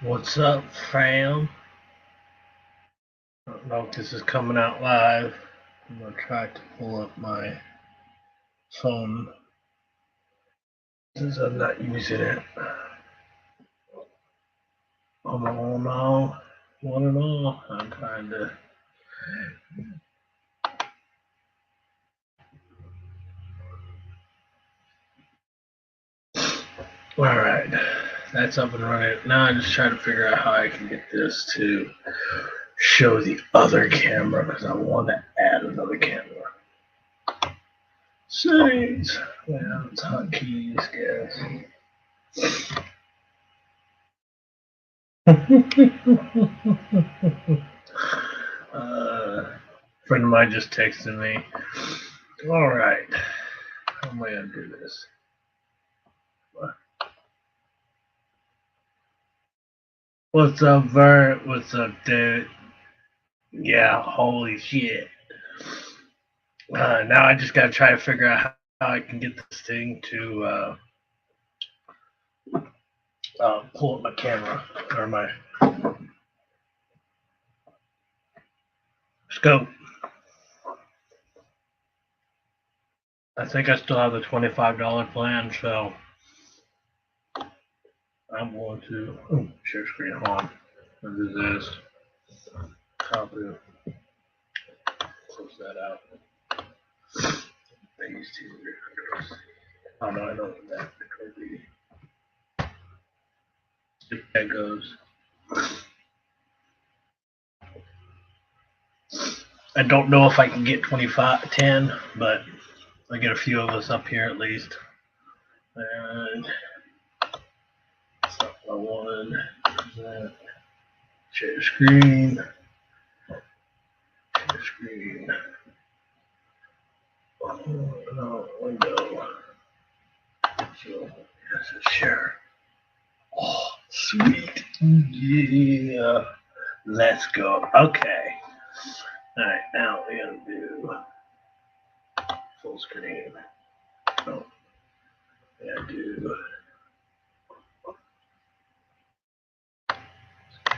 What's up, fam? I don't know if this is coming out live. I'm gonna try to pull up my phone since I'm not using it. Come on now, one and all. I'm trying to. All right, that's up and running. Now I just try to figure out how I can get this to show the other camera because I want to add another camera. Settings. Yeah, it's hotkeys, guess. Friend of mine just texted me. All right, how am I gonna do this? What's up, Vert? What's up, dude? Yeah, holy shit. Now I just gotta try to figure out how I can get this thing to pull up my camera or my scope. I think I still have the $25 plan, so I'm going to share screen. Hold on. What is this? Copy. Close that out. Paste here. Oh no, I know what that could be. If that goes. I don't know if I can get 10, but I get a few of us up here at least. And that's not what I wanted. Share screen. Share screen. Oh, no, window. So, yes, it's share. Oh, sweet. Yeah. Let's go. Okay. Alright, now we're going to do full screen. Oh, we're going to do.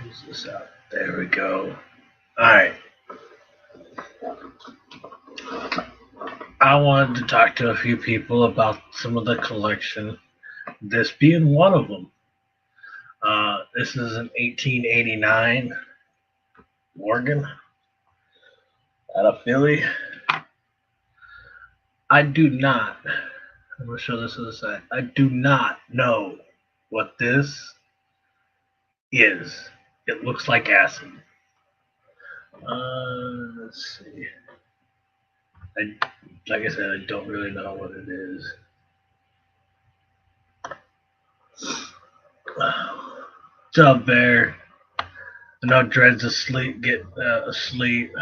Use this out. There we go. Alright. I wanted to talk to a few people about some of the collection, this being one of them. This is an 1889 Morgan out of Philly. I do not, I'm going to show this to the side. I do not know what this is. It looks like acid. Let's see. Like I said, I don't really know what it is. What's up, Bear? I know Dred's asleep. Get asleep.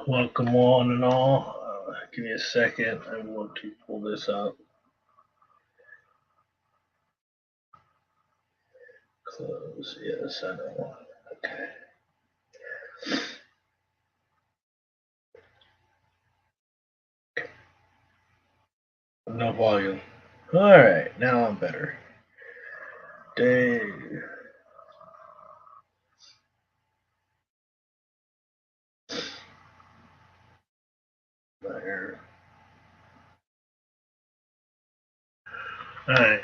Welcome on and all. Give me a second. I want to pull this up. Close. Yes, I know. Okay. No volume. Alright, now I'm better. Dave. There. Alright.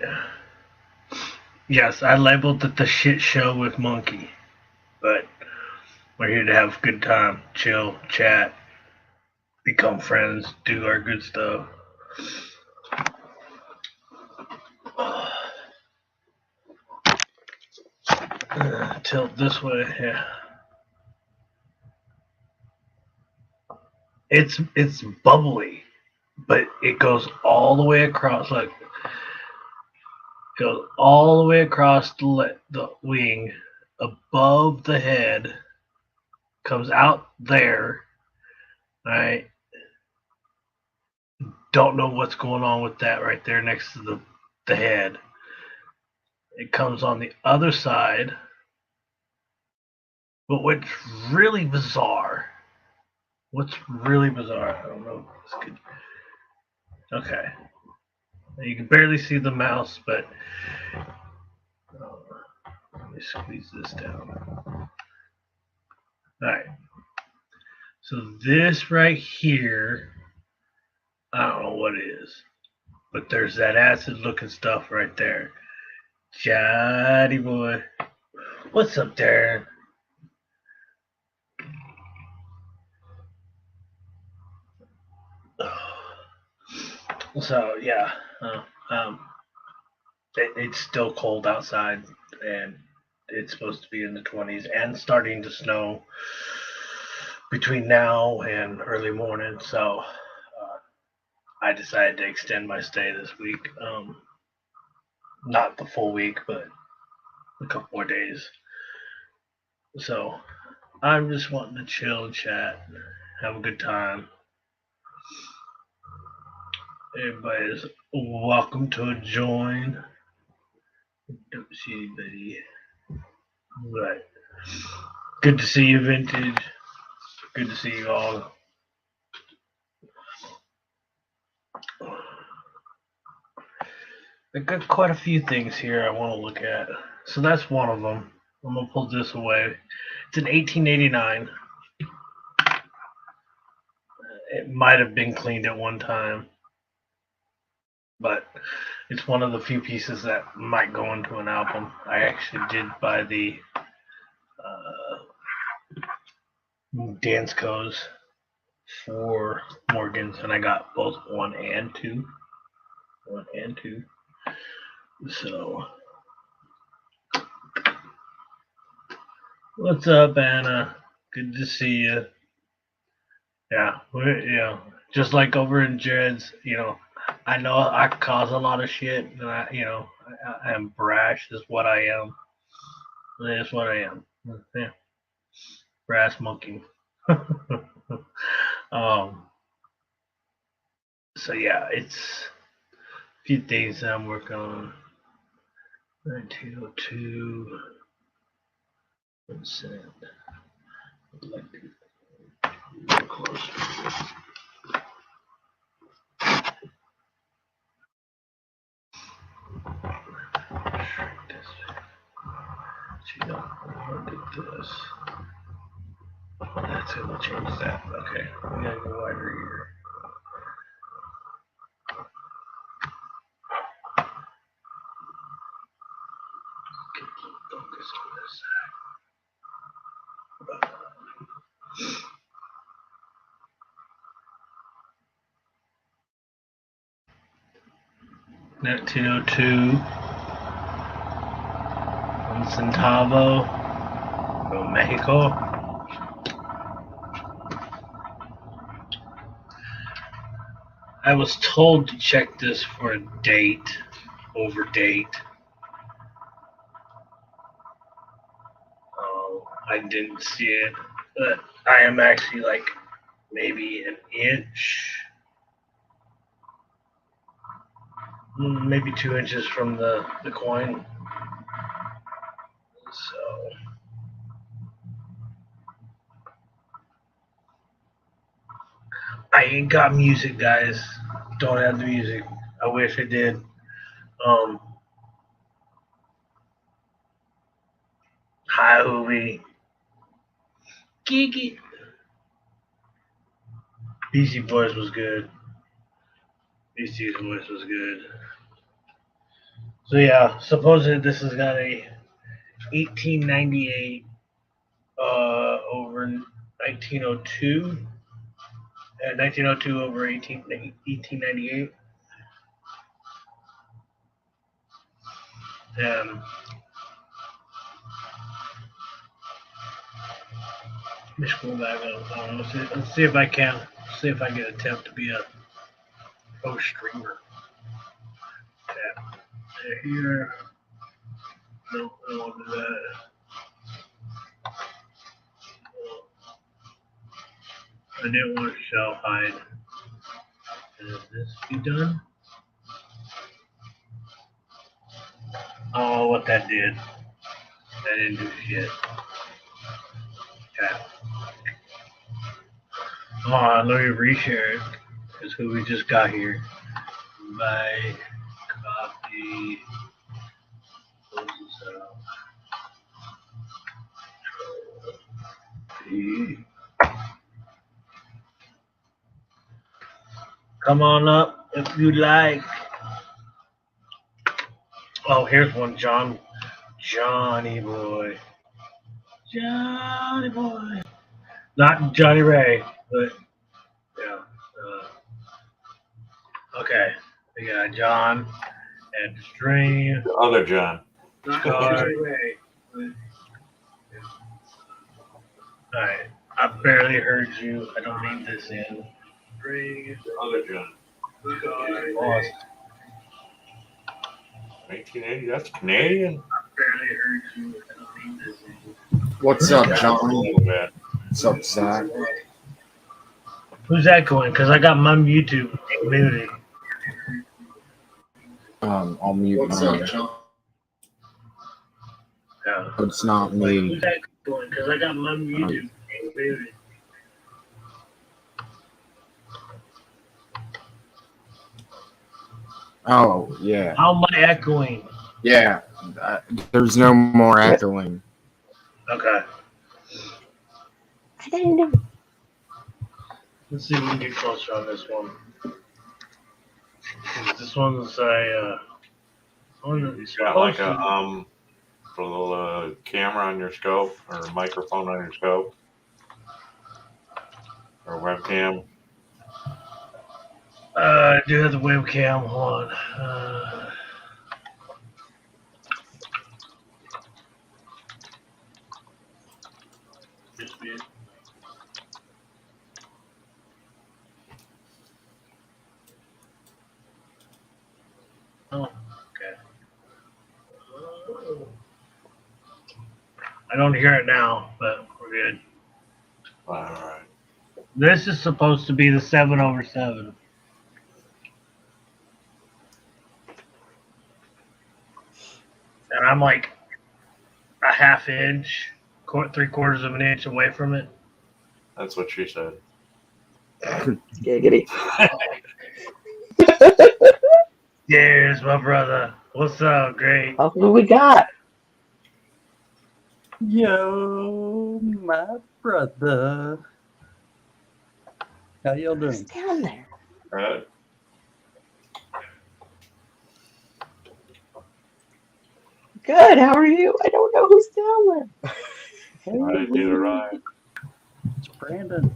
Yes, I labeled it the shit show with Monkey. But we're here to have a good time, chill, chat, become friends, do our good stuff. Tilt this way, yeah. It's bubbly, but it goes all the way across. Like goes all the way across the wing, above the head, comes out there. Right? Don't know what's going on with that right there next to the head. It comes on the other side. But what's really bizarre? I don't know if this could. Okay. You can barely see the mouse, but let me squeeze this down. Alright. So this right here, I don't know what it is, but there's that acid looking stuff right there. Jaddy boy. What's up, Darren? So yeah, it's still cold outside, and it's supposed to be in the 20s and starting to snow between now and early morning. So I decided to extend my stay this week. Not the full week, but a couple more days. So I'm just wanting to chill and chat, have a good time. Everybody's welcome to join. Don't see anybody. Right. Good to see you, Vintage. Good to see you all. I've got quite a few things here I want to look at. So that's one of them. I'm going to pull this away. It's an 1889. It might have been cleaned at one time, but it's one of the few pieces that might go into an album. I actually did buy the Danskos for Morgan's, and I got both 1 and 2. 1 and 2. So, what's up, Anna? Good to see you. Yeah, just like over in Jared's, I know I cause a lot of shit, and I am brash. Is what I am. That's what I am. Yeah, brass monkey. So yeah, it's a few things that I'm working on. 1902. I'd like to get closer. Look at this. That's gonna change that. Okay, we gotta go wider here. Get some focus on this. $1902 from Centavo, from Mexico. I was told to check this for a date, over date. I didn't see it, but I am actually like maybe an inch, maybe 2 inches from the coin. So I ain't got music, guys. Don't have the music. I wish I did. Hi, Hoovy. Geeky. Beastie Boys was good. Beastie Boys was good. So yeah, supposedly this has got a 1898 over 1902. 1902 over 1898. Let me scroll back up. Let's see if I can. See if I can attempt to be a pro streamer. Tap here. Nope, I don't want to do that. I didn't want to show hide. Can this be done? Oh, what that did. That didn't do shit. Okay. Let me reshare it. Because who we just got here. Bye. P. Close this out. P. Come on up if you like. Oh, here's one, John. Johnny boy. Johnny boy. Not Johnny Ray, but yeah. Okay. We got John and Stream. The other John. Not Johnny Ray. Alright. I barely heard you. I don't need this in. Stream. The other John. Lost. 1980. That's Canadian. Barely heard you. I don't need this in. What's up, A John? little bit. What's up, Zach? Who's that going? Because I got my YouTube muted. I'll mute mine. Yeah. It's not me. Who's that going? Because I got my YouTube muted. Oh, yeah. How am I echoing? Yeah. There's no more echoing. Okay. I didn't know. Let's see if we can get closer on this one. 'Cause this one's a You got like a for the little camera on your scope or a microphone on your scope or webcam. I do have the webcam on. Just mute. Oh, okay. I don't hear it now, but we're good. All right. This is supposed to be the 7/7. And I'm like a half inch, 3/4 of an inch away from it. That's what she said. Giggity. Cheers, my brother. What's up? Great. Oh, who we got? Yo, my brother. How y'all Who's doing? down there? Right? Good. How are you? I don't know who's down there. Right, neither I. It's Brandon.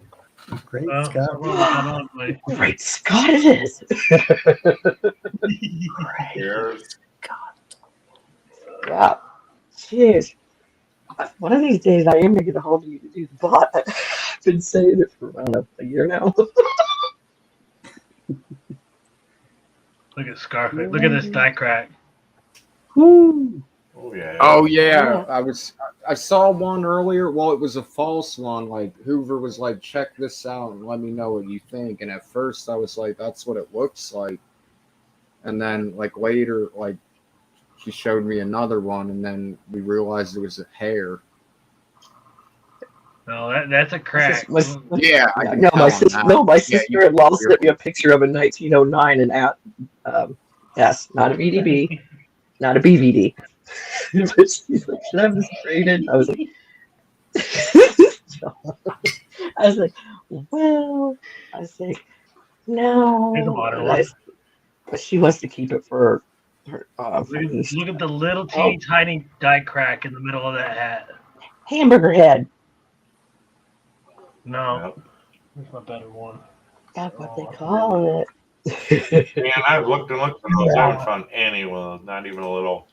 Great Well, Scott. something's going on, buddy. Great Scott, it is. Great Cheers. Scott. Yeah. Jeez. One of these days, I am going to get a hold of you to do the bot. I've been saying it for around a year now. Look at Scarface. Look at this die crack. Woo! Oh yeah. Oh, yeah. I saw one earlier. Well, it was a false one. Like, Hoover was like, check this out and let me know what you think. And at first, I was like, that's what it looks like. And then, like, later, like, she showed me another one, and then we realized it was a hair. No, that's a crack. Yeah, I can No, my tell sister. now. No, my Yeah, sister-in-law you- sent me a picture of a 1909 and yes, not a VDB, not a BVD. But she's like, should I have this graded? I was like, well, no. Here's a modern And one. but she wants to keep it for her Look at the little teeny tiny die crack in the middle of that hat. hamburger head. No, that's my better one. That's what they call it. Man, I've looked and looked for those. I haven't found any one. Not even a little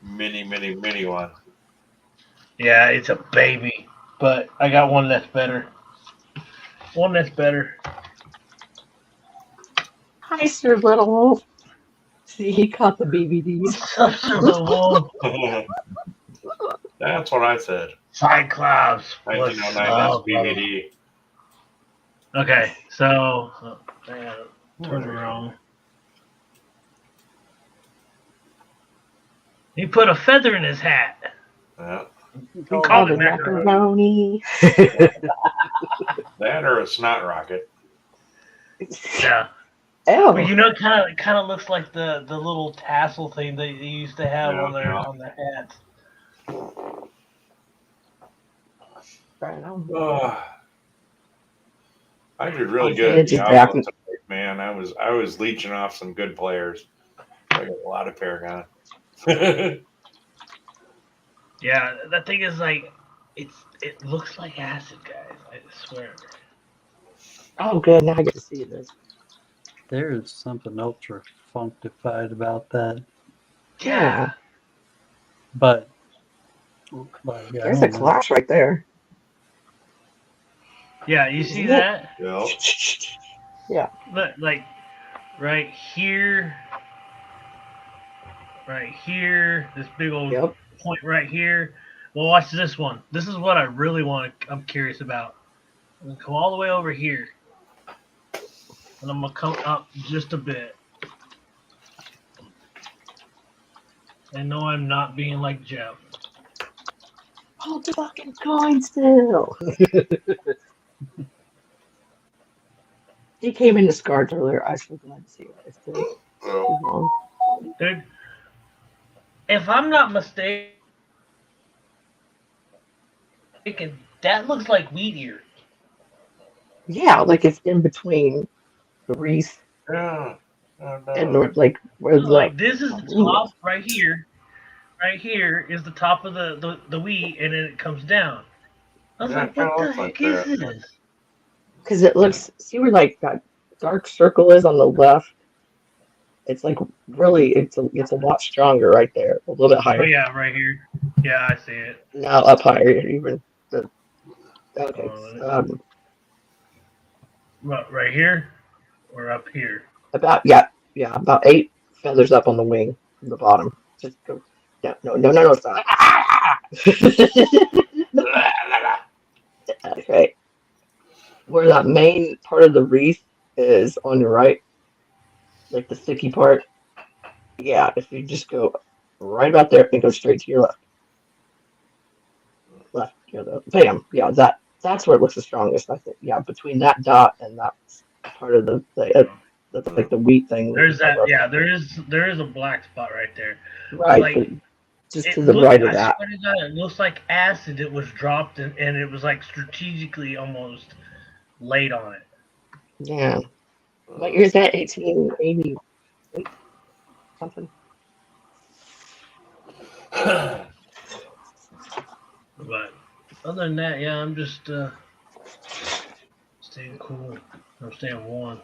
mini one. Yeah, it's a baby, but I got one that's better. One that's better. Hi, Sir Little Wolf. See, he caught the BVDs. That's what I said. Cyclops. What's 1909. up, That's BVD. Okay, so turn it around. He put a feather in his hat. Yeah. He Oh, called the it macaroni. macaroni. That or a snot rocket. Yeah. Well, Ew. you know, it kind of looks like the little tassel thing that they used to have Yeah, on yeah. their hats. Right on. I did really I'll good send at it to Diablo Jack. tonight, man. I was leeching off some good players. I got a lot of Paragon. Yeah, that thing is like, it looks like acid, guys. I swear. Oh, good. Now I get to see this. There is something ultra functified about that. Yeah, But, like, I There's a don't know. clash right there. yeah. You see Isn't it? that? Yep. Yeah. Look, like right here, this big old Yep. point right here. Well, watch this one. This is what I really want. I'm curious about. I'm gonna come all the way over here, and I'm gonna come up just a bit. And no, I'm not being like Jeff. Hold the fucking coin still. He came in discards earlier. I was so glad to see you guys too. Well, Too long. Dude, if I'm not mistaken, that looks like wheat ear. Yeah, like it's in between the wreath yeah. Oh, and no. like where the Like this is the wing top is. right here. Right here is the top of the wheat, and then it comes down. I was Yeah, like, it kind what of the looks like heck is that. this? Because it looks, see where like that dark circle is on the left? It's like really, it's a lot stronger right there, a little bit Oh higher. yeah, right here. Yeah, I see it. Now up higher even. Okay. Oh, what, right here or up here? About about 8 feathers up on the wing from the bottom. Just go. No, stop. Okay. Where that main part of the wreath is on your right, like the sticky part. Yeah, if you just go right about there and go straight to your left, bam. Yeah, that's where it looks the strongest. I think. Yeah, between that dot and that part of that's like the wheat thing. There's that. Yeah, there is a black spot right there. Right, Like but just it to the look. right of I that. swear to God, it looks like acid. It was dropped and it was like strategically almost laid on it. Yeah. What year is that? 1880 something. But other than that, yeah, I'm just staying cool. I'm staying warm.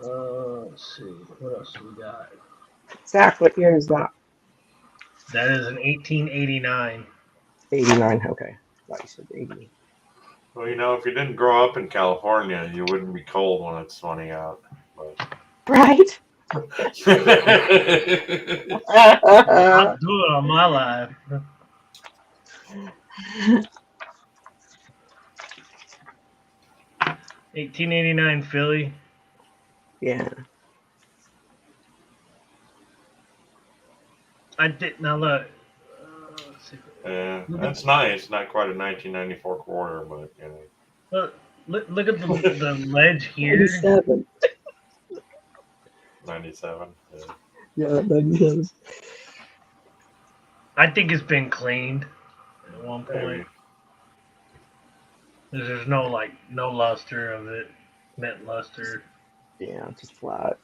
Let's see. What else we got? Zach, what year is that? That is an 1889. 89. Okay. Thought you said 80. Well, you know, if you didn't grow up in California, you wouldn't be cold when it's sunny out. But... Right? I'll do it on my life. $18.89 Philly. Yeah. I did now look. Let's see. Yeah, that's nice. Not quite a 1994 quarter, but you know. Look at the ledge here. 87. 97. Yeah, 97. I think it's been cleaned at one point. Maybe. There's no luster of it, mint luster. Yeah, just flat.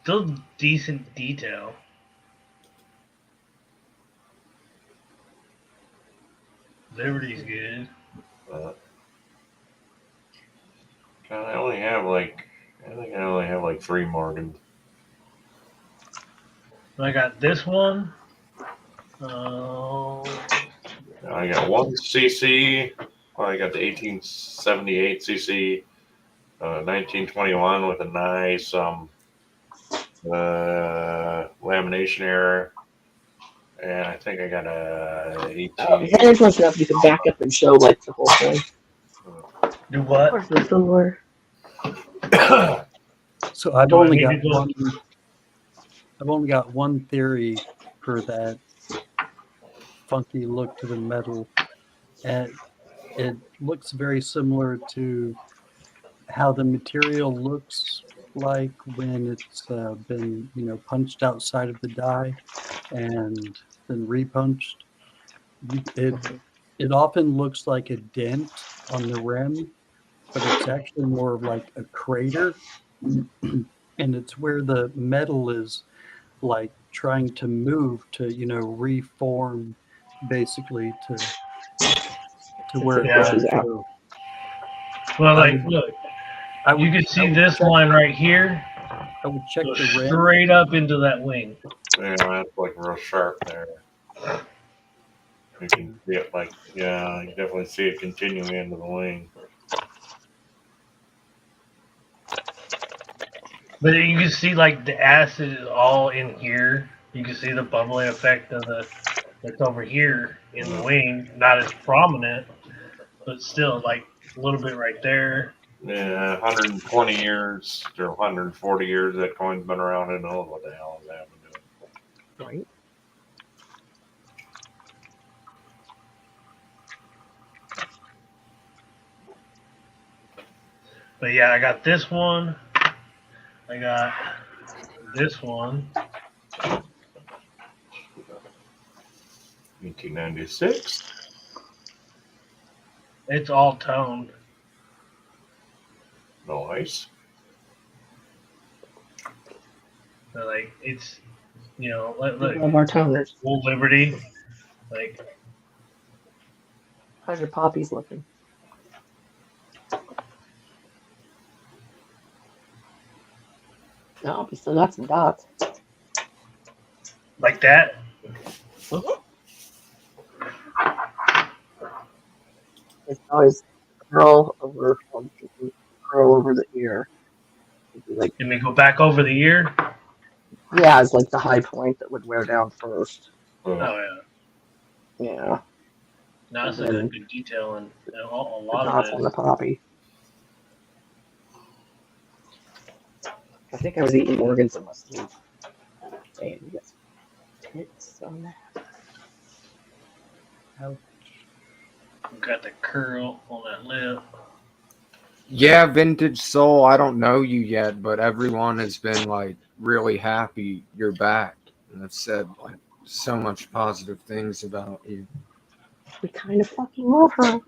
Still decent detail. Liberty's good. I only have I think I only have like 3 Morgans. I got this one. I got 1 CC. Well, I got the 1878 CC, 1921 with a nice lamination error, and I think I got a 18. That is close enough. You can back up and show like the whole thing. Do what? Where's the door? So I've Do I only need got to go- one. I've only got one theory for that funky look to the metal, and it looks very similar to how the material looks like when it's been, punched outside of the die and then repunched. It often looks like a dent on the rim, but it's actually more of like a crater, and it's where the metal is like trying to move to reform basically to where it Yeah. was. Pushes out. So Well, I like, would- look, I would, you can I see would this check, line right here I would check go the rim. straight up into that wing. Yeah, that's like real sharp there. You can see it like, yeah, you definitely see it continuing into the wing. But you can see like the acid is all in here. You can see the bubbling effect of that's over here in the wing, not as prominent, but still like a little bit right there. Yeah, 120 years or 140 years that coin's been around. I don't know what the hell is happening to it. Right. But yeah, I got this one. I got this one. 1996. It's all toned. Nice. So like it's look, One of our toners. Old Liberty. Like How's your poppies looking? No, we still got some dots. like that. It's always curl over the ear. It'd be like, And we go back over the ear. yeah, it's like the high point that would wear down first. Oh yeah. Yeah, No, that's a And good detail and a the lot dots of on it. the poppy. I think I was eating organs in my sleep. Damn, you got some tits on that. Got the curl on that lip. Yeah, Vintage Soul, I don't know you yet, but everyone has been like really happy you're back. And have said like so much positive things about you. We kind of fucking love her.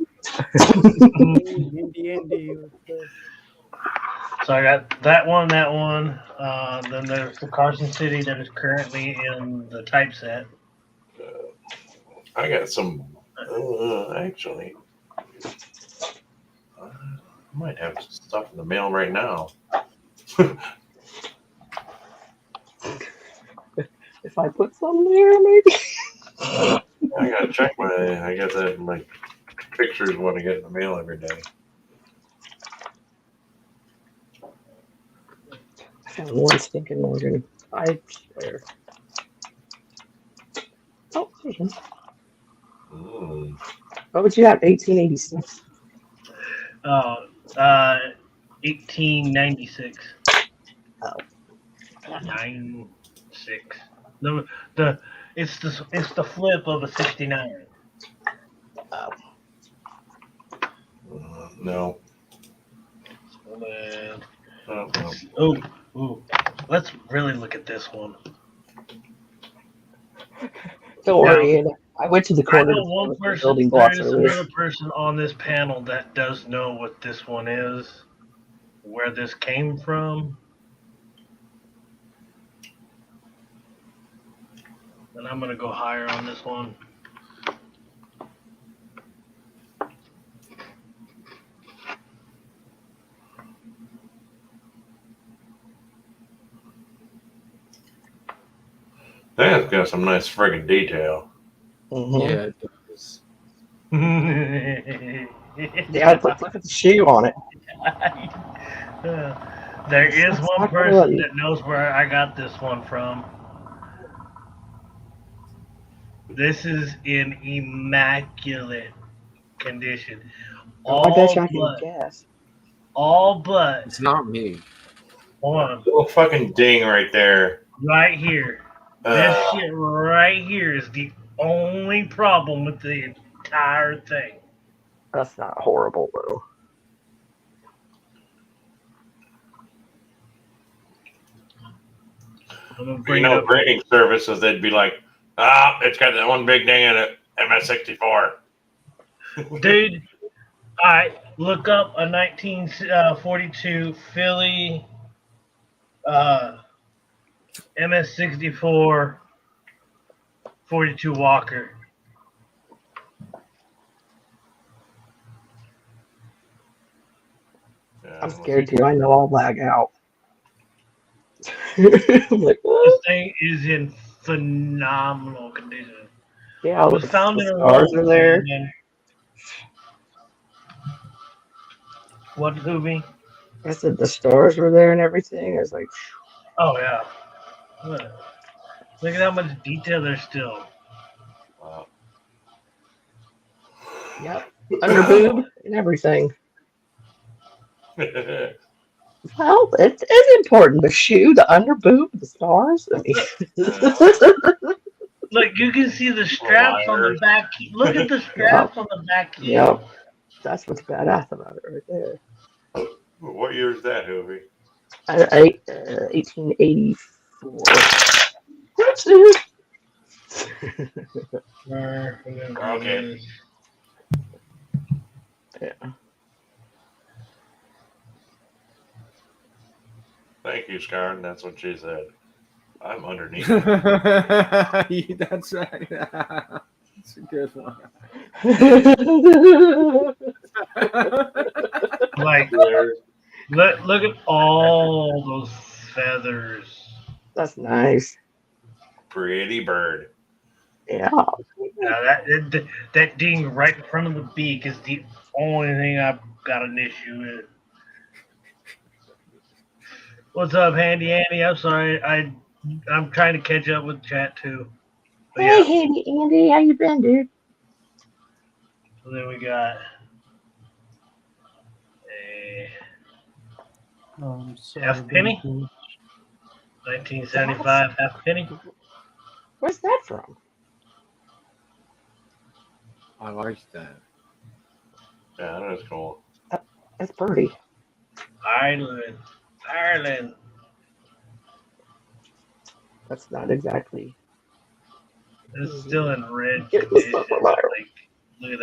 Indy. So I got that one. Then there's the Carson City that is currently in the typeset. I got some. Actually, I might have some stuff in the mail right now. If I put some there, maybe. I gotta check I got that like pictures when I get in the mail every day. I found one stinking organ. I swear. Oh, there's one. What would you have? 1886. 1896. Oh. 96. It's the flip of a 69. Oh. No. Man. No. Oh, let's really look at this one. Don't worry. I went to the I corner know to one the person. building There blocks is earlier. another person on this panel that does know what this one is, where this came from, and I'm gonna go higher on this one. That's got some nice friggin' detail. Mm-hmm. Yeah, it does. Yeah, look at the shoe on it. There is That's one not person really- that knows where I got this one from. This is in immaculate condition. I bet you I can but, guess. all but, It's not me. hold on, Little fucking ding right there. right here. This shit right here is the only problem with the entire thing. That's not horrible, though. I'm gonna You bring it know, up. grading services, they'd be like, it's got that one big thing in it, MS64. Dude, I look up a 1942 Philly MS64 42 Walker. Yeah, I'm scared too. I know I'll lag out. I'm like, This what? thing is in phenomenal condition. Yeah, It was the found in a stars roll. are there. Man. What, Hoobie? I said the stars were there and everything. I was like, Oh, yeah. Look at how much detail there's still. Wow. yep, under boob and everything. Well, it is important. The shoe, the under boob, the stars. I mean, Look, you can see the straps on the Liars. back. Look at the straps on the back heel. yep. That's what's badass about it right there. What year is that, Hoovy? 1884. That's it. Okay. Yeah. Thank you, Scarn. That's what she said. I'm underneath. That's right. That's a good one. Like, look at all those feathers. That's nice. Pretty bird. Yeah. Now that ding right in front of the beak is the only thing I've got an issue with. What's up, Handy Andy? I'm sorry, I'm trying to catch up with chat too. But Hey, yeah, Handy Andy, how you been, dude? so then we got a Sorry, Half penny? dude. 1975 half penny. Where's that from? I like that. Yeah, that is cool. That's pretty. Ireland. That's not exactly. This is still in red Get this condition. stuff from Ireland. Like, look at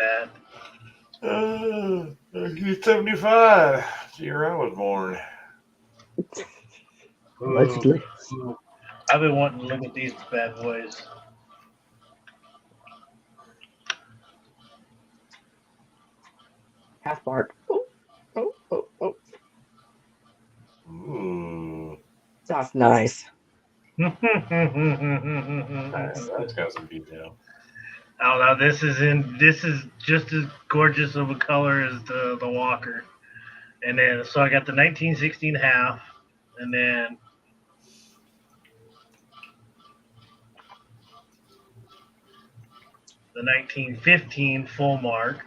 that. 1975. That's the year I was born. Allegedly. Ooh. I've been wanting to look at these bad boys. Half mark. Oh. Ooh. That's nice. I That's got some detail. don't know. This is just as gorgeous of a color as the Walker. And then so I got the 1916 half, and then the 1915 full mark.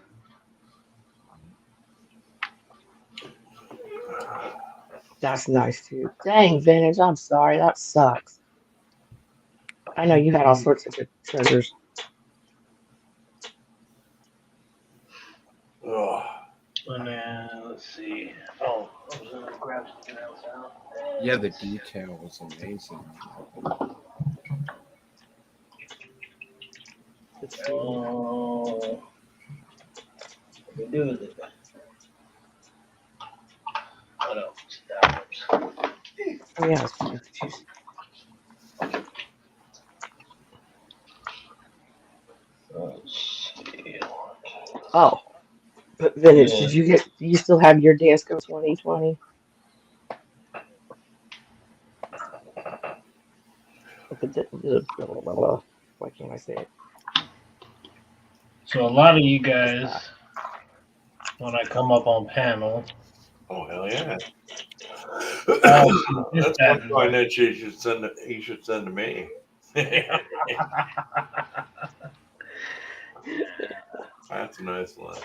That's nice too. Dang, vintage. I'm sorry. That sucks. I know you had all sorts of good treasures. Ugh. And then let's see. Oh, I was gonna grab something else out. Yeah, the detail was amazing. Oh, what do we do with it? What else? That works. Oh yeah, it's fine. Let's see. Oh, but vintage. Yeah. Did you get? Do you still have your Dansco 2020? Why can't I say it? So a lot of you guys, when I come up on panel, Oh, hell yeah. oh, That's one coin that he should send to me. That's a nice one.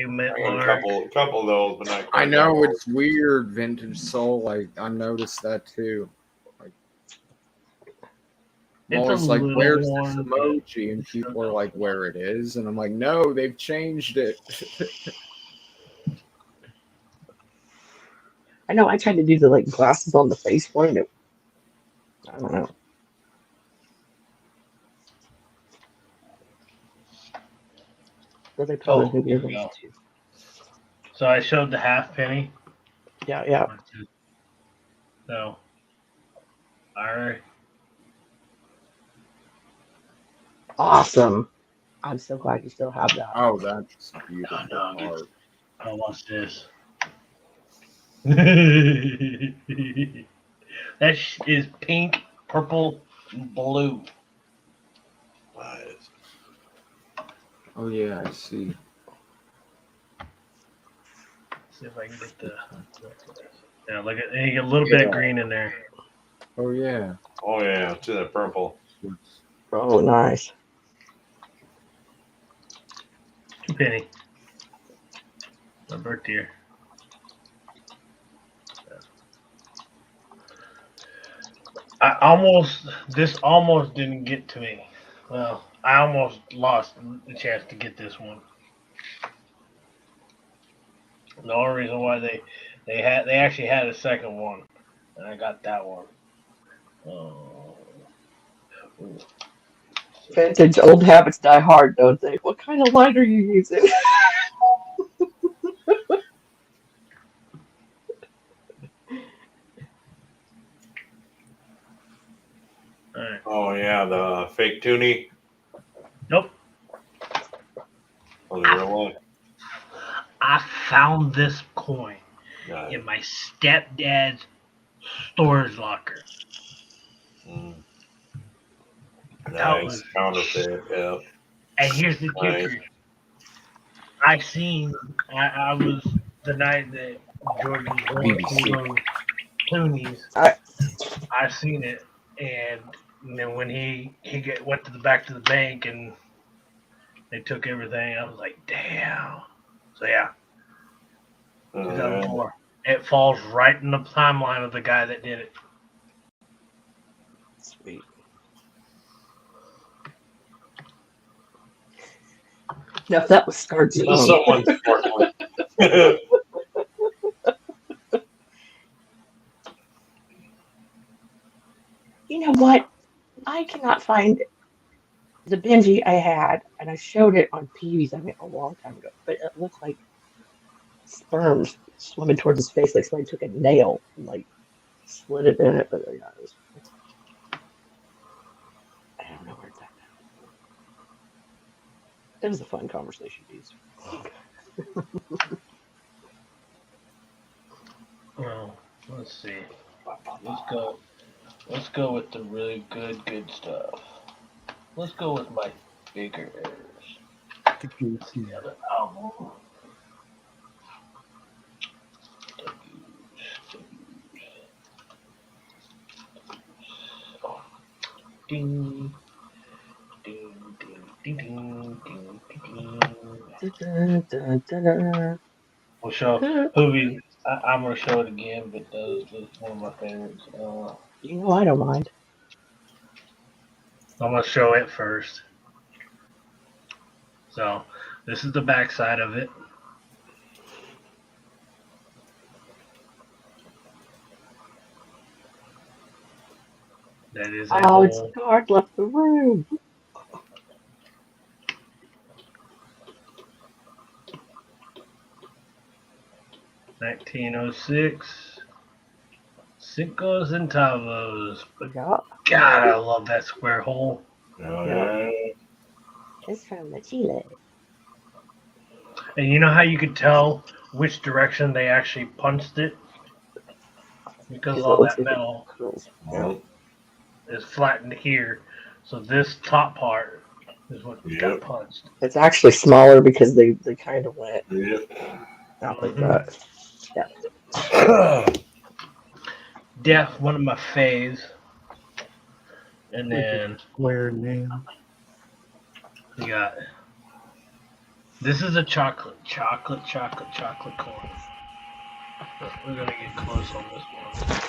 Amen. I got a couple of those, but not quite I know that it's weird, vintage soul. Like I noticed that too. Like, I'm It's always a like, little "Where's this worn, emoji?" And people are like, "Where it is?" And I'm like, "No, they've changed it." I know I tried to do the like glasses on the face one, and I don't know. But they probably Oh, do here give we us go. two. So I showed the half penny. Yeah. So, all right. Awesome. I'm so glad you still have that. Oh, that's beautiful No, no, art. I'll watch this. That is pink, purple, and blue. Nice. Oh yeah, I see. See if I can get the. Yeah, look at you get a little bit of Yeah. green in there. Oh yeah. Oh yeah, see that purple. Oh, nice. 2 penny. My birthday year. This almost didn't get to me. Well, I almost lost the chance to get this one. The only reason why they actually had a second one, and I got that one. Oh. Ooh. Vintage old habits die hard, don't they? What kind of light are you using? All right. Oh yeah, the fake toonie. Nope. Oh, the real one. I found this coin Nice. in my stepdad's storage locker. Mm. That Nice was, counterfeit. Yeah. and here's the Nice. kicker. I was the night that George was going BBC. through those Toonies. I- I seen it, and then when he went to the back to the bank and they took everything, I was like, damn. So yeah, 2004. It falls right in the timeline of the guy that did it. Sweet. Now, if that was scarred So stone, someone's sparkling. you know what? I cannot find the Benji I had, and I showed it on Peewee's, I mean, a long time ago, but it looked like sperms swimming towards his face, like somebody took a nail and like slid it in it. But yeah, it was. I don't know where it's at now. It was a fun conversation piece. Well, let's see. Let's go with the really good stuff. Let's go with my bigger errors. The goose. The other album. Oh. Ding. Ding, ding, ding, ding, ding, ding, ding. We'll show Hoovy. I'm gonna show it again, but that's one of my favorites. You know, I don't mind. I'm gonna show it first. So this is the back side of it. That is a Oh, it's whole guard left the room. $1906 Cinco Centavos. But Yeah, God, I love that square hole. Oh, yeah. it's from the Chile. And you know how you could tell which direction they actually punched it? Because Because all it looks that like it metal curls. Well, is flattened here. So this top part is what Yep. got punched. It's actually smaller because they kind of went yeah. out like that. Def, one of my faves. And then Square name. we got this is a chocolate coin. But we're gonna get close on this one.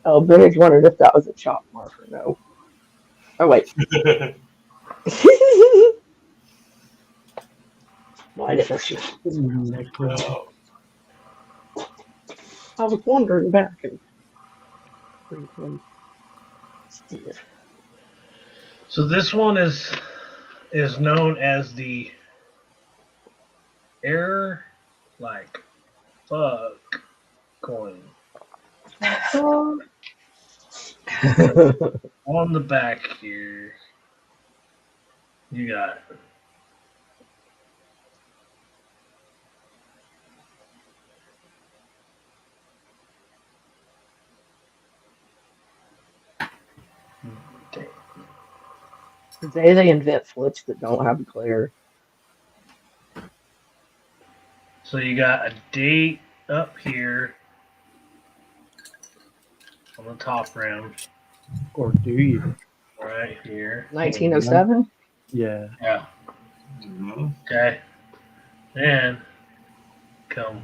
Oh, Vintage wondered if that was a chalk marker. No. Oh, wait. No, I didn't know she was. Necklace. I was wondering back and So this one is known as the error like fuck coin. On the back here, you got Today they invent flips that don't have a glare. so you got a date up here on the top rim, Or do you? right here. 1907? Yeah. Yeah. Mhm. Okay. Then come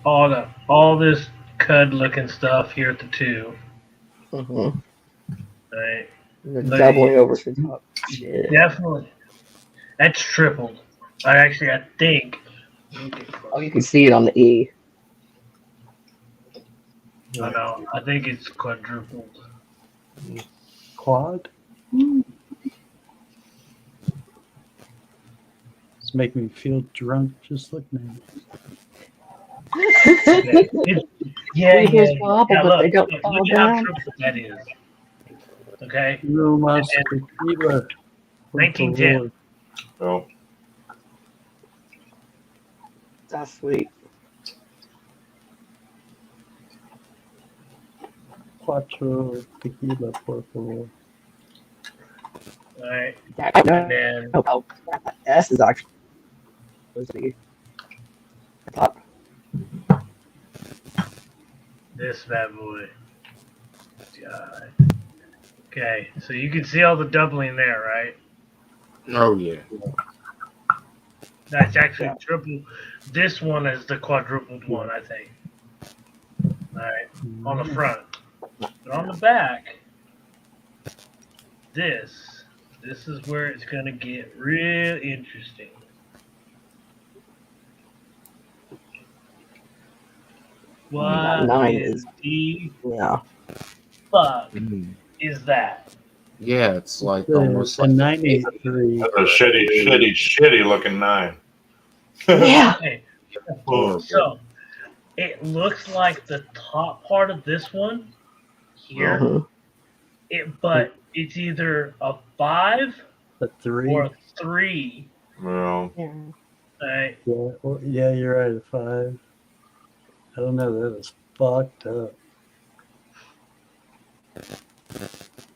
all this cud looking stuff here at the two. Mm-hmm. Right. They're But doubling over the top. Yeah. definitely. That's tripled. I think. Oh, you can see it on the E. I know. I think it's quadrupled. Quad? It's making me feel drunk just looking Yeah, Tables wobble, but they don't look fall at how down. triple that is. Okay, at it. No más tequila. 1910. So, That's sweet. Cuatro tequila, por favor. All right, That, and then oh, that S is actually supposed to be the top. this bad boy. God. Okay, so you can see all the doubling there, right? Oh yeah. That's actually triple. This one is the quadrupled one, I think. All right, on the front, but on the back, this is where it's gonna get real interesting. What Nine is is the yeah. fuck Mm. is that? Yeah, it's like The, almost the like 983. that's a shitty looking 9. Yeah. Okay, horrible. so it looks like the top part of this one here, Mhm. but it's either a 5 The 3. or a 3. Well, Yeah. Right? Yeah, well, yeah, you're right. A 5. I don't know. That is fucked up.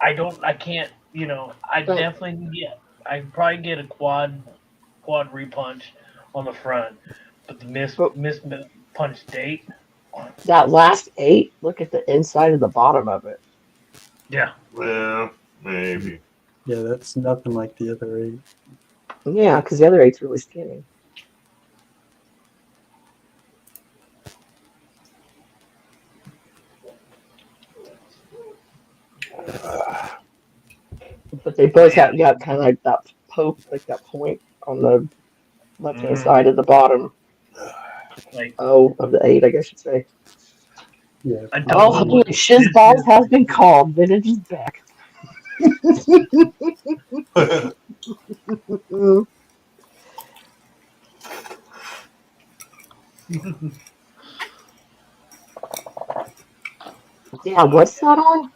I can't, I So- definitely I can probably get a quad repunch on the front, but the miss punch date, That last 8, look at the inside of the bottom of it. yeah. well, maybe. Yeah, that's nothing like the other 8. Yeah, because the other 8's really skinny. But they both got kind of like that poke, like that point on the left-hand side of the bottom. Like Oh, of the 8, I guess you'd say. Yeah. a Oh, double holy shizballs has been called. Vintage is back. Yeah, what's that on?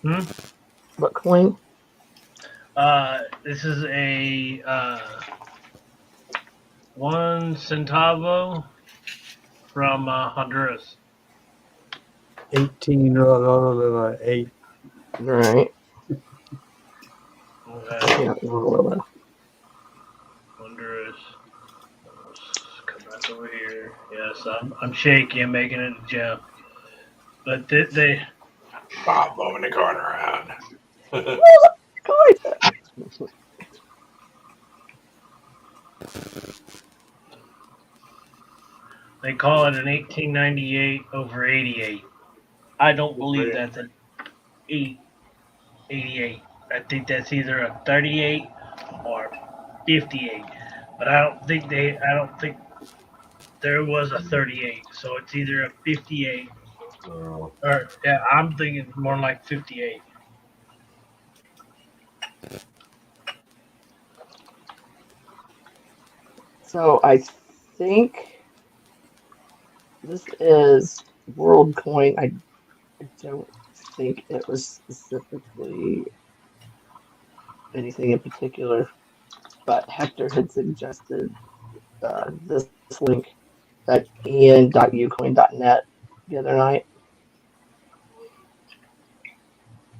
Hmm? What coin? This is a 1 centavo from Honduras. 18, 8. Right. Okay. Yeah, well, Honduras. Let's come back over here. Yes, I'm shaky. I'm making it a gem. But they Bob moving the corner around. they call it an 1898 over 88. I don't believe that's an 88. I think that's either a 38 or 58. But I don't think there was a 38, so it's either a 58 Oh, or yeah, I'm thinking more like 58. So I think this is WorldCoin. I don't think it was specifically anything in particular, but Hector had suggested this link at ian.ucoin.net the other night.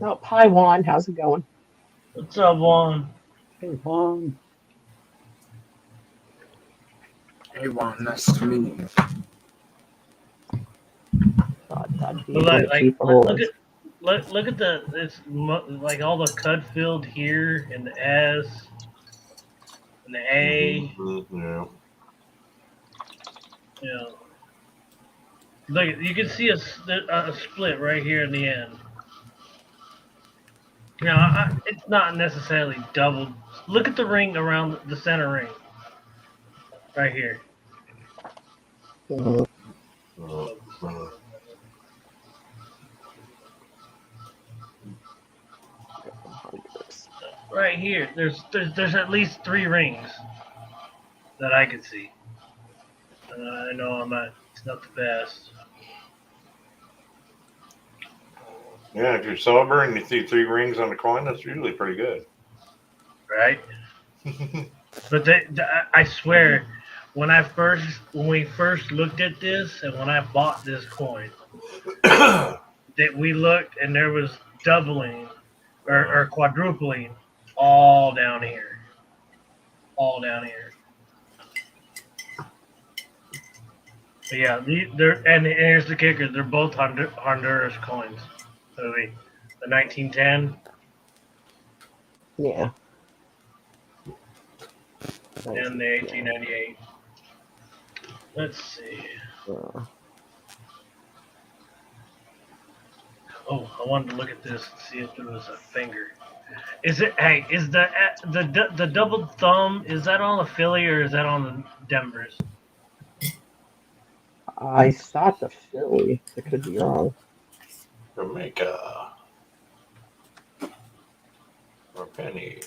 Oh, hi Juan, how's it going? What's up, Juan? Hey, Juan. Hey, Juan, nice to meet you. Thought that'd be But one to keep a hold of. look at the it's like all the cut filled here and the S and the A. yeah. You know, look, you can see a split right here in the end. It's not necessarily doubled. Look at the ring around the center ring, right here. Mhm. Right here, there's at least 3 rings that I can see. I know it's not the best. Yeah, if you're sober and you see 3 rings on a coin, that's usually pretty good. Right? But I swear, when we first looked at this and when I bought this coin, that we looked and there was doubling or quadrupling all down here, all down here. But yeah, they're and here's the kicker: they're both Honduras coins. So the 1910. Yeah. And the 1898. Let's see. Uh, Oh, I wanted to look at this and see if there was a finger. Is it? Hey, is the double thumb? Is that on the Philly or is that on the Denver's? I thought the Philly. I could be wrong. Jamaica. Or penny.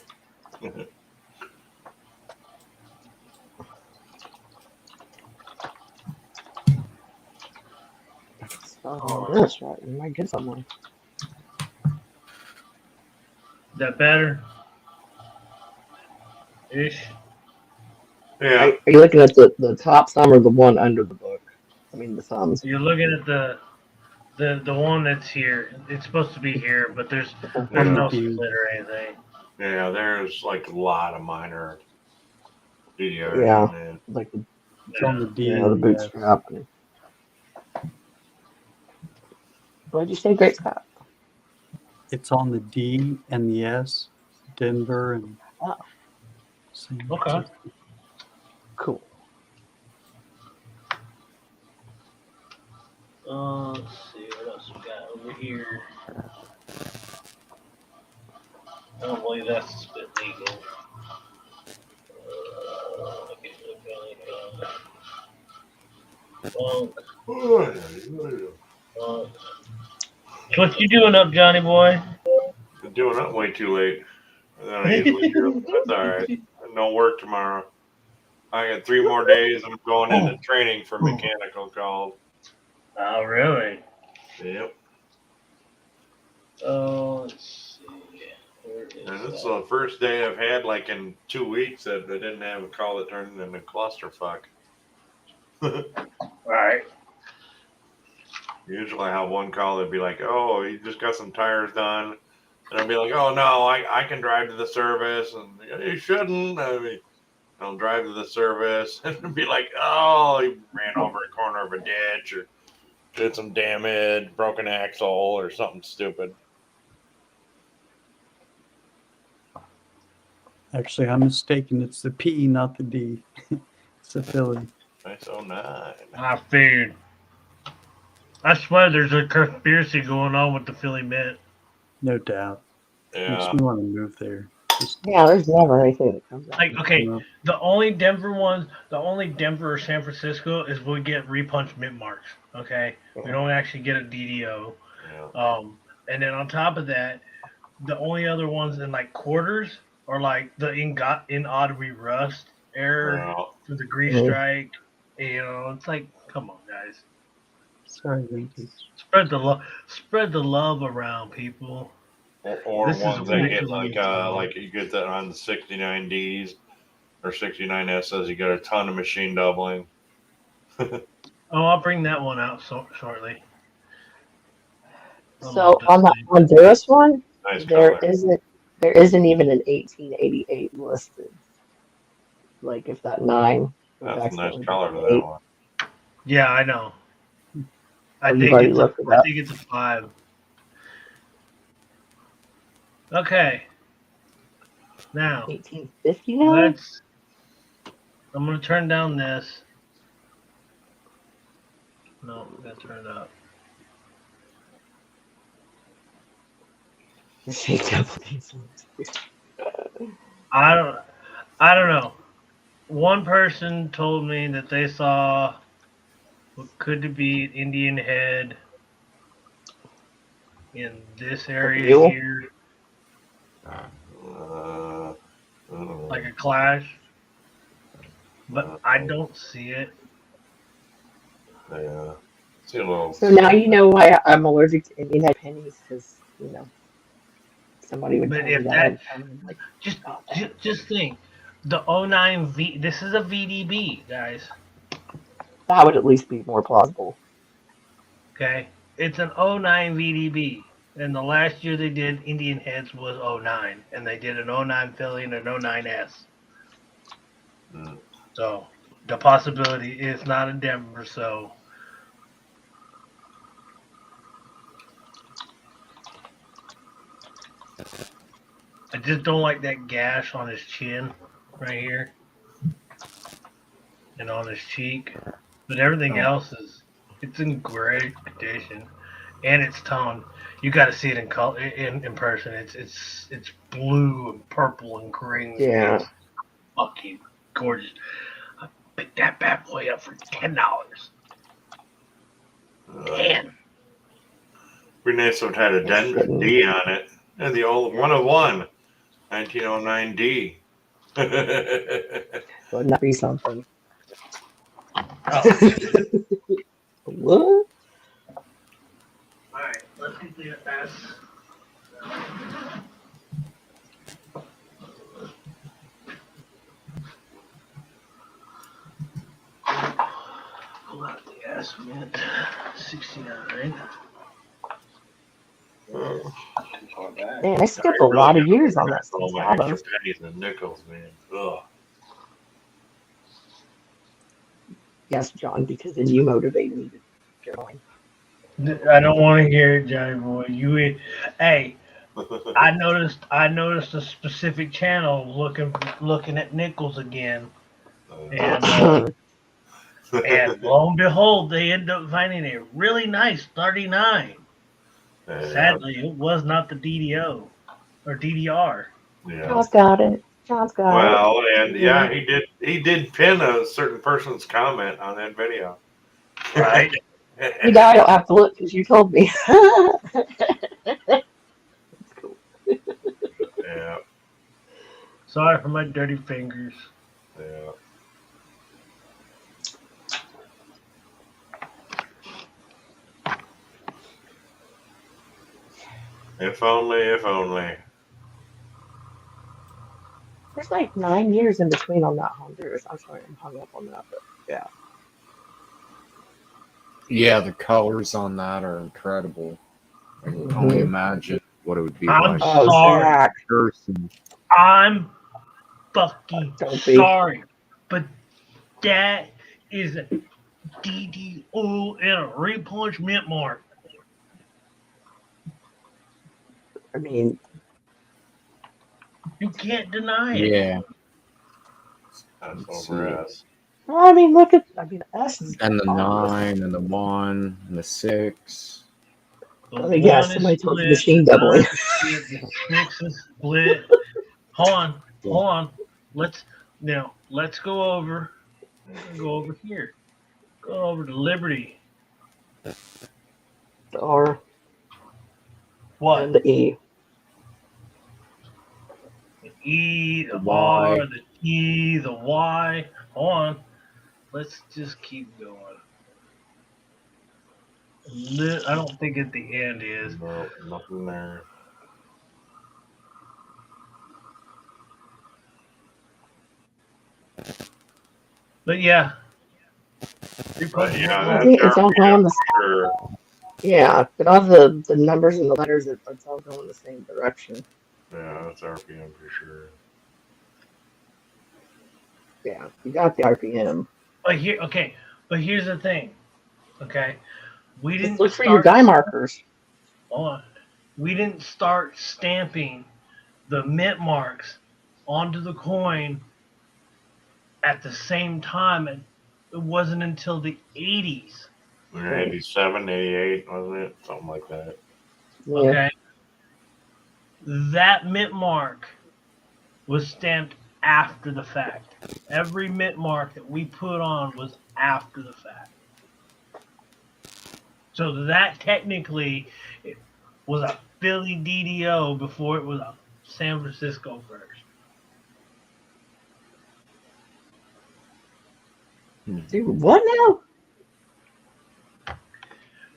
Oh, that's right. You might get somewhere. Is that better? Ish. Yeah. Are you looking at the top thumb or the one under the book? I mean the thumbs. You're looking at the one that's here. It's supposed to be here, but there's Yeah. no split or anything. Yeah, there's like a lot of minor DRs Yeah. in there. Like the It's on the D. the and the S. bootstrap. What did you say, Great Scott? It's on the D and the S, Denver and. Oh. San Okay. Francisco. Cool. Let's see what else we got over here. I don't believe that's split legal. What you doing up, Johnny boy? I'm doing it way too late. I usually do. That's all right. No work tomorrow. I got 3 more days. I'm going into training for mechanical called. Oh, really? Yep. Let's see. Where is And this is that? the first day I've had like in 2 weeks that I didn't have a call that turned into clusterfuck. Right. Usually I have one call that'd be like, oh, you just got some tires done. And I'd be like, oh, no, I can drive to the service. And you shouldn't. I mean, I'll drive to the service and it'd be like, oh, he ran over a corner of a ditch or did some damage, broken axle or something stupid. Actually, I'm mistaken. It's the P, not the D. It's the Philly. Nice 09. I figured. I swear there's a conspiracy going on with the Philly Mint. No doubt. Yeah. Makes me want to move there. Just, Yeah, there's never anything that comes out. Like, okay, you know, the only Denver ones, the only Denver or San Francisco is we get repunch mint marks. Okay, we don't actually get a DDO. Yeah. And then on top of that, the only other ones in like quarters are like the in-auditory rust error Well, for the grease Mhm. strike. You know, it's like, come on, guys, sorry, Linky. spread the love around, people. or This is ones they get ridiculous. like you get that on the 69Ds or 69Ss. You get a ton of machine doubling. Oh, I'll bring that one out shortly. So on the Honduras one, Nice there color. isn't even an 1888 listed. Like if that 9 was That's a nice accidentally color to an that 8. one. Yeah, I know. I Oh, you've think already it's looked it I up. think it's a 5. Okay. Now 1850 now? I'm gonna turn down this. No, I'm gonna turn it up. I don't know. One person told me that they saw what could be an Indian head in this area Mule? here, I don't know. like a clash. But I don't see it. Yeah. See a little. So now you know why I'm allergic to Indian head pennies, because somebody would But tell me if that. that- I'd come and like, Just oh, just think, the 09 V. This is a VDB, guys. that would at least be more plausible. Okay, it's an 09 VDB, and the last year they did Indian heads was 09, and they did an 09 Philly and an 09S. Mm. So the possibility is not in Denver. So I just don't like that gash on his chin right here and on his cheek. But everything else it's in great condition, and it's toned. You got to see it in color in person. It's blue and purple and green. Yeah. It's fucking gorgeous. I picked that bad boy up for $10. Man. Pretty nice to have had a Denver D on it. And the old 101, 1909D. Wouldn't that be something? Oh. What? Alright, let's get the S. Pull out the S mint. 69. Man, I skipped a lot of years on that Oh my Salvos. extra pennies and nickels, man. Ugh. Yes, John, because then you motivate me to get going. I don't want to hear it, Johnny boy. Hey, I noticed a specific channel looking at nickels again, and and lo and behold, they end up finding a really nice 39. Sadly, it was not the DDO or DDR. Yeah. John's got it. John's got it. Well, and yeah, he did pin a certain person's comment on that video. Right. You know, I don't have to look because you told me. Yeah. Sorry for my dirty fingers. Yeah. If only. There's like 9 years in between on that Honduras. I'm sorry, I'm hung up on that, but yeah. Yeah, the colors on that are incredible. I can only imagine what it would be I'm like. Oh, sorry. Zach. Person. I'm fucking Don't be. sorry, but that is a DDO and a repunch mint mark. I mean, You can't deny it. Yeah. That's Let's over see. us. look at, the S is And the obvious. 9 and the 1 and the 6. The Let me guess, one is somebody told split, machine the doubling. 9 is split, the 6 is split. hold on. Let's go over. Go over here. Go over to Liberty. The R What? and the E. The E, the Y. R, the T, the Y. Hold on. Let's just keep going. I don't think at the end is. No, nothing there. But yeah. But yeah, I that's think it's all going the sure. yeah, but all the numbers and the letters, it's all going the same direction. Yeah, that's RPM for sure. Yeah, you got the RPM. But here's the thing. Okay, we Just didn't look for your start. guy markers. Hold on. We didn't start stamping the mint marks onto the coin at the same time. It wasn't until the 80s. 87, 88, wasn't it? Something like that. Yeah. Okay, that mint mark was stamped after the fact. Every mint mark that we put on was after the fact. So that technically was a Philly DDO before it was a San Francisco first. Dude, what now?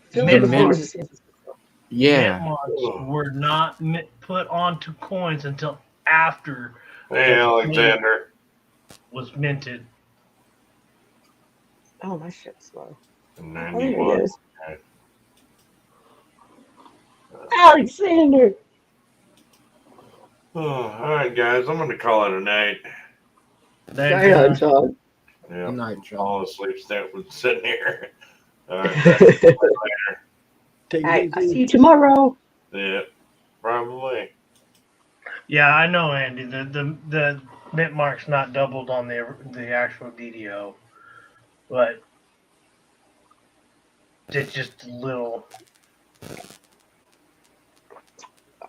Philly Mint The before it mint- was the San Francisco. Yeah. Mint marks were not put onto coins until after Hey, Alexander. was minted. Oh, my shit's slow. In Oh, there he 91. is. Okay. Alexander! Oh, all right, guys. I'm going to call it a night. Then, Yeah, John. Yeah. Good night, John. All asleep sitting here. All right. Take I it see easy. you tomorrow. Yeah, probably. yeah, I know, Andy. The mint mark's not doubled on the actual DDO, but it's just a little.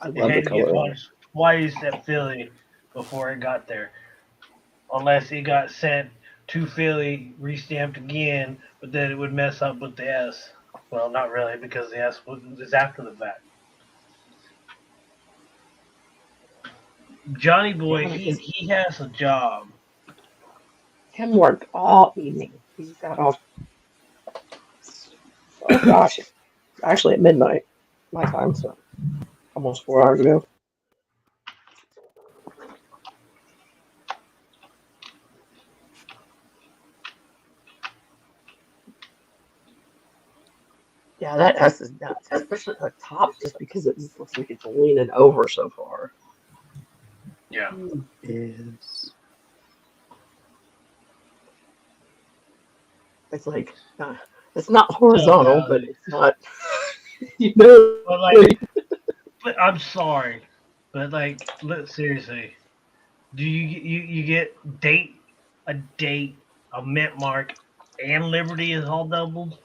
I It love the had to get color. punched twice at Philly before it got there. Unless it got sent to Philly, restamped again, but then it would mess up with the S. Well, not really, because the S is after the fact. Johnny Boy, he has a job. Him worked all evening. He's got all. Oh gosh, actually at midnight, my time, so almost 4 hours ago. Yeah, that S is nuts, especially at the top, just because it just looks like it's leaning over so far. Yeah. Is It's like it's not horizontal, So, but it's not. You know, But like, but I'm sorry, but like, seriously, do you get a date, a mint mark, and Liberty is all doubled?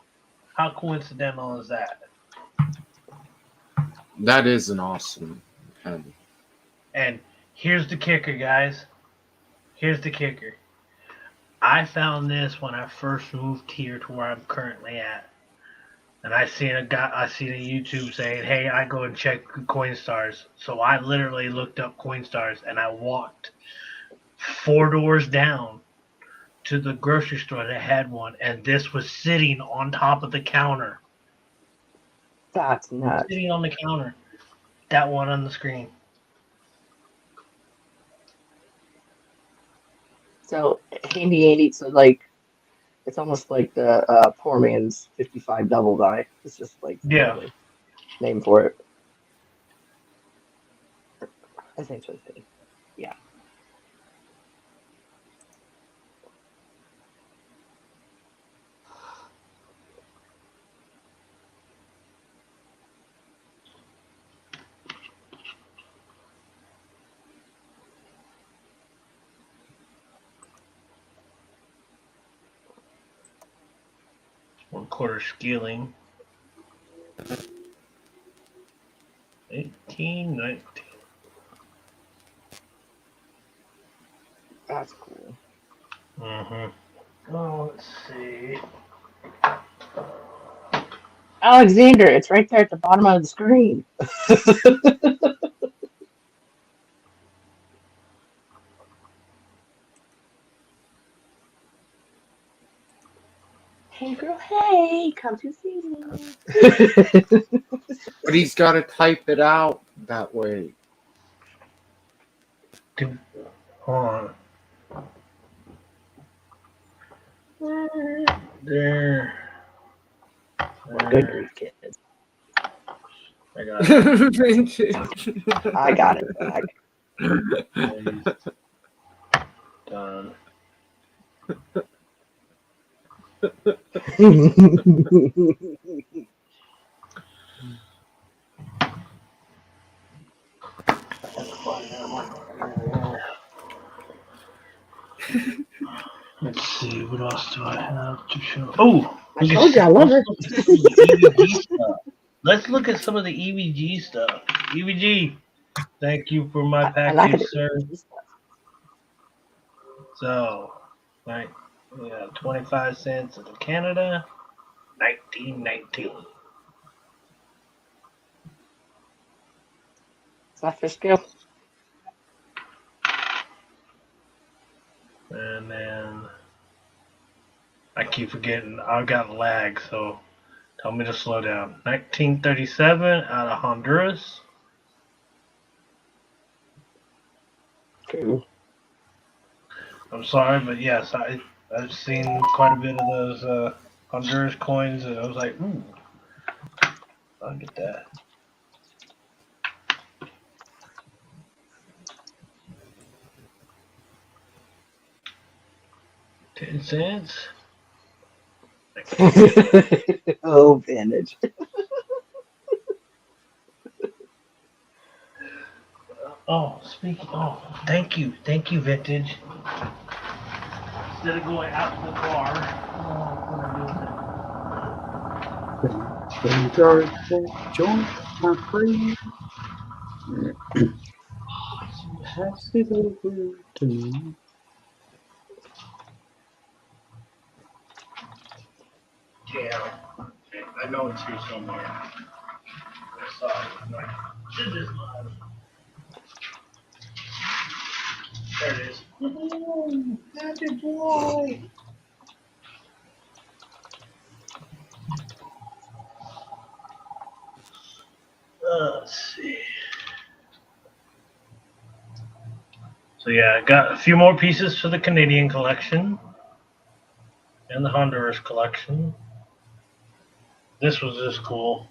How coincidental is that? That is an awesome pen. And here's the kicker, guys. Here's the kicker. I found this when I first moved here to where I'm currently at. And I seen a YouTube saying, "Hey, I go and check Coinstars." So I literally looked up Coinstars and I walked 4 doors down to the grocery store that had one, and this was sitting on top of the counter. that's nuts. Sitting on the counter. That one on the screen. So handy Andy, so like it's almost like the poor man's 55 double die. It's just like Yeah. literally name for it. I think so. Yeah. One quarter scaling. 18, 19. Oh, let's see. Alexander, it's right there at the bottom of the screen. Hey girl, hey, come to see me. But he's got to type it out that way. Hold on. There. Good grief, kids. I got it. I got it. Done. Let's see, what else do I have to show? Oh, I told you I love her. Let's look at some of the EVG stuff. EVG, thank you for my I like package, it. sir. So, right, yeah, 25 cents in Canada, 1919. Is that fish scale? And then I keep forgetting I've got lag, so tell me to slow down. 1937 out of Honduras. Cool. I'm sorry, but yes, I've seen quite a bit of those Honduras coins, and I was like, ooh, I'll get that. $0.10. Oh, bandage. Oh, speaking. Oh, thank you, vintage. Instead of going out to the car, Then George, join my friend. Pass it over to me. yeah, I know it's here somewhere. I saw it. I'm like, should this one? There it is. Ooh, happy boy. Let's see. So yeah, I got a few more pieces for the Canadian collection and the Honduras collection. This was just cool.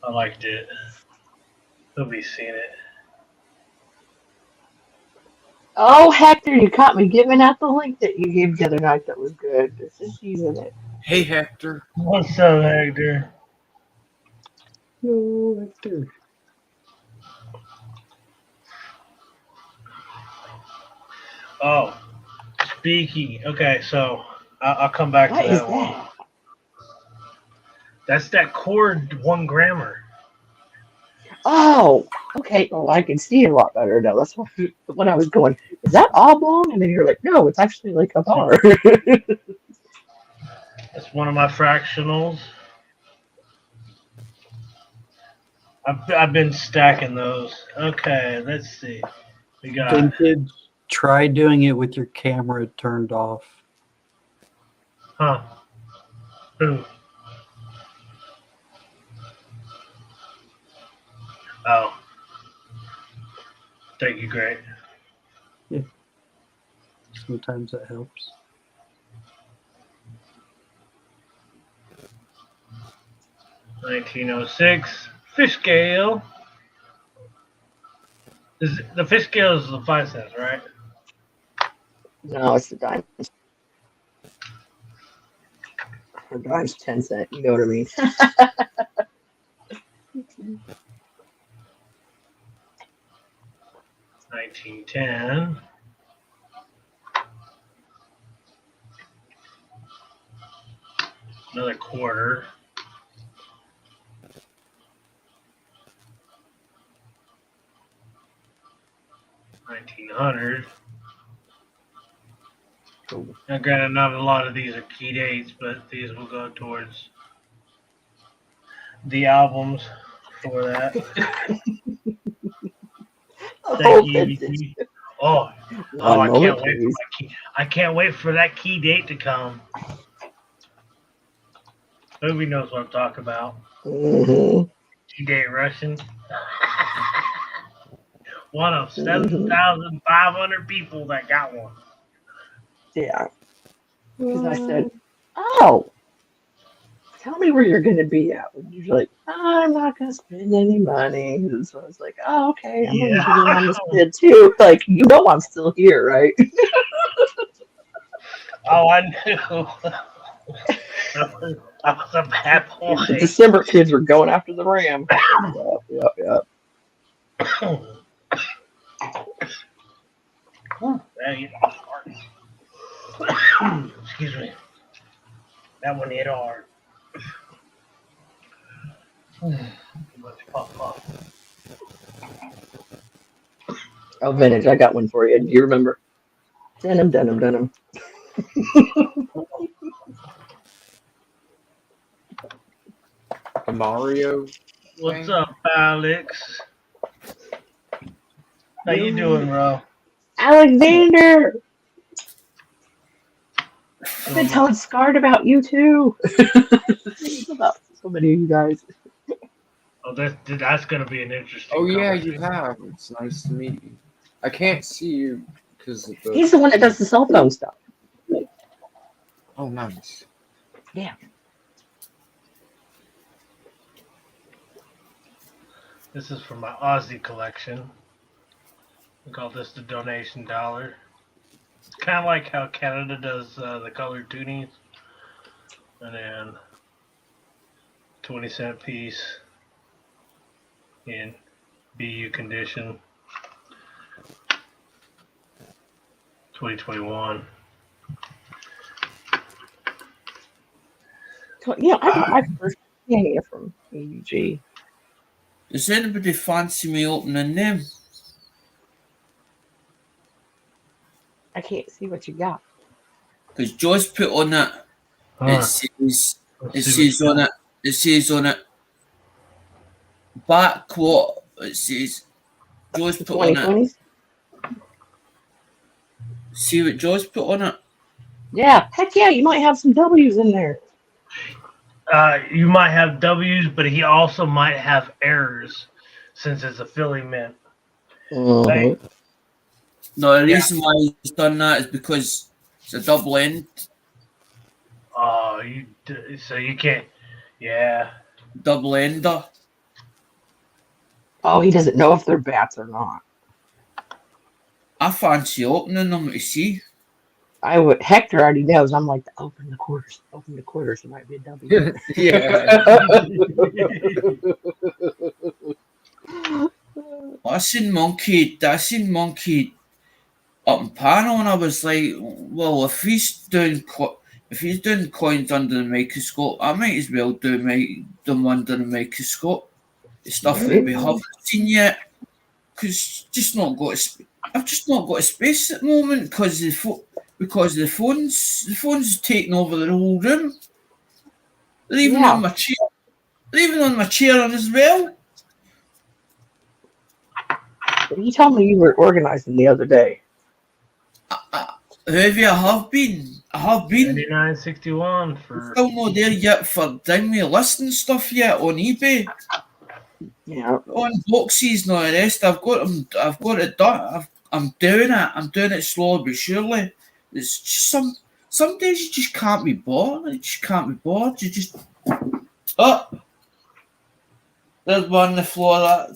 I liked it. You'll be seeing it. Oh, Hector, you caught me giving out the link that you gave the other night that was good. This is using it. Hey, Hector. What's up, Hector? No, Hector. Oh, speaking. Okay, so I'll come back What to is that one. that? That's that chord 1 grammer. Oh, okay. Well, I can see it a lot better now. That's when I was going, is that oblong? And then you're like, no, it's actually like a bar. That's one of my fractionals. I've been stacking those. Okay, let's see. We got Vintage, try doing it with your camera turned off. Who? Oh. Thank you, great. Sometimes that helps. $19.06 fish scale. The fish scale is the 5 cents, right? No, it's the dime. Her dime's 10 cents. You know what I mean? 1910. Another quarter. $1900. Now, granted, not a lot of these are key dates, but these will go towards the albums for that. Thank you, EBT. Oh, I One can't moment, wait for please. my key. I can't wait for that key date to come. Nobody knows what I'm talking about. Mm-hmm. Key date Russian. One of Mm-hmm. 7,500 people that got one. Yeah. Because I said, oh, tell me where you're going to be at. And you're like, I'm not going to spend any money. And so I was like, oh, okay. I'm going to get in on this bid too. Like, you know, I'm still here, right? Oh, I knew. I was a bad boy. The December kids were going after the Ram. Yep. Excuse me. That one hit hard. Let's pop. Oh, vintage. I got one for you. Do you remember? Denim. The Mario. What's up, Alex? How you doing, bro? Alexander! I've been telling Scarred about you too. About so many of you guys. Oh, that's gonna be an interesting. Oh yeah, conversation. you have. It's nice to meet you. I can't see you because of the. He's the one that does the cell phone stuff. Oh, nice. Yeah. This is from my Aussie collection. We call this the donation dollar. It's kind of like how Canada does the colored toonies. And then 20-cent piece in BU condition. 2021. So, yeah, I got my first penny from AUG. Does anybody fancy me opening them? I can't see what you got. Because Joyce put on it. It says on it. Back what it says. Joyce The put on it. 2020s? See what Joyce put on it. Yeah. Heck yeah, you might have some W's in there. You might have W's, but he also might have errors since it's a Philly mint. Like, No, the reason why he's done that is because it's a double end. So you can't. Yeah. Double ender. Oh, he doesn't know if they're bats or not. I fancy opening them to see. Hector already knows. I'm like, open the quarters. It might be a W. Yeah. I seen Monkey up in panel, and I was like, well, if he's doing coins under the microscope, I might as well do them under the microscope. The stuff that we haven't seen yet, because I've just not got a space at the moment because the phone's taking over the whole room. They're even on my chair. They're even on my chair as well. You told me you were organizing the other day. Heavy, I have been. 99.61 for. Still not there yet for down my listing stuff yet on eBay. Yeah. On boxes and all the rest. I've got it done. I'm doing it. I'm doing it slowly but surely. It's just some days you just can't be bored. You just can't be bored. You just there's one on the floor.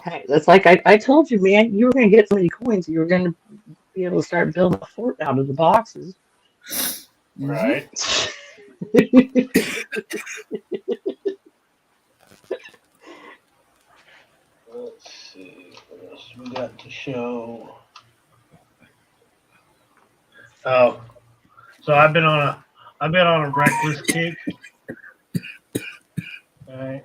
Hey, that's like I told you, man. You were gonna get so many coins. You were gonna be able to start building a fort out of the boxes. Right. Let's see what else we got to show. Oh, so I've been on a reckless kick. All right.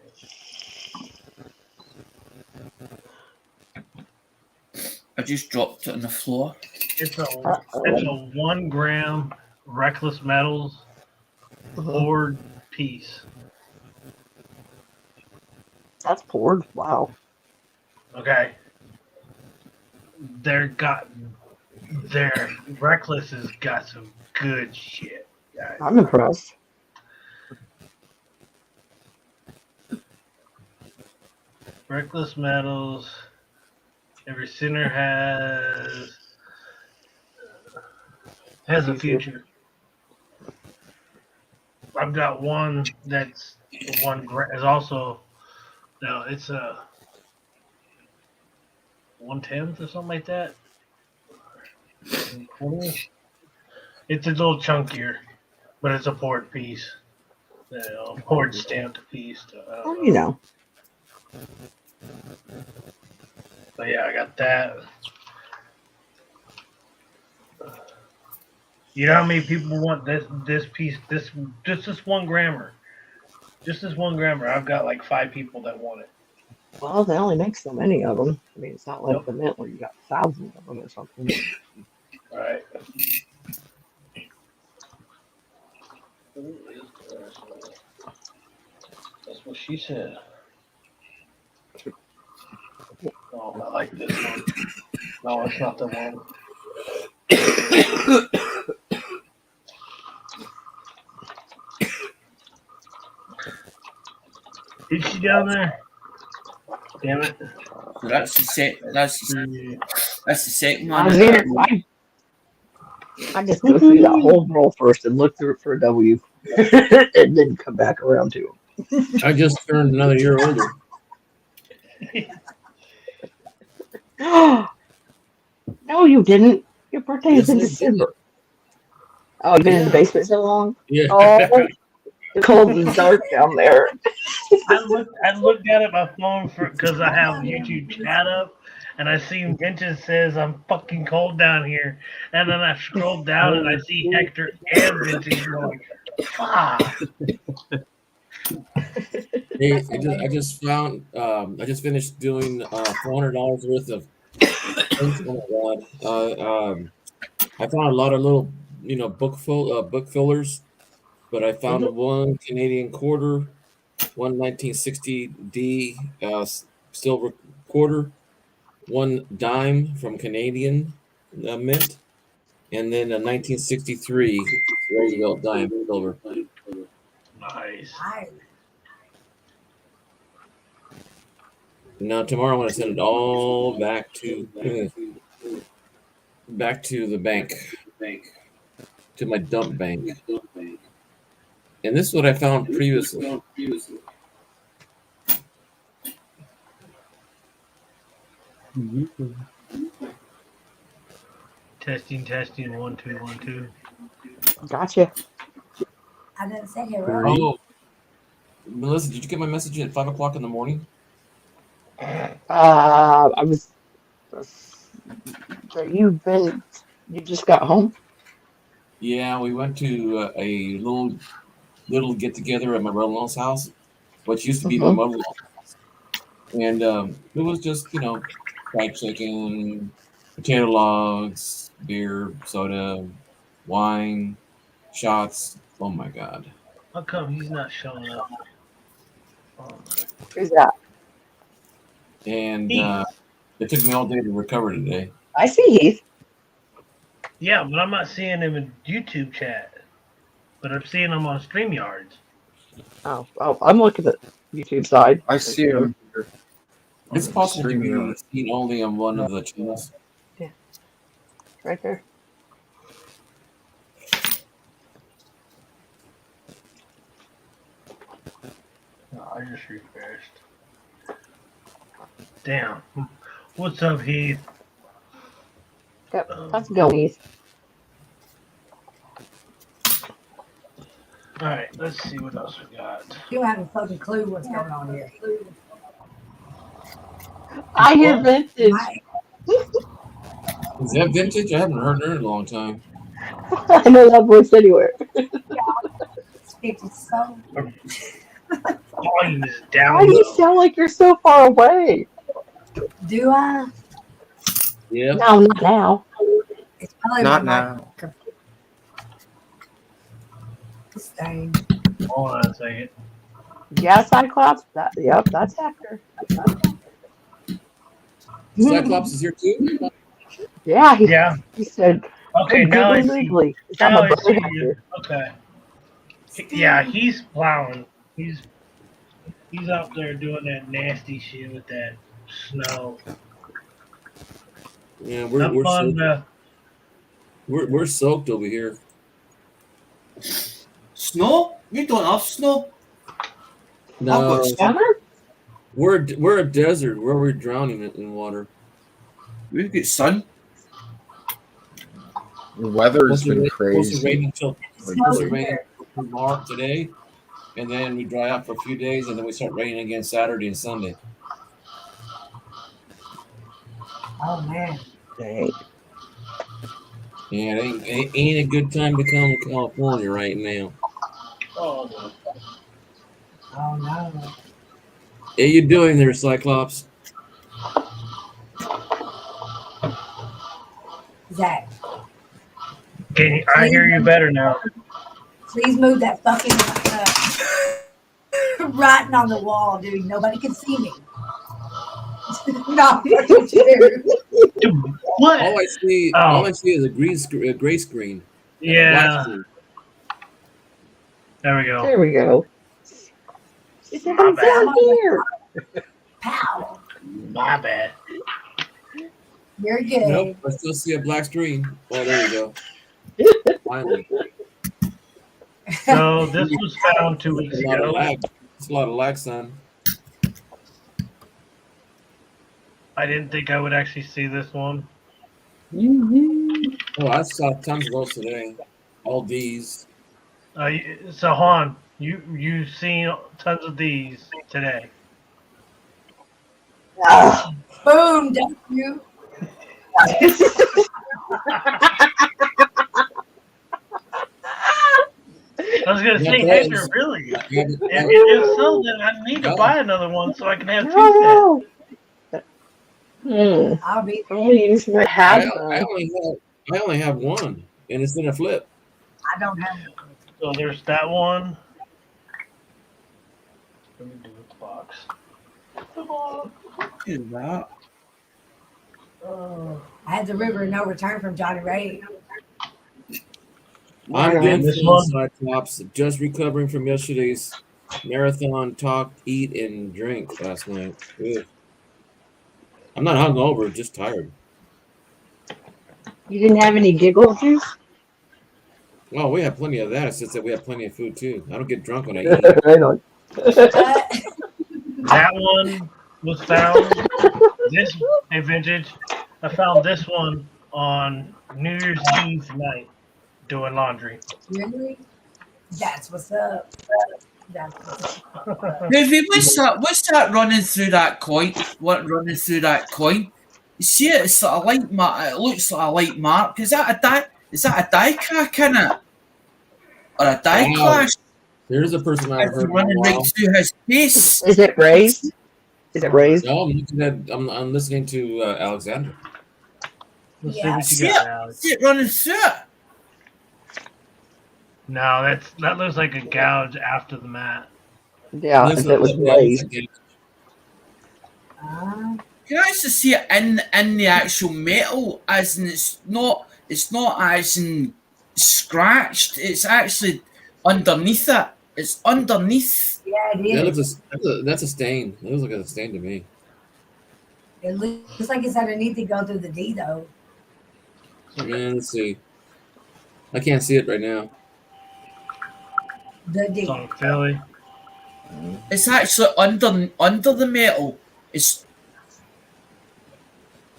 I just dropped it on the floor. It's a 1 gram Reckless Metals poured piece. That's poured. Wow. Okay. Their Reckless has got some good shit, guys. I'm impressed. Reckless Metals. Every sinner has a future. I've got one that's 1 gram. Is also no. It's a 1/10 or something like that. It's a little chunkier, but it's a poured piece. Poured stamped piece. Well, you know. But yeah, I got that. You know how many people want this piece? Just this 1 grammer. Just this 1 grammer. I've got like 5 people that want it. Well, they only make so many of them. I mean, it's not like the mint where you got thousands of them or something. All right. That's what she said. Oh, I like this one. No, it's not the one. Is she down there? Damn it. So that's the second I one. just go through that whole roll first and look through it for a W, and then come back around to them. I just turned another year older. No, you didn't. Your birthday is in Yes, I did. December. Oh, you've been in the basement so long? Yeah. Oh, the cold and dark down there. I looked at my phone because I have YouTube chat up, and I see Vincent says I'm fucking cold down here, and then I scroll down and I see Hector and Vincent going, fuck. Hey, I just found. I just finished doing $400 worth of. Oh my god! I found a lot of little, book fillers, but I found one Canadian quarter, one 1960D silver quarter, one dime from Canadian Mint, and then a 1963 Roosevelt dime silver. Nice. Now tomorrow I'm going to send it all back to the bank, to my dump bank. And this is what I found previously. Testing, 1 2 1 2. Gotcha. I didn't say it right. Oh, Melissa, did you get my message at 5 o'clock in the morning? I was. So you just got home? Yeah, we went to a little get together at my brother-in-law's house, which used to be my mother-in-law's house, and it was just fried chicken, potato logs, beer, soda, wine, shots. Oh my god! How come he's not showing up? Who's that? And it took me all day to recover today. I see Heath. Yeah, but I'm not seeing him in YouTube chat. But I'm seeing him on StreamYards. Oh, I'm looking at YouTube side. I see him. It's possible to be seen only on one of the channels. Right there. No, I just refreshed. Damn. What's up, Heath? Yep, let's go, Heath. Alright, let's see what else we got. You have a fucking clue what's going on here. I hear vintage. Is that vintage? I haven't heard her in a long time. I know that voice anywhere. It's so. Volume is down. Why do you sound like you're so far away? Do I? Yep. No, not now. It's probably Not my now. stain. Hold on a second. Yeah, Cyclops. Yep, that's Hector. Cyclops is here too. Yeah, Yeah. he said, Okay, now I googly see. moogly. Is that Now my I brother see you. Hector? Okay. Yeah, he's plowing. He's out there doing that nasty shit with that snow. Yeah, Not we're fun. soaked. We're soaked over here. Snow? You don't have snow. I've No, got some. Summer? we're a desert where we're drowning in water. We've got sun. The weather's been Supposed to rain crazy. until supposed to rain tomorrow today, and then we dry out for a few days, and then we start raining again Saturday and Sunday. Oh man. Dang. Yeah, it ain't a good time to come to California right now. Oh, Oh no. How you doing there, Cyclops? Zach, I hear you better now. please move that fucking writing on the wall, dude. Nobody can see me. No, what you do. Dude, what? All I see is a gray screen. And a black Yeah. screen. There we go. There we go. It's My down bad. here. Pow. My bad. You're good. Nope, I still see a black screen. Oh, there we go. Finally. So this was found 2 weeks It's a lot of ago. lag. It's a lot of lag, son. I didn't think I would actually see this one. Oh, I saw tons of those today. All these. So Han, you seen tons of these today. Ah. Boom, don't you? I was gonna Yeah, say, that Hector, is- really? Yeah, If so, then I need to Yeah. buy another one so I can have two sets. No. Hmm. I'll be Only use my I, hat. I only have one, and it's in a flip. I don't have So there's that one. Let me do the box. The box. Look at that. I had the river no return from Johnny Ray. I'm Right good on. This feeling, one? Cyclops. Just recovering from yesterday's marathon talk, eat, and drink last night. Ugh. I'm not hungover, just tired. You didn't have any giggle juice? Oh, we have plenty of that. It's just that we have plenty of food too. I don't get drunk when I eat. Right on. That one was found. This a vintage. I found this one on New Year's Eve night doing laundry. Really? That's what's up. That's what's up. Maybe what's that running through that coin? What running through that coin? You see it? It's sort of light mark. It looks like a light mark. Is that a die? Is that a die crack in it, or a die Wow. clash? There's a person I've It's heard in a running right while. through his face. Is it raised? Is it raised? No, I'm listening to Alexander. Let's Yeah. see what you got, Alex. See it running through it. No, that looks like a gouge after the mat. Yeah, Listen, if it was yeah, raised. Ah, You can actually see it in the actual metal, as in it's not as in scratched. It's actually underneath it. It's underneath. yeah, it That is. that's a stain. That looks like a stain to me. It looks like it's underneath to go through the D though. Man, let's see. I can't see it right now. The D. It's on Philly. It's actually under the metal. It's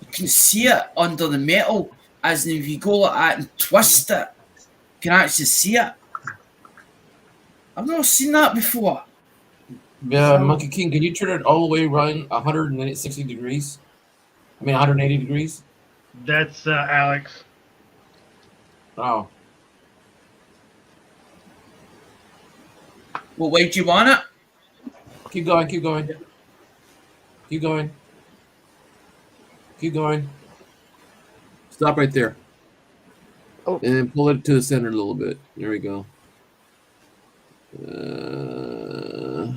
you can see it under the metal, as in if you go like that and twist it, you can actually see it. I've never seen that before. Yeah, Monkey King, can you turn it all the way around 160 degrees? I mean 180 degrees? That's Alex. Oh. Well, why do you want it? Keep going, keep going. Keep going. Keep going. Stop right there. Oh. And then pull it to the center a little bit. There we go. It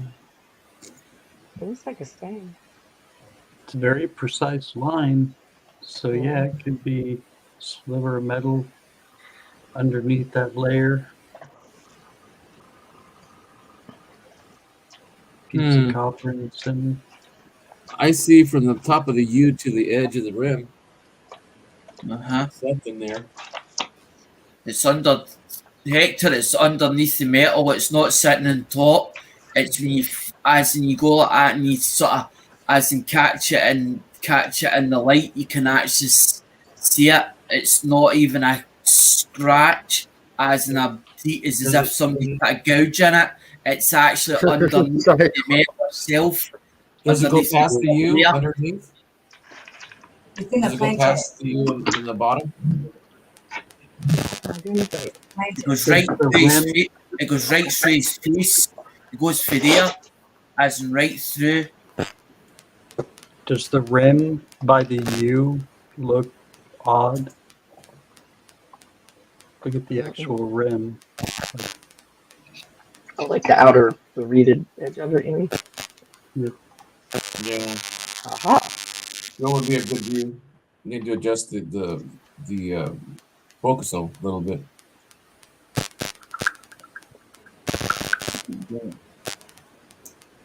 looks like a stain. It's a very precise line. So yeah, it could be sliver of metal underneath that layer. Piece of copper in the center. I see from the top of the U to the edge of the rim. Something there. It's under Hector. It's underneath the metal. It's not sitting on top. It's when you, as in you go like that, and you sort of, as in catch it in the light, you can actually see it. It's not even a scratch, as in it's as if somebody put a gouge in it. It's actually underneath the metal itself. Does it go past the U layer. underneath? It's in Does a it go plank. past the U in the bottom? It goes right through his face. It goes right through his face. It goes for there, as in right through. Does the rim by the U look odd? Look at the actual rim. I like the reeded edge of it. Yeah. Aha. That would be a good view. You need to adjust the focus a little bit.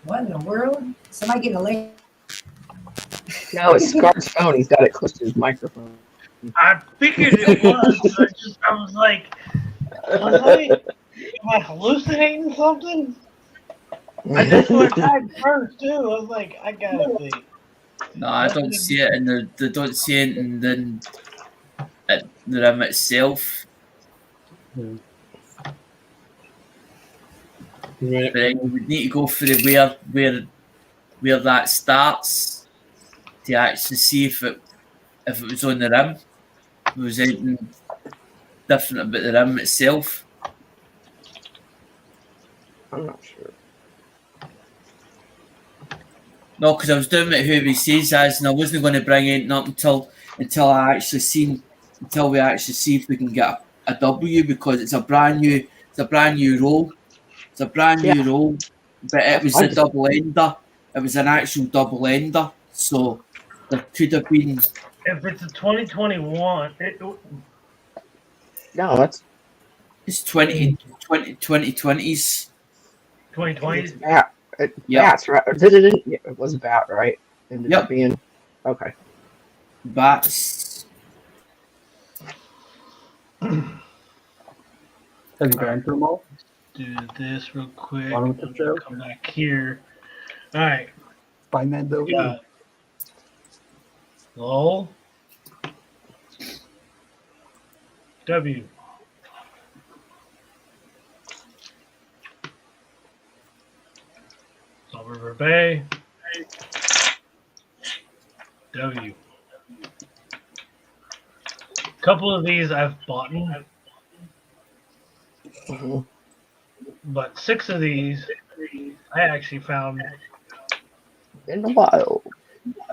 What in the world? Somebody get a link? No, it's Scar's phone. He's got it close to his microphone. I figured it was. I was like, am I hallucinating something? That's what I tried first too. I was like, I gotta see. No, I don't see it, and they don't see it in the rim itself. Right. But then you would need to go for the where that starts to actually see if it was on the rim. If it was anything different about the rim itself. I'm not sure. No, because I was doing it who he says as, and I wasn't going to bring it up until we actually see if we can get a W, because it's a brand new roll. It's a brand new roll, but it was a double ender. It was an actual double ender, so there could have been. If it's a 2021, No, that's It's 2020s. 2020. bat. Yeah. That's right. It was bat, right? Ended Yep. up being okay. Bats. Have you gone through them all? Do this real quick. On with the show. Come back here. All right. Find that W. Yeah. Lol. W. Salt River Bay. W. Couple of these I've bought, Mhm. but 6 of these I actually found In the wild.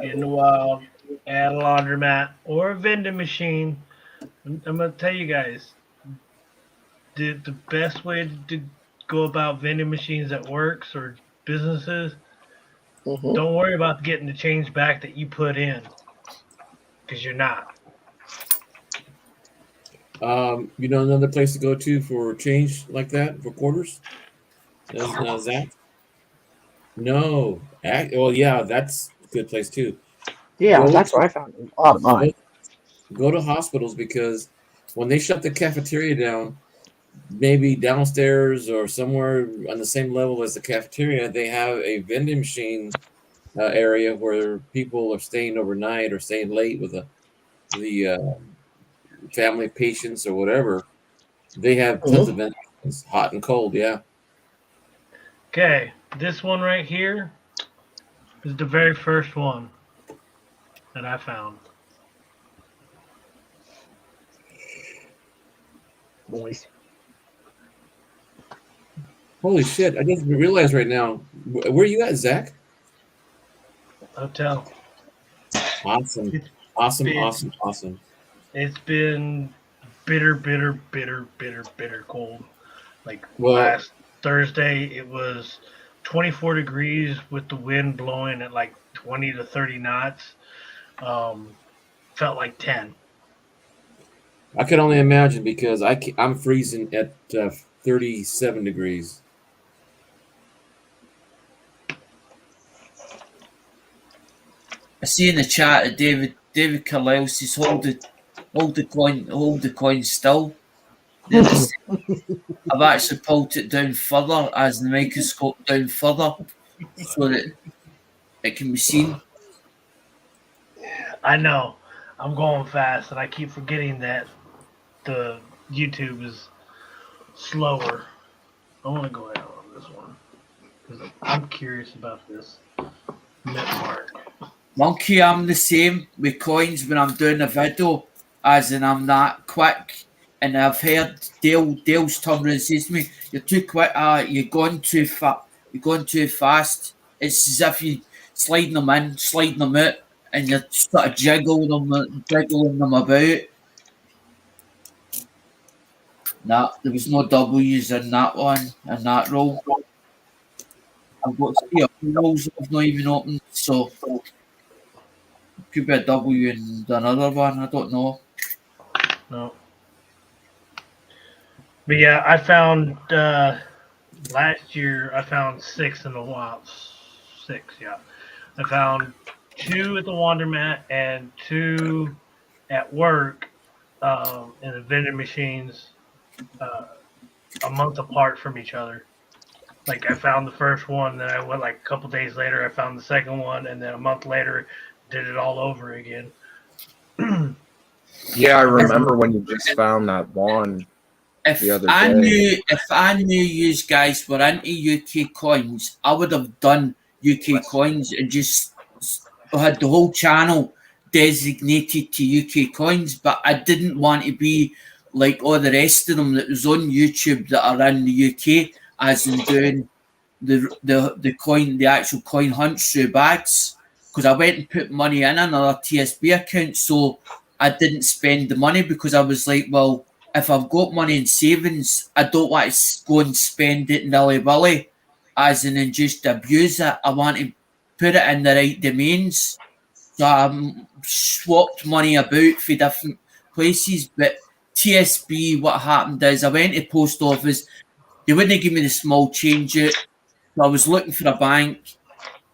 in the wild at a laundromat or a vending machine. I'm gonna tell you guys, the best way to go about vending machines that works or businesses, Mhm. don't worry about getting the change back that you put in, because you're not. You know another place to go to for change like that for quarters? Zach? No. Well, yeah, that's a good place too. Yeah, Go that's to- where I found a lot of mine. Go to hospitals, because when they shut the cafeteria down, maybe downstairs or somewhere on the same level as the cafeteria, they have a vending machine area where people are staying overnight or staying late with the family patients or whatever. They have tons of vending machines, hot and cold. Yeah. Okay, this one right here is the very first one that I found. Boys. Holy shit! I just realized right now. Where are you at, Zach? Hotel. Awesome. Awesome. Big. Awesome. Awesome. It's been bitter cold. Like Well, last Thursday, it was 24 degrees with the wind blowing at like 20 to 30 knots. Felt like 10. I can only imagine because I'm freezing at 37 degrees. I see in the chat that David Carlisle says hold the coin still. I've actually pulled it down further as the microscope down further so that it can be seen. I know. I'm going fast, and I keep forgetting that the YouTube is slower. I want to go ahead on this one because I'm curious about this mint mark. Monkey, I'm the same with coins when I'm doing a video, as in I'm that quick. And I've heard Dale's turn around says to me, "You're too quick. You're going too You're going too fast. It's as if you sliding them in, sliding them out, and you're sort of jiggling them about." Nah, there was no W's in that one, in that roll. I've got 3 other rolls I've not even opened, so could be a W and another one. I don't know. No. But yeah, I found last year. I found 6 in the wild. 6, yeah. I found 2 at the laundromat and 2 at work in the vending machines a month apart from each other. Like I found the first one, then I went like a couple days later. I found the second one, and then a month later, did it all over again. Yeah, I remember when you just found that one the other day. If I knew you guys were into UK coins, I would have done UK coins and just had the whole channel designated to UK coins. But I didn't want to be like all the rest of them that was on YouTube that are in the UK, as in doing the actual coin hunts through bags. Because I went and put money in another TSB account, so I didn't spend the money because I was like, well, if I've got money in savings, I don't want to go and spend it nilly-willy, as in and just abuse it. I want to put it in the right domains. So I swapped money about for different places. But TSB, what happened is I went to post office. They wouldn't give me the small change out. So I was looking for a bank.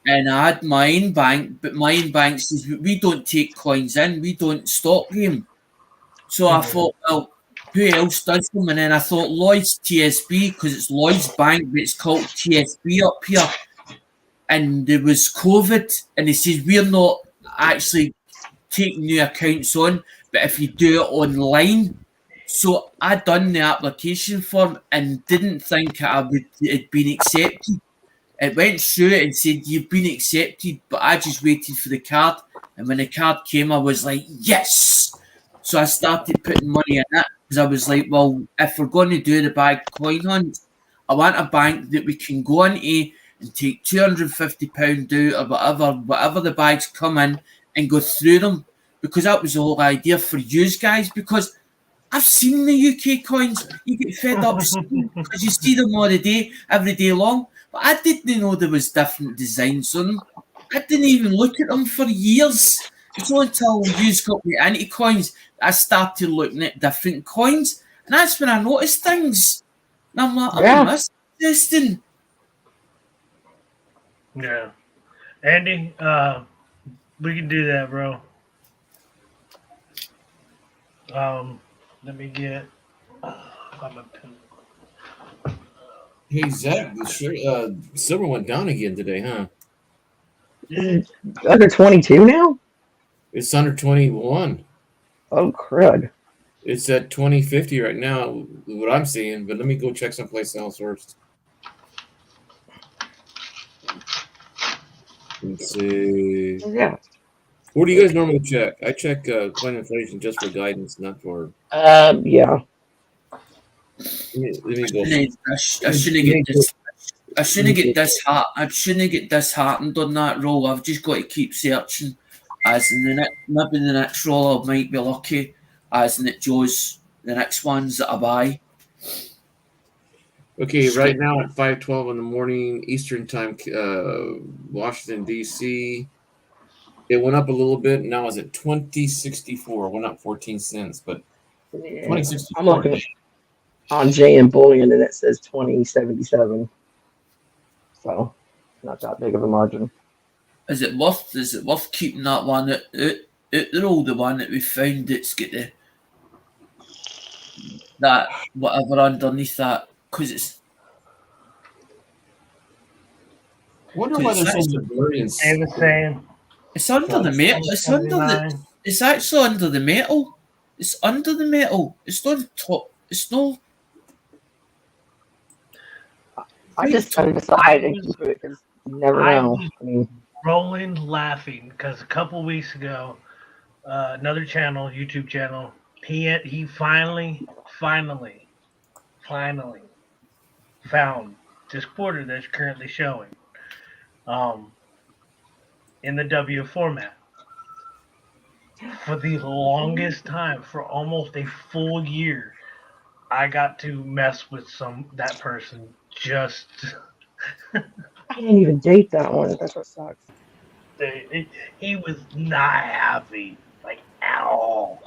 And I had my own bank, but my own bank says, we don't take coins in, we don't stock them. So I thought, well, who else does them? And then I thought Lloyd's TSB, because it's Lloyd's Bank, but it's called TSB up here. And there was COVID, and they said, we're not actually taking new accounts on, but if you do it online. So I done the application form and didn't think it had been accepted. It went through and said, you've been accepted, but I just waited for the card. And when the card came, I was like, yes! So I started putting money in it because I was like, well, if we're going to do the bag coin hunt, I want a bank that we can go into and take £250 out or whatever the bags come in and go through them. Because that was the whole idea for you guys. Because I've seen the UK coins. You get fed up because you see them all the day, every day long. But I didn't know there was different designs on them. I didn't even look at them for years. It's only until you got me into coins that I started looking at different coins. And that's when I noticed things. And I'm like, oh, that's interesting. Yeah. Andy, we can do that, bro. Let me get I'm a pen. Hey Zach, the silver went down again today, huh? Under 22 now? It's under 21. Oh, crud. It's at 2050 right now, what I'm seeing, but let me go check someplace else first. Let's see. Yeah. What do you guys normally check? I check coin inflation just for guidance, not for. Yeah. Let me go. I shouldn't get this. I shouldn't get disheartened on that roll. I've just got to keep searching. As in maybe the next roll I might be lucky. as Nick Joe's the next ones that I buy. Okay, right now at 5:12 in the morning Eastern time, Washington D.C. It went up a little bit. Now it's at 2064. Went up 14 cents, but Yeah. 2064. I'm looking on JM Bullion and it says 2077. So not that big of a margin. Is it worth keeping that one out the road, the one that we found that's got that whatever underneath that? Because it's Wonder why there's so much variance. They were saying it's under the metal. It's under the. 79. It's actually under the metal. It's under the metal. It's not top. It's no. I just try to decide and keep it because you never know. I mean, rolling laughing because a couple weeks ago, another channel, YouTube channel, he finally found this quarter that's currently showing in the W format. For the longest time, for almost a full year, I got to mess with that person just. I didn't even date that one. That's what sucks. He was not happy, like at all.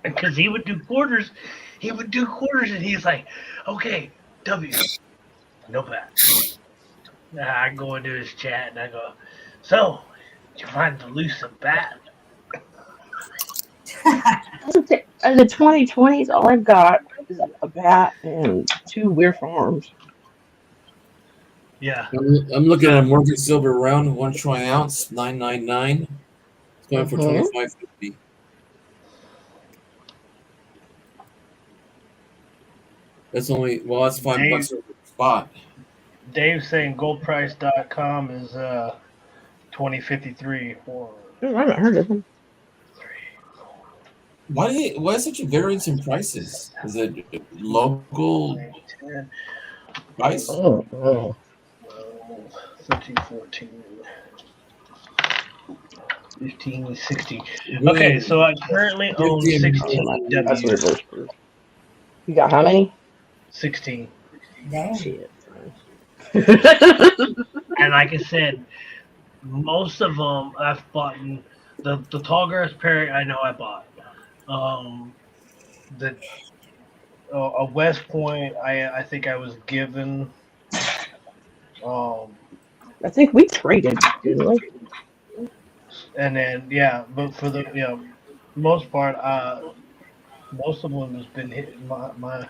Because he would do quarters, and he's like, "Okay, W, no bad." I go into his chat and I go, "So, did you find the loose and bad?" In the 2020s, all I've got is a bat and 2 weird farms. Yeah. I'm looking at a Morgan Silver round, 1 troy ounce, 999. It's going for $25.50. That's only that's $5 over the spot. Dave's saying goldprice.com is 2053 for. I haven't heard of them. Why is such a variance in prices? Is it local price? Oh. 13, 14, 15, 60. Okay, so I currently own 16 That's W. reverse proof. You got how many? 16. Damn. Shit. And like I said, most of them I've bought. The tall grass parrot I know I bought. A West Point I think I was given. I think we traded, didn't we? And then but for the most part most of them has been hitting my.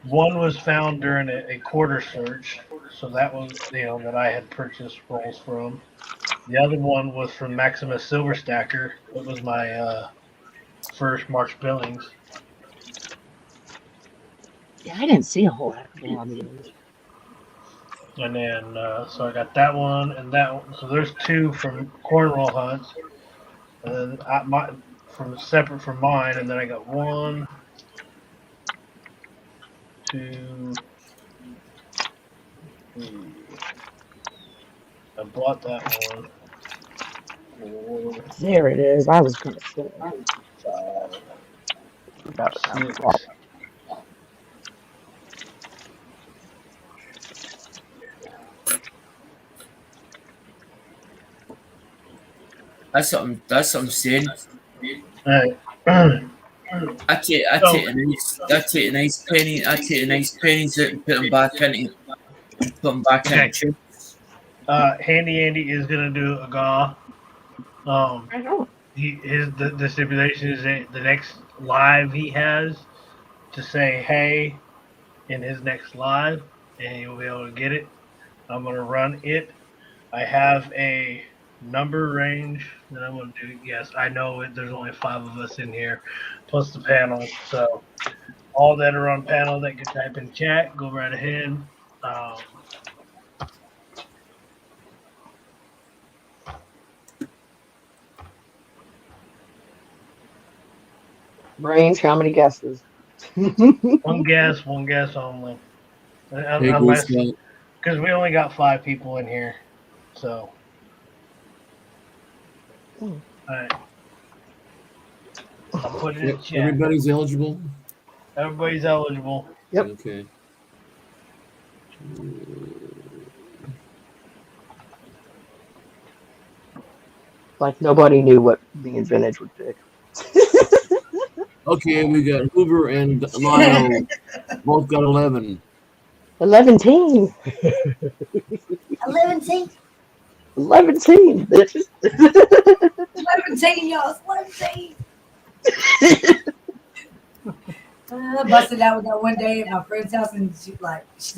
One was found during a quarter search, so that was that I had purchased rolls from. The other one was from Maximus Silver Stacker. It was my first March billings. Yeah, I didn't see a whole lot of them on these. And then so I got that one and that one. So there's 2 from Cornwall hunts, and then separate from mine. And then I got 1, 2, 3. I bought that one. 4, There it is. I was going to say. 5, 6. That's what I'm saying. Right. I take a nice penny out and put them back into. Handy Andy is gonna do a gaw. I know. The stipulation is that the next live he has to say hey in his next live, and he will be able to get it. I'm gonna run it. I have a number range that I'm gonna do. Yes, I know there's only 5 of us in here, plus the panel. So all that are on panel that can type in chat, go right ahead. Brains, how many guesses? One guess only. Hey, Unless, Goose, because we only got 5 people in here, so. Hmm. All right. I'll put it in Yep, chat. everybody's eligible. Everybody's eligible. Yep. Okay. Like nobody knew what being vintage would pick. Okay, we got Hoover and Lionel. Both got 11. 11 team. 11 team. 11 team, bitches. 11 team, y'all. 11 team. I busted out with that one day at my friend's house, and she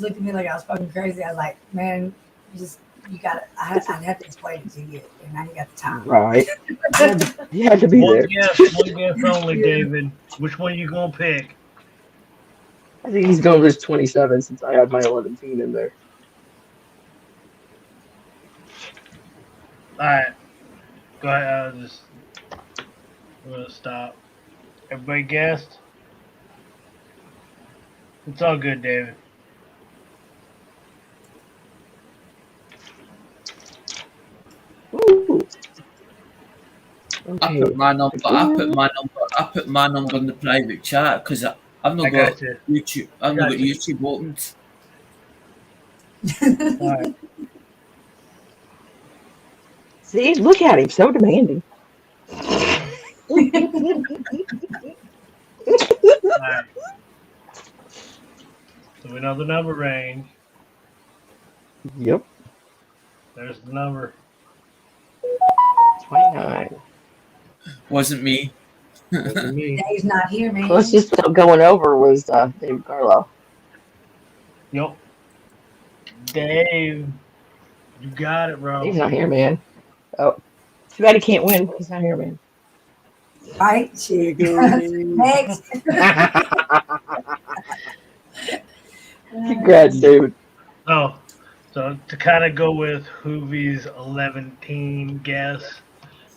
looked at me like I was fucking crazy. I was like, man, you gotta, I have to explain it to you, and I ain't got the time. Right. You had to be One there. guess only, David. Which one you gonna pick? I think he's going with 27 since I have my 11 team in there. All right. Go ahead. I'm gonna stop. Everybody guessed? It's all good, David. Ooh. I Okay. put my number in the private chat because I've not I got got you. YouTube. I've not got Gotcha. YouTube opened. All right. See, look at him, so demanding. All right. So we know the number range. Yep. There's the number. 29. Wasn't me. Wasn't me. Dave's not here, man. Closest going over was David Carlo. Yup. Dave. You got it, bro. He's not here, man. Oh, too bad he can't win. He's not here, man. Right? Next. Congrats, David. Oh, so to kind of go with Hoovie's 11 team guess,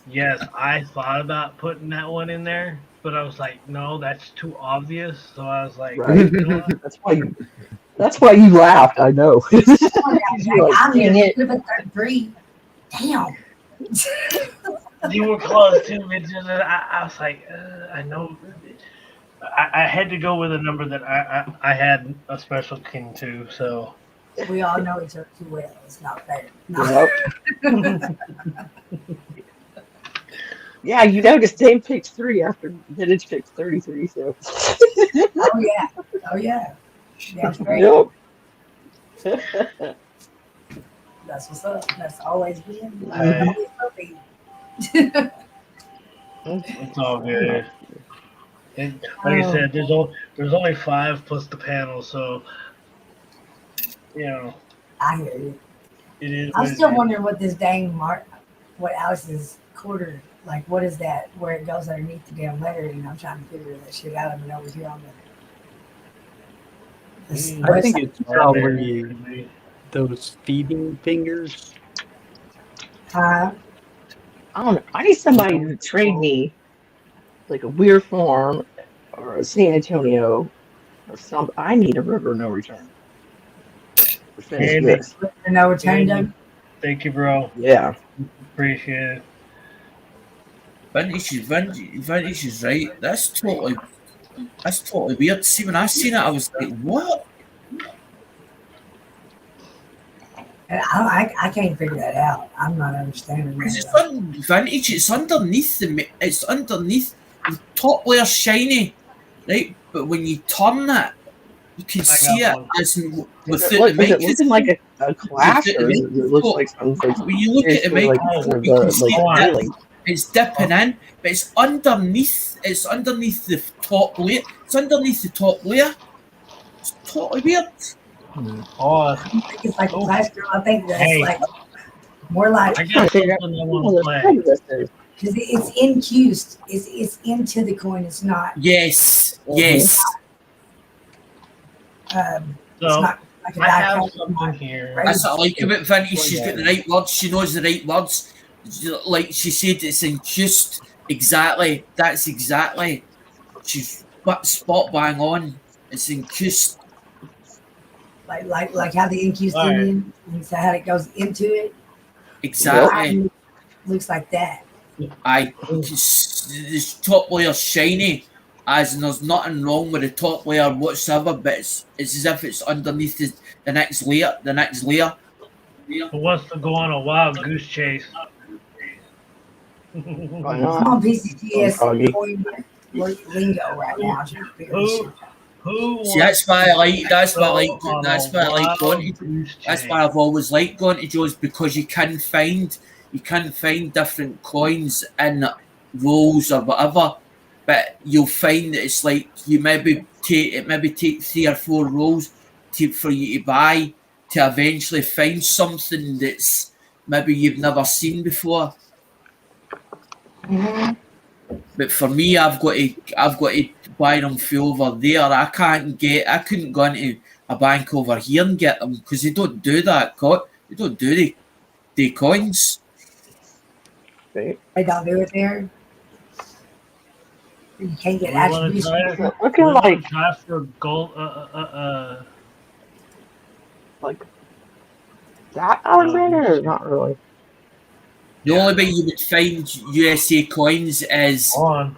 yes, I thought about putting that one in there, but I was like, no, that's too obvious. So I was like, Right. you know what? That's why you laughed. I know. You're like, I'm dang here it. to put 33. Damn. You were close too, bitch. And I was like, I know. I had to go with a number that I had a special king to, so. We all know each other too well. It's not fair. No. Yep. Yeah, you noticed Dave picked 3 after Vintage picked 33. So. Oh yeah. Oh yeah. That's great. Yep. That's what's up. That's always been. Hey. Always will be. It's all good. And like I said, there's only 5 plus the panel, so you know I hear you. it is. I'm what it still is. wondering what this dang what Alex's quarter, like what is that, where it goes underneath the damn lettering. I'm trying to figure that shit out. I'm over here on this I think website. it's probably those feeding fingers. Huh? I don't know. I need somebody to trade me like a Weir Farm or a San Antonio or something. I need a River No Return. To finish Andy. this. No return done. Thank you, bro. Yeah. Appreciate it. Vintage is right. That's totally weird. See, when I seen it, I was like, what? And I can't figure that out. I'm not understanding Because it's that. vintage. It's underneath the top layer shiny, right? But when you turn it, you can see it one. as Is without it, the is it looking like microscope. a clash or does it look like something When you look at the seriously like microscope, kind you of can see like it. ceiling? It's dipping in, but it's underneath. It's underneath the top layer. It's underneath the top layer. It's totally weird. Oh, I think it's like a plaster. I think that's Hey. like more like I trying got to figure out something I what want to the play. heck this is. because it's infused. It's into the coin. It's not. Yes, Mhm. yes. It's So not like a I have die-cut. something here. Right. That's what I like about Vintage. She's got the right words. She knows the right words. Like she said, it's infused. Exactly. That's exactly. She's spot bang on. It's infused. Like how the NQ's All right. Indian, and so how it goes into it. Exactly. Looks like that. This top layer shiny, as in there's nothing wrong with the top layer whatsoever, but it's as if it's underneath the next layer. The next layer. Who wants to go on a wild goose chase? Why I'm not? on PCTS Froggy. coin lingo right now. Trying to figure this shit out. Who See, that's why I like. That's why I like. go on That's a why I like going wild to. goose That's chase? why I've always liked going to Joe's, because you can find different coins in rolls or whatever, but you'll find that it's like you maybe take 3 or 4 rolls for you to buy to eventually find something that's maybe you've never seen before. Mhm. But for me, I've got to buy them full over there. I couldn't go into a bank over here and get them because they don't do that. They don't do the coins. See? They don't do it there. You can't get We want to attribution. try It's it. not looking We want like to try for gold. that Alexander. Not really. The only way you would find USA coins is On.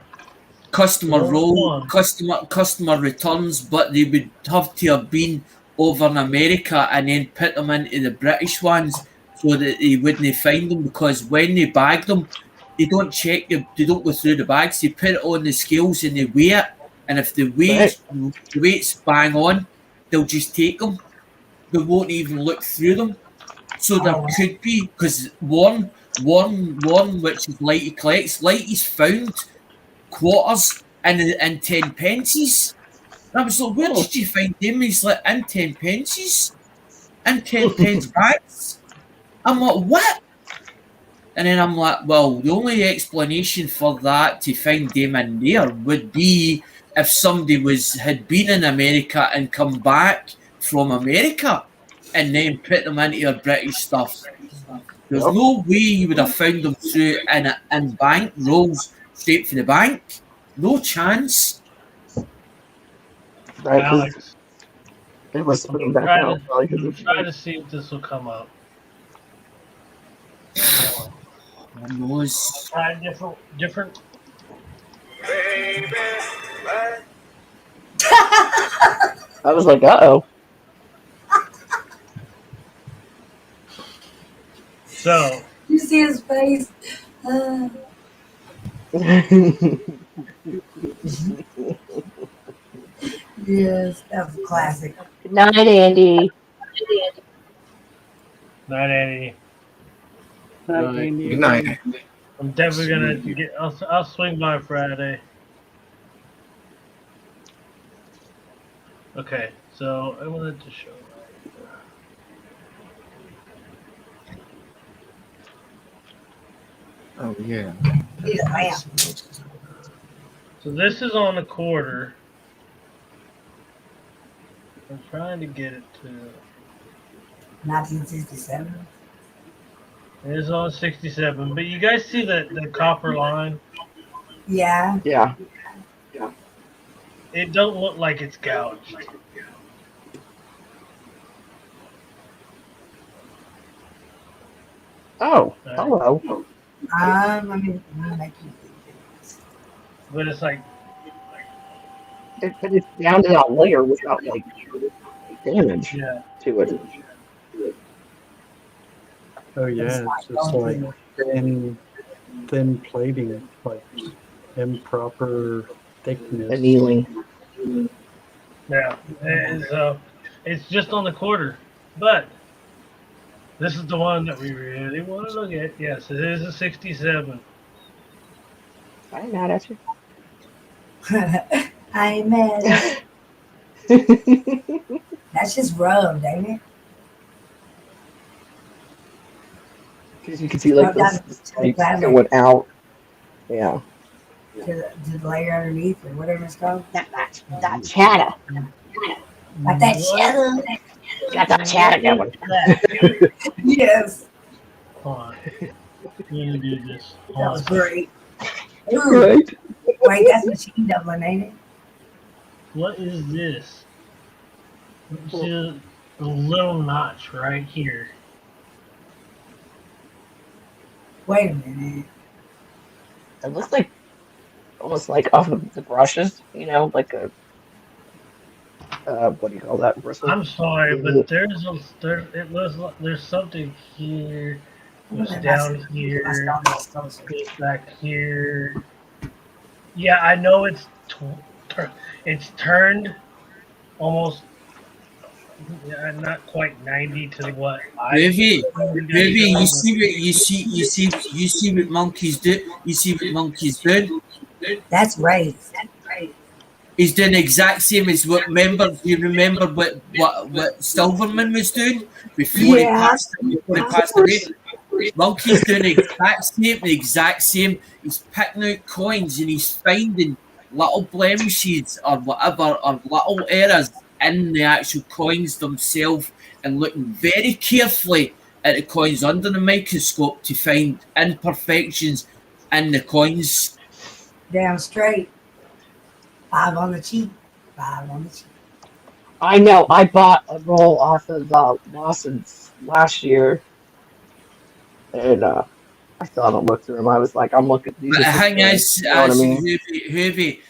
customer Roll roll, one. customer returns, but they would have to have been over in America and then put them into the British ones so that they wouldn't find them, because when they bag them, they don't check them, they don't go through the bags, they put it on the scales and they weigh it, and if the weight's bang on, they'll just take them. They won't even look through them. So there could be, because one which is Lighty collects, Lighty's found quarters and 10 pences. And I was like, where did you find them? He's like, in 10 pences? In 10 pence bags? I'm like, what? And then I'm like, well, the only explanation for that to find them in there would be if somebody had been in America and come back from America and then put them into your British stuff. There's no way you would have found them through in bank rolls straight for the bank. No chance. Right, 'cause Alex, it was I'm putting gonna back try out. Probably 'cause it's try to see if this will come up. Who knows? Try different. I was like, uh-oh. So You see his face. Yes, that was a classic. Good night, Andy. night, Andy. Good night. I'm definitely gonna get. I'll swing by Friday. Okay, so I wanted to show. Oh yeah. Yeah, I am. So this is on a quarter. I'm trying to get it to. 1967. It is on 67, but you guys see the copper line? Yeah. Yeah. It don't look like it's gouged. Oh, hello. Let me make you But it's like, But it's down to that layer without like damage yeah. to it. Oh yeah, it's just like thin plating, like improper thickness. Annealing. Yeah. And so it's just on the quarter. But this is the one that we really want to look at. Yes, it is a 67. I ain't mad at you. I ain't mad. That's just rubbed, ain't it? Because you can see like Rubbed down this to the tape plastic, that went out. Yeah. to the layer underneath or whatever it's called. That chatter. Like that shadow. Got that chatter going. Yes. Hold on. Let me do this. That Hold was on. great. Ooh, Right. wait, that's machine doubling, ain't it? What is this? See, a little notch right here. Wait a minute. It looks like almost like off of the brushes, like a what do you call that? Bristle? I'm sorry, but there's something here. Goes down here. Goes back here. Yeah, I know it's turned almost. Yeah, not quite 90 to what Ruby, you see what monkeys do. You see what monkeys do. That's race. That's right. He's doing the exact same as what you remember what Silverman was doing before he passed away. Monkey's doing the exact same. He's picking out coins and he's finding little blemishes or whatever or little errors in the actual coins themselves and looking very carefully at the coins under the microscope to find imperfections in the coins. Damn straight. 5 on the cheap. 5 on the cheap. I know. I bought a roll off of Lawson's last year, and I still haven't looked through them. I was like, I'm looking at these. But the thing is, Hoovy,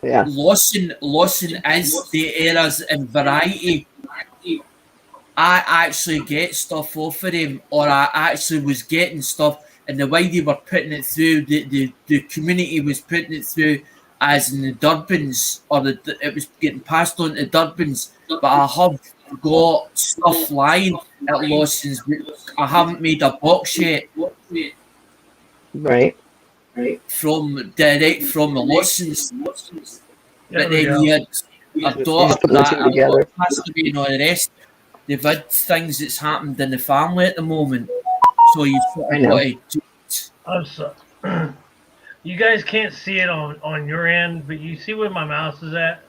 yeah. Lawson is the errors in variety. I actually get stuff off of him, or I actually was getting stuff, and the way they were putting it through, the community was putting it through as in the Durbans, or it was getting passed on to Durbans. But I have got stuff lying at Lawson's. I haven't made a box yet. Right. Direct from the Lawson's. But then you had a daughter that passed away and all the rest. They've had things that's happened in the family at the moment. So you've sort of got to. I'm sorry. You guys can't see it on your end, but you see where my mouse is at?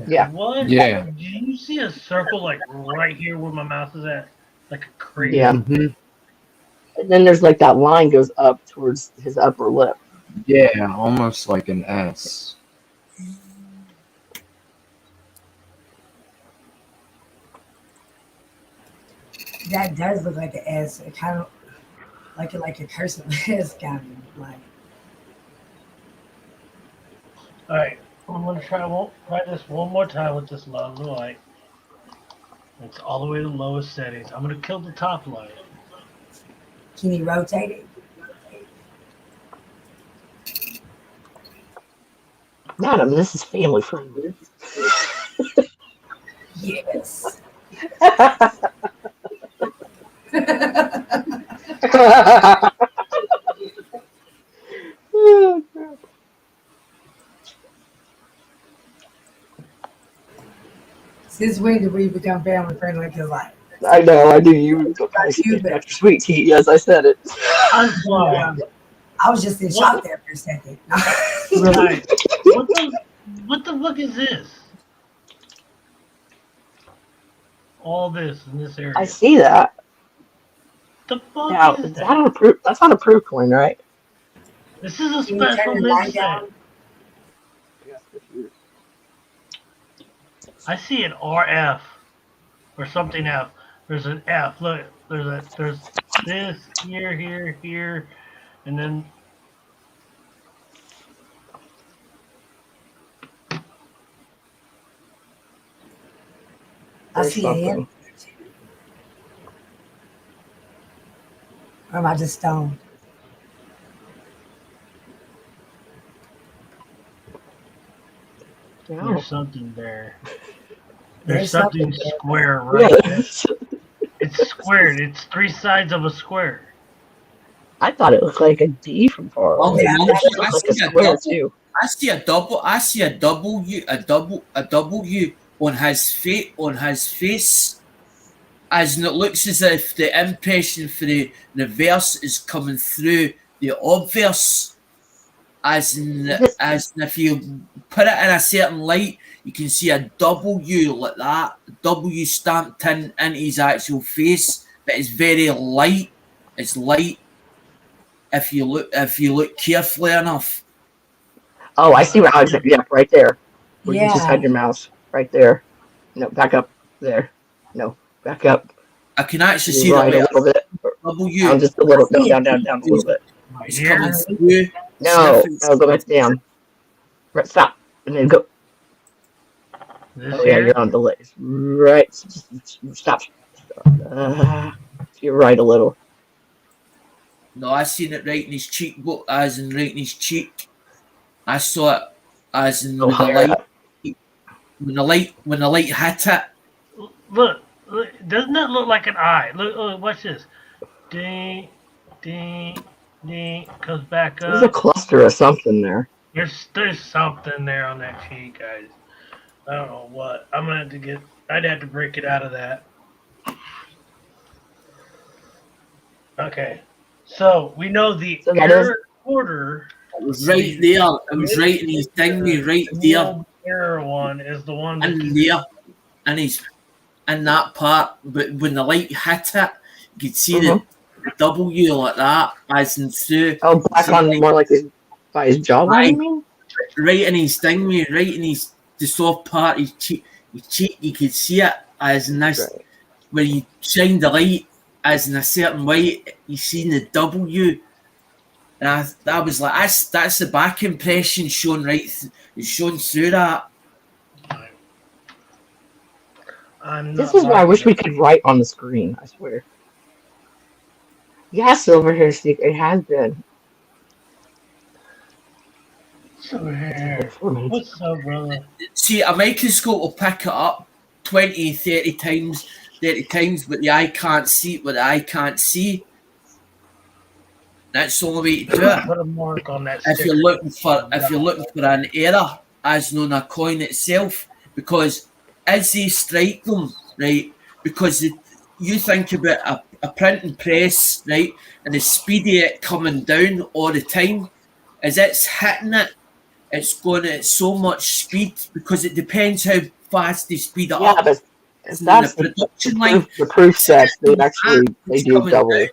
Yeah. What? Yeah. Do you see a circle like right here where my mouse is at? Like a crazy. Yeah. Mhm. And then there's like that line goes up towards his upper lip. Yeah, almost like an S. That does look like an S. It kind of like a cursive S kind of like. All right, I'm gonna try this one more time with this lovely light. It's all the way to the lowest settings. I'm gonna kill the top light. Can you rotate it? Not, I mean, this is family friendly. Yes. Oh, God. Since when did we become family friendly? Because like I know, I knew you would go back you, to but your sweet tea. Yes, I said it. I'm sorry. I was just in shock there for a second. Right. What the fuck is this? All this in this area. I see that. The fuck Now, is is that? that an approved? That's not a proof coin, right? This is a Can you turn special the light mix down? set. I see an RF or something F. There's an F. Look, there's this here, and then I There's see a hand. something. Or am I just stoned? No. there's something there. There's There's something something there. square right there. Yeah. It's squared. It's 3 sides of a square. I thought it looked like a D from far away. Yeah, It that's looked like a square too. I see a W on his face, as in it looks as if the impression for the reverse is coming through the obverse. As in if you put it in a certain light, you can see a W like that, W stamped in into his actual face, but it's very light. It's light if you look carefully enough. Oh, I see how exactly. Yeah, right there. Where you just Yeah. had your mouse. Right there. No, back up there. Back up. I can actually To see your right the a little bit. W. Down just a little. No, down a little bit. It's Here? coming through. No, sniffing. go back down. Right, stop. And then go. This Oh yeah, here? you're on delays. Right. Stop. To your right a little. No, I seen it right in his cheek, as in right in his cheek. I saw it as in Go when the higher light, up. when the light hit it. Look, doesn't that look like an eye? Look, watch this. Ding, ding, ding. Comes back There's a up. cluster of something there. There's something there on that cheek, guys. I don't know what. I'd have to break it out of that. Okay. So we know the So that error quarter. It was right there. It was right in his thingy, right there, Error one is the one that and there, and he's in that part. But when the light hit it, you could see the W like that, as in through. Oh, black on more like by his jawline, Right. you mean? Right in his thingy, right in the soft part, his cheek, you could see it as in this. Right. Where you shine the light as in a certain way, you see the W. And I was like, that's the back impression shown shown through that. This is why I wish we could write on the screen, I swear. Yeah, Silver Hair Stick, it has been. Silver hair. 4 minutes. What's up, brother? See, a microscope will pick it up 20, 30 times, but the eye can't see what the eye can't see. That's the only way to do it. Put a mark on that. If you're looking for an error, as known a coin itself, because as they strike them, right, because you think about a printing press, right, and the speed of it coming down all the time, as it's hitting it, it's going at so much speed because it depends how fast they speed it Yeah, up. but And that's the production line. the proof that they do coming double. down.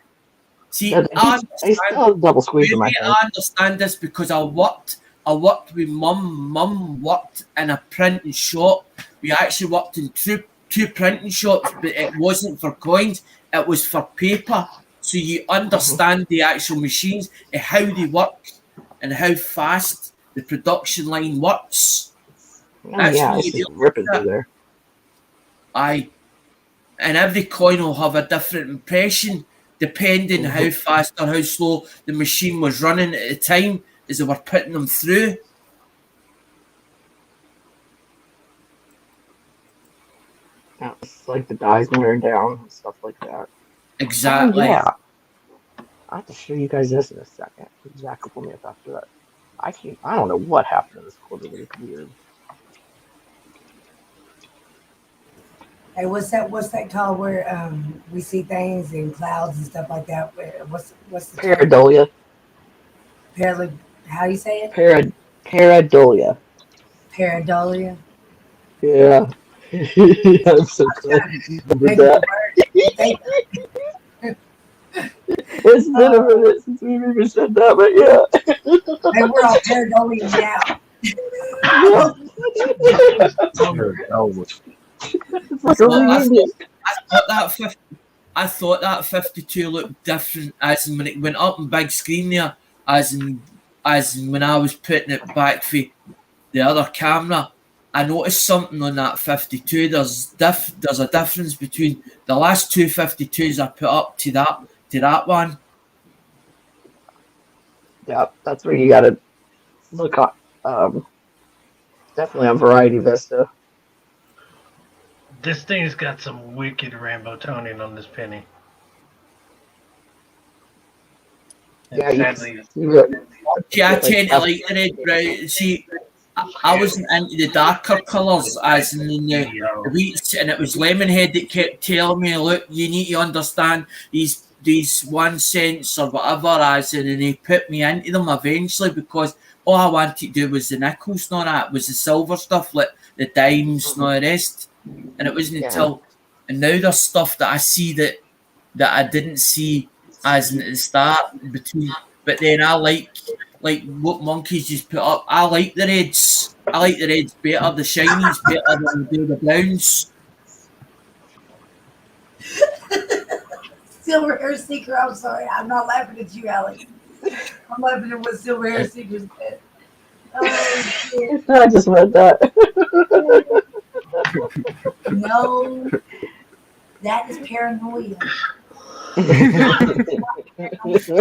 See, Yeah, I they still double squeeze them, I maybe think. I understand this because I worked with mum. Mum worked in a printing shop. We actually worked in two printing shops, but it wasn't for coins. It was for paper. So you understand the actual machines and how they work and how fast the production line works. Oh, That's yeah, what it's you just ripping through there. And every coin will have a different impression depending how fast or how slow the machine was running at the time as they were putting them through. Yeah, it's like the dye's wearing down and stuff like that. Exactly. Oh, yeah. I have to show you guys this in a second. Exact couple minutes after that. I don't know what happened in this quarter, but it's weird. Hey, what's that called where we see things in clouds and stuff like that? What's the term? Pareidolia. How you say it? Pareidolia. Pareidolia. Yeah. I'm so glad you remembered that. It's been a minute since we've even said that, but yeah. Hey, we're all pareidolia now. It's like a reunion. I thought that 52 looked different as in when it went up on big screen there, as in when I was putting it back for the other camera. I noticed something on that 52. There's a difference between the last two 52s I put up to that one. Yeah, that's where you gotta look at. Definitely on Variety Vista. This thing's got some wicked rainbow toning on this penny. And Yeah, you sadly, can see it. See, I tend to like the red brown. See, I wasn't into the darker colours as in the wheats, and it was Lemonhead that kept telling me, look, you need to understand these 1 cents or whatever, as in, and he put me into them eventually because all I wanted to do was the nickels, not that, was the silver stuff, like the dimes and all the rest. And it wasn't until, and now there's stuff that I see that I didn't see as in at the start between, but then I like what Monkeys just put up. I like the reds. I like the reds better, the shinies better than the browns. silver hair seeker. I'm sorry. I'm not laughing at you, Alex. I'm laughing at what silver hair seeker said. Oh, shit. I just read that. No, that is paranoia.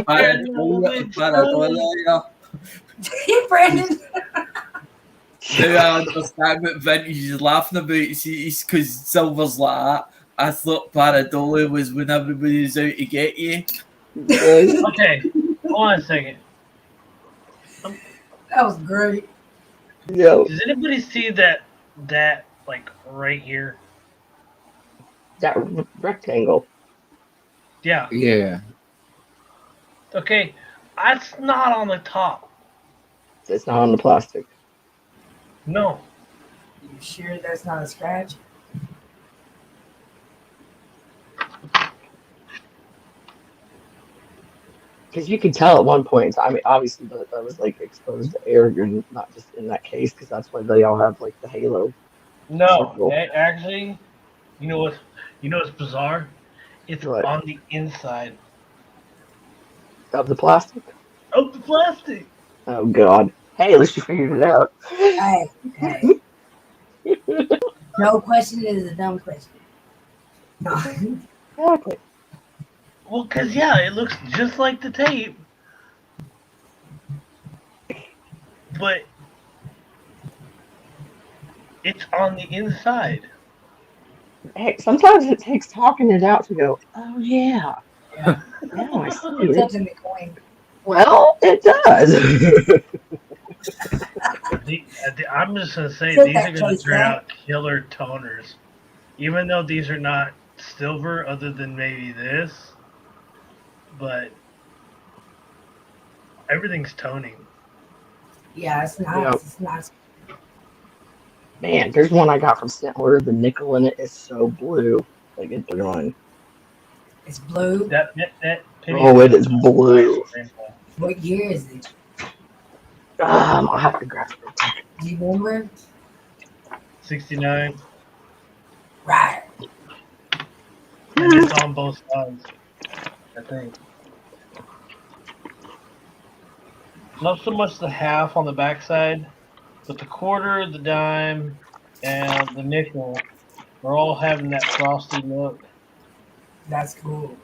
Paranoia. Brandon. Now I understand what Vintage is laughing about. It's because Silver's like that. I thought pareidolia was when everybody's out to get you. Okay, hold on a second. That was great. Yeah, Does anybody see that like right here? that rectangle. Yeah. Yeah. Okay, that's not on the top. It's not on the plastic. No. You sure that's not a scratch? Because you can tell at one point in time, obviously that was like exposed to air, and not just in that case, because that's why they all have like the halo. No. Circle. Actually, you know what's bizarre? It's What? on the inside Of the plastic. of the plastic. Oh God. Hey, at least you figured it out. Hey. No question is a dumb question. No. Exactly. Well, cause yeah, it looks just like the tape, but it's on the inside. Hey, sometimes it takes talking it out to go, oh yeah. Now I see You're it. touching the coin. Well, it does. I'm just gonna say Take these that, are gonna Chase, turn man. out killer toners, even though these are not silver, other than maybe this. But everything's toning. Yeah, it's nice. Yep. It's nice. Man, there's one I got from Stentler. The nickel in it is so blue. Like it's blue. It's blue. That penny Oh, it is blue. What year is it? I'll have to grab it. Do you remember? 69, Right. and it's on both sides. I think. Not so much the half on the backside, but the quarter, the dime, and the nickel are all having that frosty look. That's cool.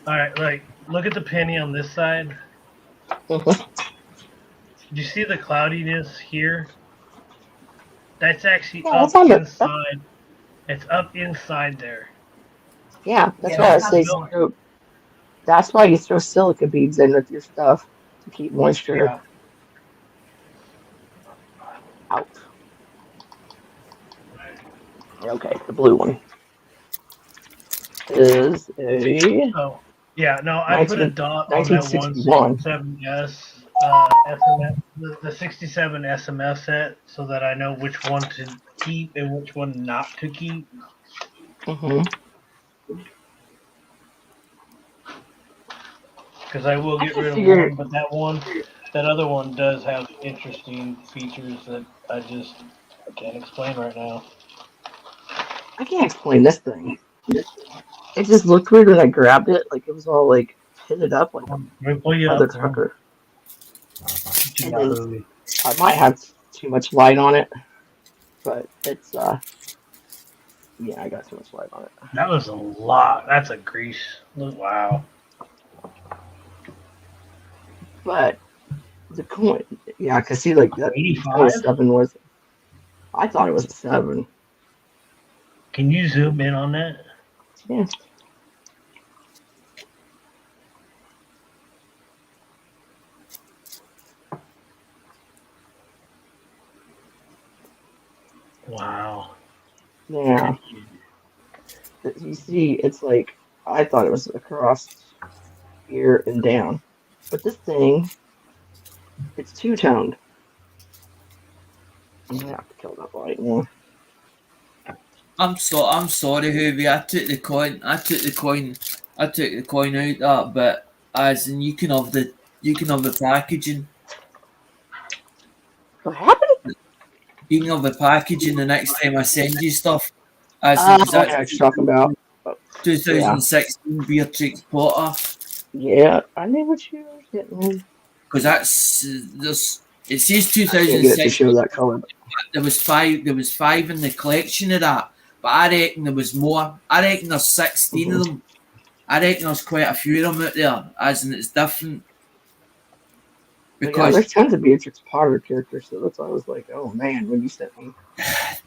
All right, like look at the penny on this side. Mhm. Do you see the cloudiness here? That's actually Yeah, up that's on the- inside. It's up inside there. Yeah, that's Yeah, why I that's say not throw. That's why you throw silica beads in with your stuff to keep moisture Yeah. out. Okay, the blue one is a Oh, yeah. No, I put a 19 dot on that 1961. 167S SMS, the 67 SMS set, so that I know which one to keep and which one not to keep. Mm-hmm. Because I will I get can rid of figure- one, but that other one does have interesting features that I can't explain right now. I can't explain this thing. It just looked weird when I grabbed it. Like it was all like pitted up like a Let me pull you mother up. trucker. What you And got, then Ruby? I might have too much light on it, but it's yeah, I got too much light on it. That was a lot. That's a grease. Wow. But the coin, yeah, I could see like that 85? 7 was. I thought it was a 7. Can you zoom in on that? Yeah. Wow. Yeah. You see, it's like I thought it was across here and down, but this thing, it's two-toned. I'm gonna have to kill that light more. I'm sorry, Hoovy. I took the coin out that bit, as in you can have the packaging. What happened? You can have the packaging the next time I send you stuff. As I because know what you're talking about. 2016 Beatrix Potter. Yeah, I knew what you were getting. Because that's there's it says I can't get it to 2006. show that color. There was five in the collection of that, but I reckon there was more. I reckon there's 16 of them. I reckon there's quite a few of them out there, as in it's different. But yeah, Because there's tons of Beatrix Potter characters, so that's why I was like, oh man, when you sent me.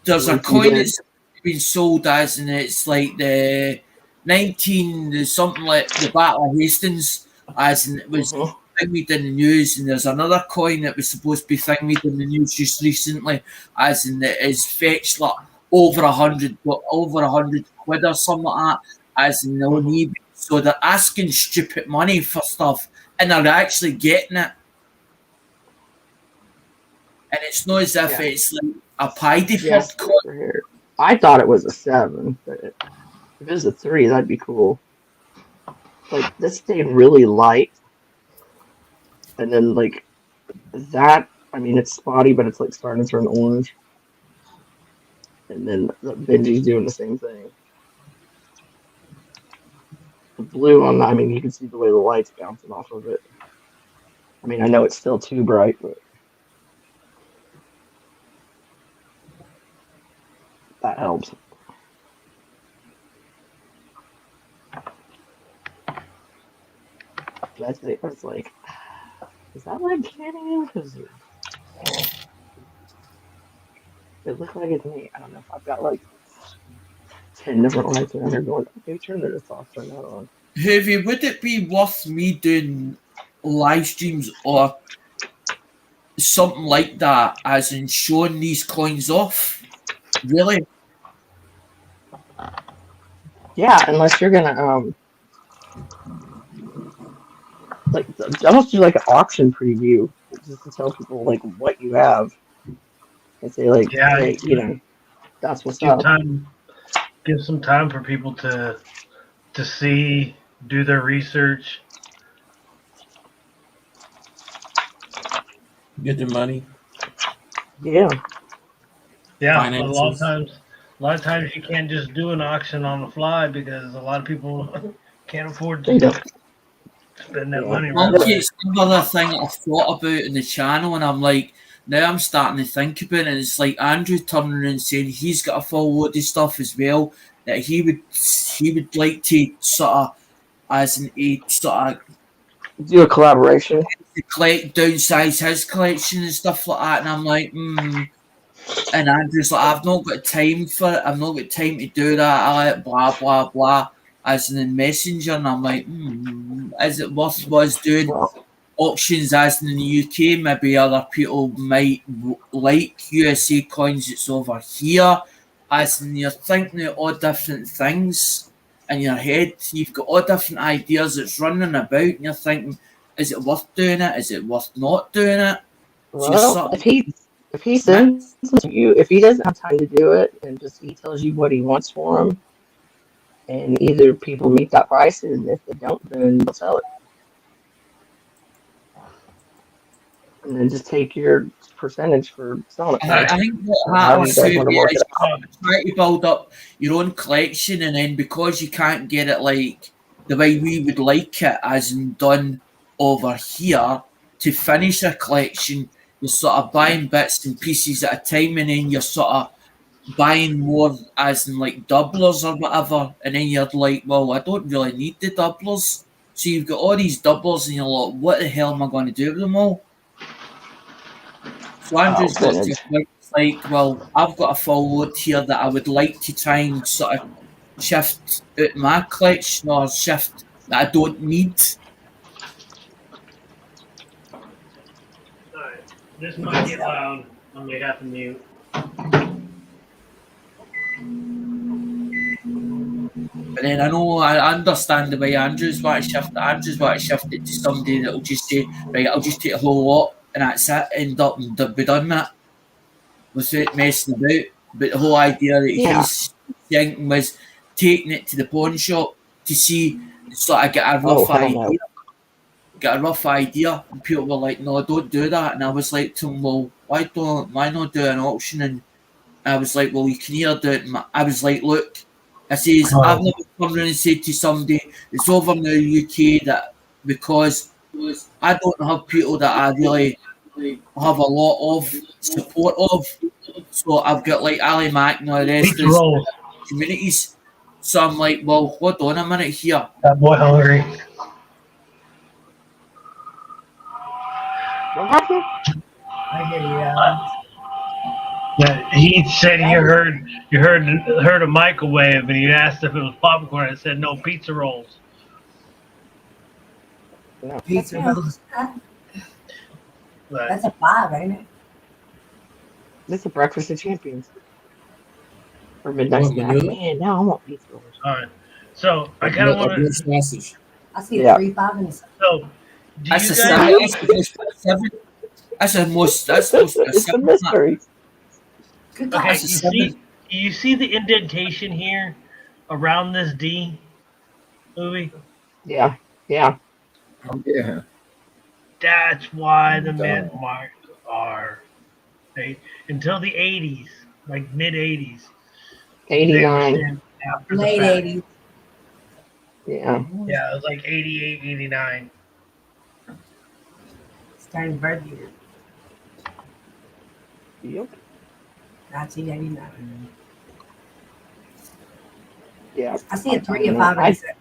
there's a Like you coin did. that's been sold as, and it's like the 19 something like the Battle of Hastings, as in it was Mhm. thingied in the news, and there's another coin that was supposed to be thingied in the news just recently, as in it is fetched like over 100 quid or something like that, as in on eBay. So they're asking stupid money for stuff, and they're actually getting it. And it's not as if Yeah. it's like a pie Yes, default coin. over here. I thought it was a 7, but if it was a 3, that'd be cool. Like, this stayed really light. And then, like, that, I mean, it's spotty, but it's, like, starting to turn orange. And then the Benji's doing the same thing. The blue on, I mean, you can see the way the light's bouncing off of it. I mean, I know it's still too bright, but that helps. That's it. It's like, is that like Canadian? Because it looked like it to me. I don't know if I've got like 10 different lights around here going, okay, turn this off, turn that on. Harvey, would it be worth me doing live streams or something like that, as in showing these coins off? Really? Yeah, unless you're gonna like almost do like an auction preview just to tell people like what you have and say like, Yeah. hey, you know, that's what's Give up. time. Give some time for people to see, do their research. Get their money. Yeah. Yeah, but a lot of Finances. times you can't just do an auction on the fly because a lot of people can't afford They to don't. spend that Yeah. money right Monkey, away. it's another thing that I've thought about in the channel, and I'm like, now I'm starting to think about it. And it's like Andrew turning around and saying he's got a full load of stuff as well that he would like to sort of, as in a sort of Do a collaboration. downsize his collection and stuff like that. And I'm like, And Andrew's like, I've not got time for it. I've not got time to do that. I like blah blah blah. As in Messenger, and I'm like, is it worth us doing Well, auctions as in the UK? Maybe other people might like USA coins that's over here. As in you're thinking of all different things in your head. You've got all different ideas that's running about, and you're thinking, is it worth doing it? Is it worth not doing it? well, if he sends it to you, if he doesn't have time to do it, and just he tells you what he wants for him, and either people meet that price, and if they don't, then they'll sell it. And then just take your percentage for selling it. I think what How you happens guys want to work is it out. try to build up your own collection, and then because you can't get it like the way we would like it, as in done over here, to finish a collection, you're sort of buying bits and pieces at a time, and then you're sort of buying more as in like doublers or whatever, and then you're like, well, I don't really need the doublers. So you've got all these doublers, and you're like, what the hell am I going to do with them all? So Andrew's got to vintage. it's like, well, I've got a full load here that I would like to try and sort of shift out my collection, or shift that I don't need. Alright, this might get loud. I may have to mute. But then I understand the way Andrew's want to shift it. Andrew's want to shift it to somebody that'll just say, right, I'll just take a whole lot and that's it, end up and be done with it without messing about. But the whole idea that Yeah. he's thinking was taking it to the pawn shop to see, sort of get a Oh, rough hell idea. no. Get a rough idea, and people were like, "No, don't do that." And I was like to him, "Well, why not do an auction?" And I was like, "Well, you can either do it." I was like, "Look, I says, Oh. I've never come round and said to somebody, it's over in the UK that because I don't have people that I really have a lot of support of. So I've got like Ali Mack and all the rest Pizza of the rolls. communities. So I'm like, well, hold on a minute here. That boy hungry. What happened? I hear you. Yeah, he said you heard a microwave, and he asked if it was popcorn. I said no, pizza rolls. No. Pizza Yeah. rolls. But That's a 5, ain't it? This is a breakfast of champions. Or midnight What, snack. Manila? Man, now I want pizza rolls. all right, so I kind of want to. sausage. I see Yeah. a 3, 5, and a 7. So, do That's you a guys? seven. That's a most. That's supposed to be a It's a seven. mystery. Good Okay, call. That's a seven. you see the indentation here around this D movie? Yeah. Yeah. Yeah. That's why the Dumb. mid marks are until the 80s, like mid 80s. 89. After the Late fact. 80s. Yeah. Yeah, it was like 88, 89. Starting birth year. Yep. 1989. Yeah. I see a 3, a 5, and a 7.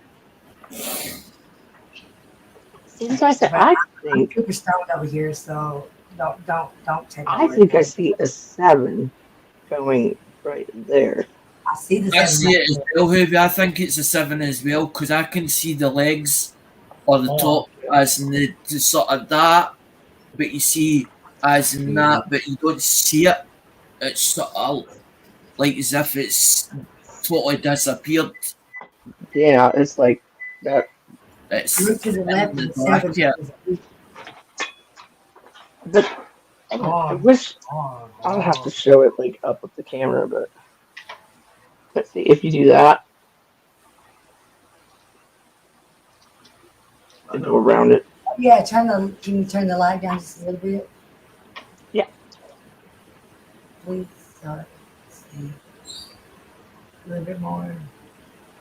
As I said, I I'm think super stoned over here, so don't take. I think I see a 7 going right there. I see the I 7. see it as well, Hoovy. I think it's a seven as well because I can see the legs or the Oh. top as in the sort of that, but you see as in that, but you don't see it. It's sort of like as if it's totally disappeared. Yeah, it's like that. It's Look to the left, in and the back, 7. yeah. But I wish I'll have to show it like up with the camera, but let's see if you do that and go around it. Yeah, can you turn the light down just a little bit? Yeah. Please. Let's see. A little bit more.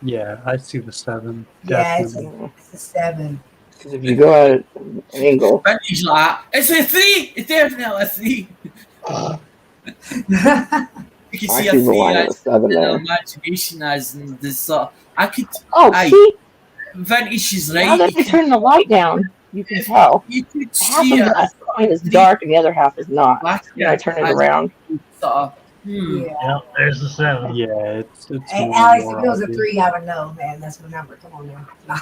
Yeah, I see the 7. Yeah, it's Definitely. It's a 7. Because if you go at it at an angle, And he's like, it's a 3. It's definitely a 3. You can I see a see the 3 line of a as 7 in the there. imagination as in the sort. I could. Oh, Aye. see, Vintage is now right. that you turn the light down, you can tell. You could Half see of it. that line is dark and the other half is not. Back Then I turn it as around. sort of, Yeah. Yeah, there's the 7. Yeah, it's Hey, more Alex, and if more it was a obvious. 3, I would know, man. That's my number. Come on now. But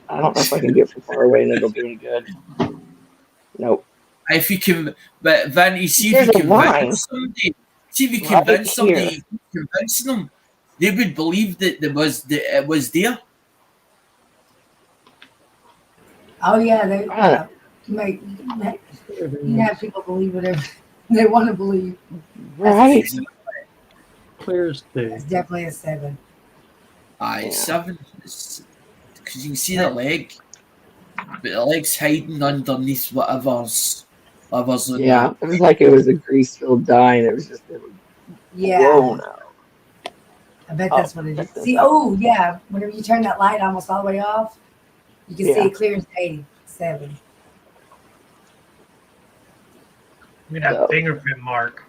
I don't know if I can get from far away and it'll be any good. Nope. if you can, but Vintage, see if There's you a line. convince somebody. See if you Right convince somebody, here. convince them, they would believe that it was there. Oh yeah, they Right. you can have people believe whatever they want to believe. Right. Clear as day. It's definitely a 7. Aye, Yeah. 7. Because you can see the leg, but the leg's hiding underneath whatever's on Yeah, it was like it was a grease-filled dye, and it was just Yeah, blown out. I bet Oh, that's what it is. that's See, it. oh yeah, whenever you turn that light almost all the way off, you can see Yeah. it clear as day. 7. Look at that So- fingerprint mark.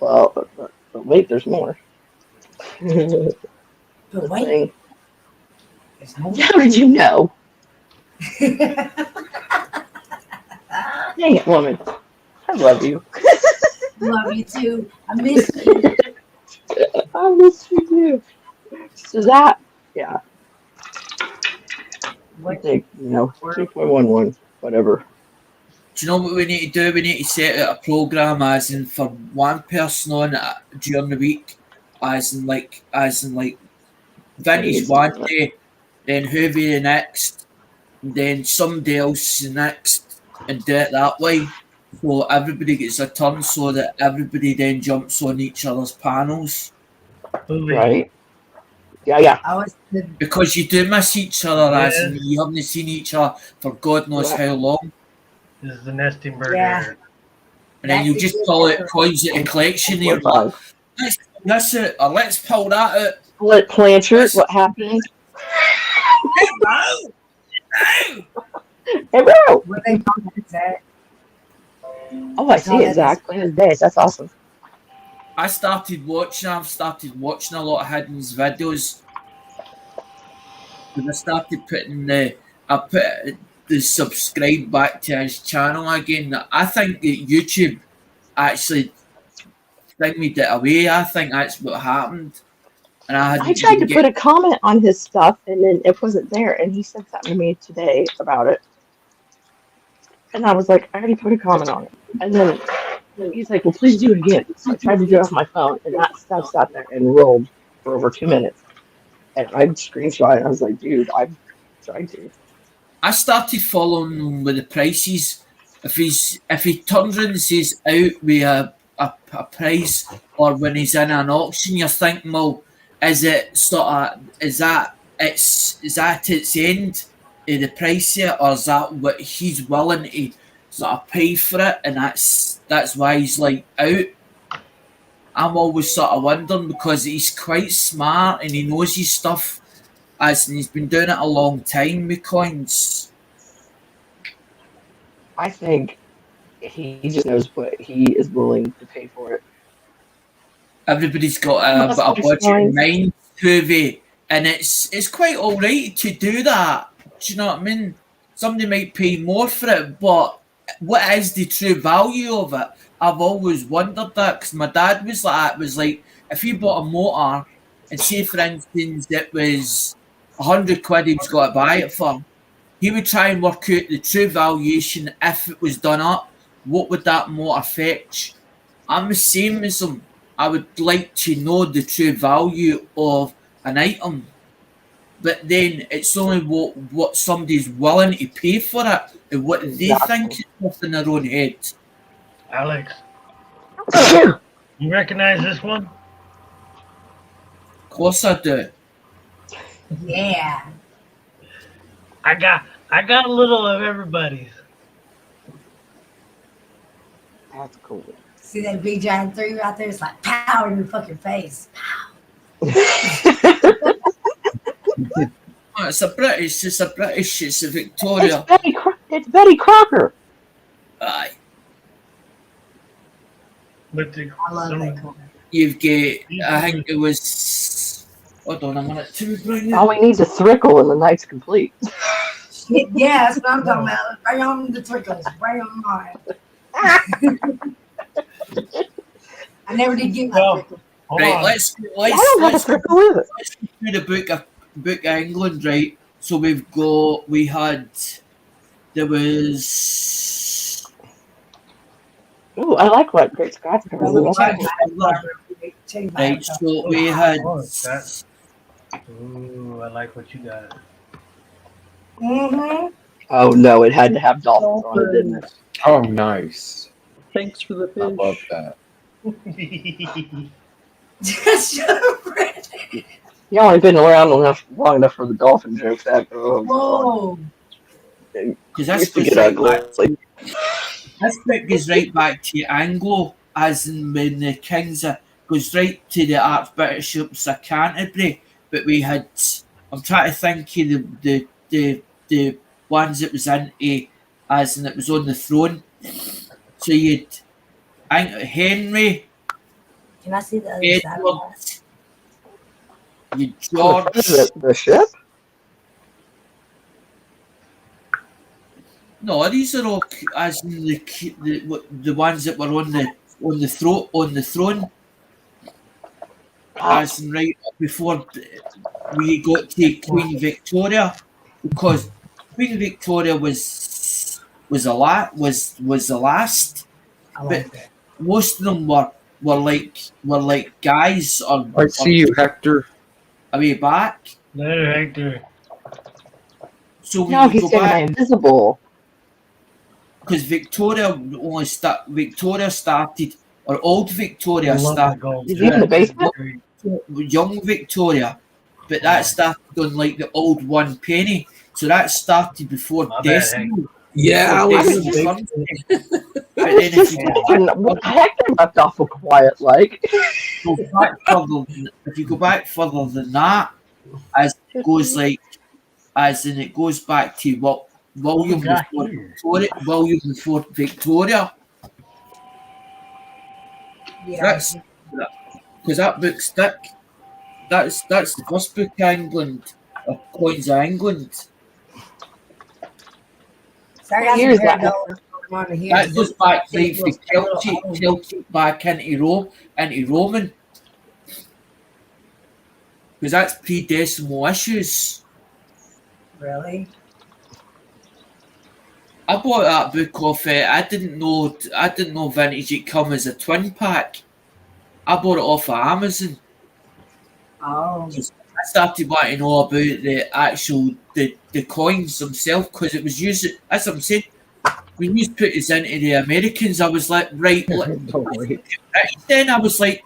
Well, but wait, there's more. But wait, there's more. How did you know? Dang it, woman. I love you. Love you too. I miss you. I miss you too. So that, yeah, I What? think, 2.11, whatever. Do you know what we need to do? We need to set out a program as in for one person on it during the week, as in like Vintage one day, then Hoovy the next, and then somebody else the next, and do it that way. So everybody gets a turn, so that everybody then jumps on each other's panels. Movie. Right? Yeah. I always Because you do miss each other, as in Yes. you haven't seen each other for God knows Right. how long. This is the nesting bird Yeah. area. And then you just pull out coins at a collection. You're like, 2.5. let's That's it. Let's pull that out. Split Blanchard, what happened? No. Hey, bro. What they call that? Oh, I see it, Zach. Playing his bass. That's awesome. I've started watching a lot of Hidden's videos. And I started putting I put the subscribe back to his channel again. I think that YouTube actually thingied it away. I think that's what happened. And I tried to put a comment on his stuff, and then it wasn't there. And he said something to me today about it. And I was like, I already put a comment on it. And then he's like, well, please do it again. So I tried to do it off my phone, and that stuff sat there and rolled for over 2 minutes. And I screenshot it. I was like, dude, I'm trying to. I started following him with the prices. If he turns around and says out with a price, or when he's in an auction, you're thinking, well, is that its end of the price here, or is that what he's willing to sort of pay for it, and that's why he's like out? I'm always sort of wondering, because he's quite smart and he knows his stuff, and he's been doing it a long time with coins. I think he just knows what he is willing to pay for it. Everybody's got a budget in mind, Hoovy, and it's quite all right to do that. Do you know what I mean? Somebody might pay more for it, but what is the true value of it? I've always wondered that, because my dad was like that. It was like, if he bought a motor, and say for instance it was 100 quid he was got to buy it for, he would try and work out the true valuation if it was done up. What would that motor fetch? I'm the same as him. I would like to know the true value of an item, but then it's only what somebody's willing to pay for it and what they think is off in their own head. Alex, you recognize this one? Of course I do. Yeah. I got a little of everybody's. That's cool. See that big giant 3 out there? It's like pow in your fucking face. Oh, it's a British, it's a Victoria. It's Betty Crocker. Aye. But I love that color. You've got, I think it was, hold on a minute, to bring it. All we need is a thrickle and the night's complete. Shit, yeah, that's what I'm talking about. Bring on the trickles. Bring on mine. I never did get my trickles. Right, let's I don't have a thrickle either. let's go through the book of England, right? So there was Ooh, I like what Great Scots are. Well, let me check my right, so we had Ooh, I like what you got. Mm-hmm. Oh no, it had to have dolphins on it, didn't it? Oh, nice. Thanks for the I fish. love that. Shut up, Brandon. Y'all ain't been around long enough for the dolphin jokes. Whoa. because Used to get ugly. this book goes right back to Anglo, as in when the kings goes right to the Archbishops of Canterbury. But we had, I'm trying to think of the ones that was into, as in it was on the throne. So you'd Henry, Can I see the other side Edward, of that? you George. The ship? No, these are all as in the ones that were on the throne. As in right before we got to Queen Victoria, because Queen Victoria was the last, I but like that. most of them were like guys I see you, Hector. away back. There, Hector. No, So we he's go saying back I'm invisible. because Victoria started, or old Victoria I love the started. gold. Is he in the basement? Young Victoria, but that started on like the old 1 penny. So that started before My bad, Decimal. Yeah, I Before was. Decimal Sunday. But I was then just thinking, what the heck? They left awful quiet, like. go back if you go back further than that, as it goes as in it goes back to what What we William got before here? Victoria, William before Victoria. Yeah. That's because that book's thick. That's the first book of England, of coins of England. So I got Here's some that. Pokemon on here. That goes back right Little- from Celtic back into Roman. Because that's pre-decimal issues. Really? I bought that book off. I didn't know Vintage it come as a twin pack. I bought it off of Amazon. Oh. I started wanting to know about the actual the coins themselves because it was used. As I'm saying, when you put this into the Americans, I was like, right. Don't worry. Then I was like,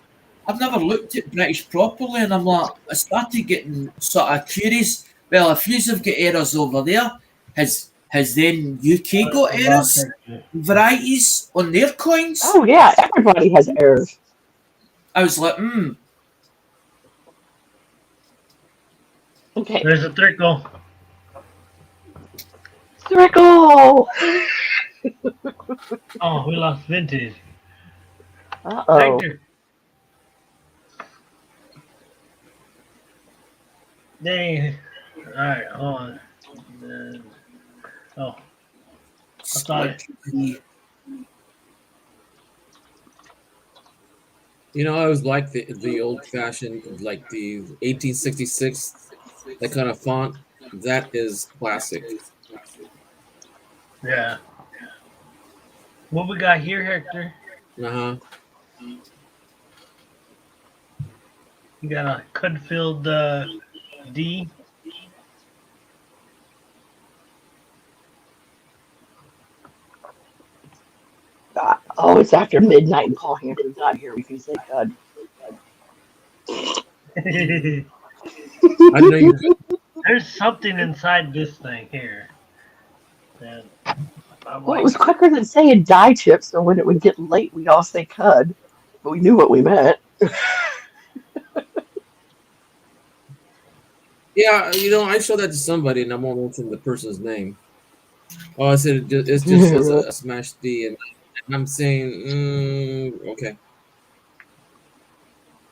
I've never looked at British properly, and I'm like, I started getting sort of curious. Well, if you have got errors over there, has then UK got errors, varieties on their coins? Oh, yeah, everybody has errors. I was like, Okay. There's a trickle. Circle! Oh, we lost vintage. Uh-oh. Hector. Dang. Alright, hold on. Oh. I thought it. You know, I always like the old fashioned, like the 1866, that kind of font. That is classic. Yeah. What we got here, Hector? Uh-huh. You got a Cudfield D. Oh, it's after midnight and Paul Hampton's not here. We can say God. I know you. There's something inside this thing here. And I'm Well, it like, was quicker than saying die chip, so when it would get late, we'd all say Cud. But we knew what we meant. Yeah, you know, I showed that to somebody, and I won't mention the person's name. Oh, I said it's just a smash D, and I'm saying, okay.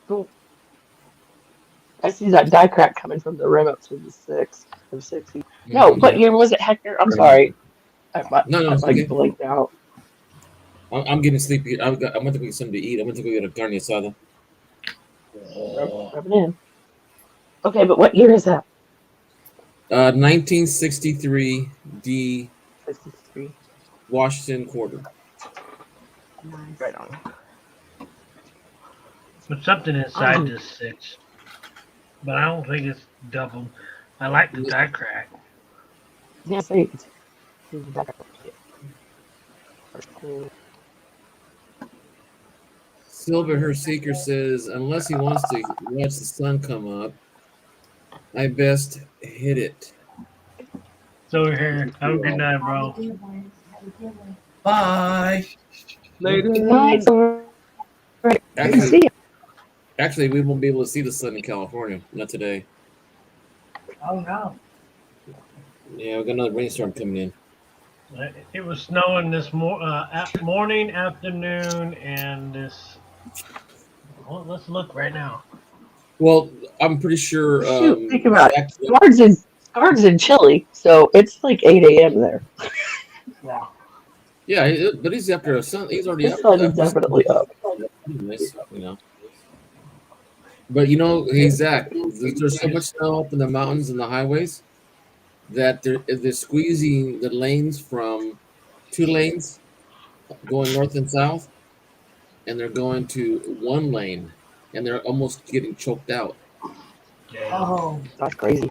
Cool. I see that die crack coming from the rim up to the 6 of 60. No, what year was it, Hector? I'm sorry. I No, it's like okay. blanked out. I'm getting sleepy. I went to go get something to eat. I went to go get a carne asada. Rub it in. Okay, but what year is that? 1963 D 53. Washington Quarter. Right on. there's something inside this 6. But I don't think it's double. I like the die crack. Yeah, say it. Silver Her Seeker says, unless he wants to watch the sun come up, I best hit it. So here, have a good night, bro. bye. Good night. Good to see you. Actually, we won't be able to see the sun in California. Not today. Oh no. Yeah, we got another rainstorm coming in. It was snowing this morning, afternoon, and this. Well, let's look right now. Well, I'm pretty sure. Shoot, think about it. Guards in Chile, so it's like 8 a.m. there. Yeah, but he's after a sun. He's already The up. sun is definitely up. Nice, you know. But you know, hey Zach, there's so much snow up in the mountains and the highways that they're squeezing the lanes from 2 lanes going north and south, and they're going to 1 lane, and they're almost getting choked out. Oh, That's crazy.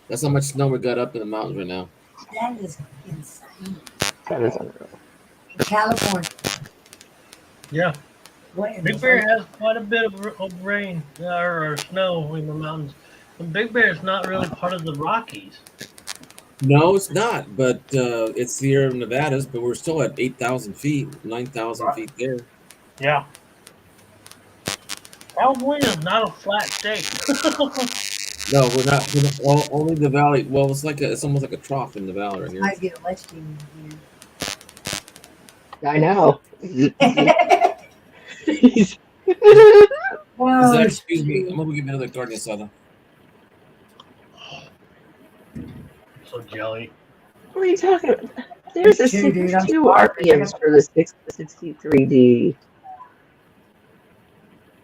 That's how much snow we got up in the mountains right now. that is insane. That is unreal. California. Yeah, What in Big the Bear fuck? has quite a bit of rain or snow in the mountains. And Big Bear is not really part of the Rockies. No, it's not. But it's Sierra Nevadas, but we're still at 8,000 feet, 9,000 feet there. Yeah. California is not a flat state. No, we're not. Only the valley. Well, it's almost like a trough in the valley right here. Might get electrocuted I know. Is Whoa. that, excuse me, I'm gonna give me another carne asada. So jelly. What are you talking about? There's a Dude, I'm 62 sorry. RPMs for the 63D.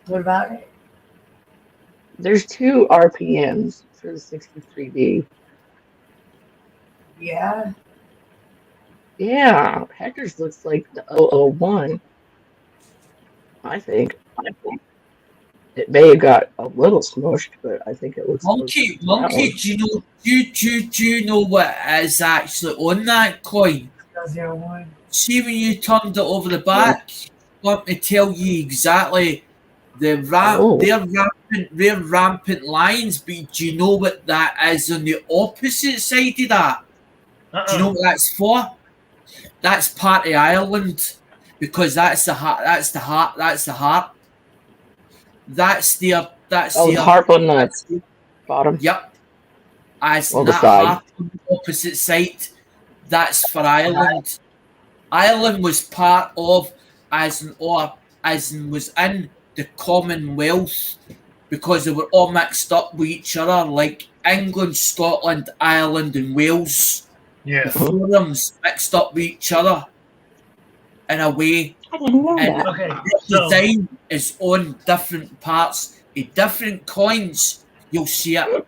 What about it? There's 2 RPMs for the 63D. Yeah. Yeah, Hector's looks like the 001. I think. It may have got a little smushed, but I think it looks. Monkey, do you know what is actually on that coin? 001. See when you turned it over the back, want me to tell you exactly the they're rampant lines, but do you know what that is on the opposite side of that? Do you know what that's for? That's part of Ireland, because that's the heart. That's the heart. That's the heart. That's their. That's the their harp on the bottom. Yep. As Or the that side. heart on the opposite side, that's for Ireland. Ireland was part of, as in was in the Commonwealth, because they were all mixed up with each other, like England, Scotland, Ireland, and Wales. Yeah. The forums mixed up with each other in a way. I didn't know And that. Okay. the So design is on different parts of different coins. You'll see it,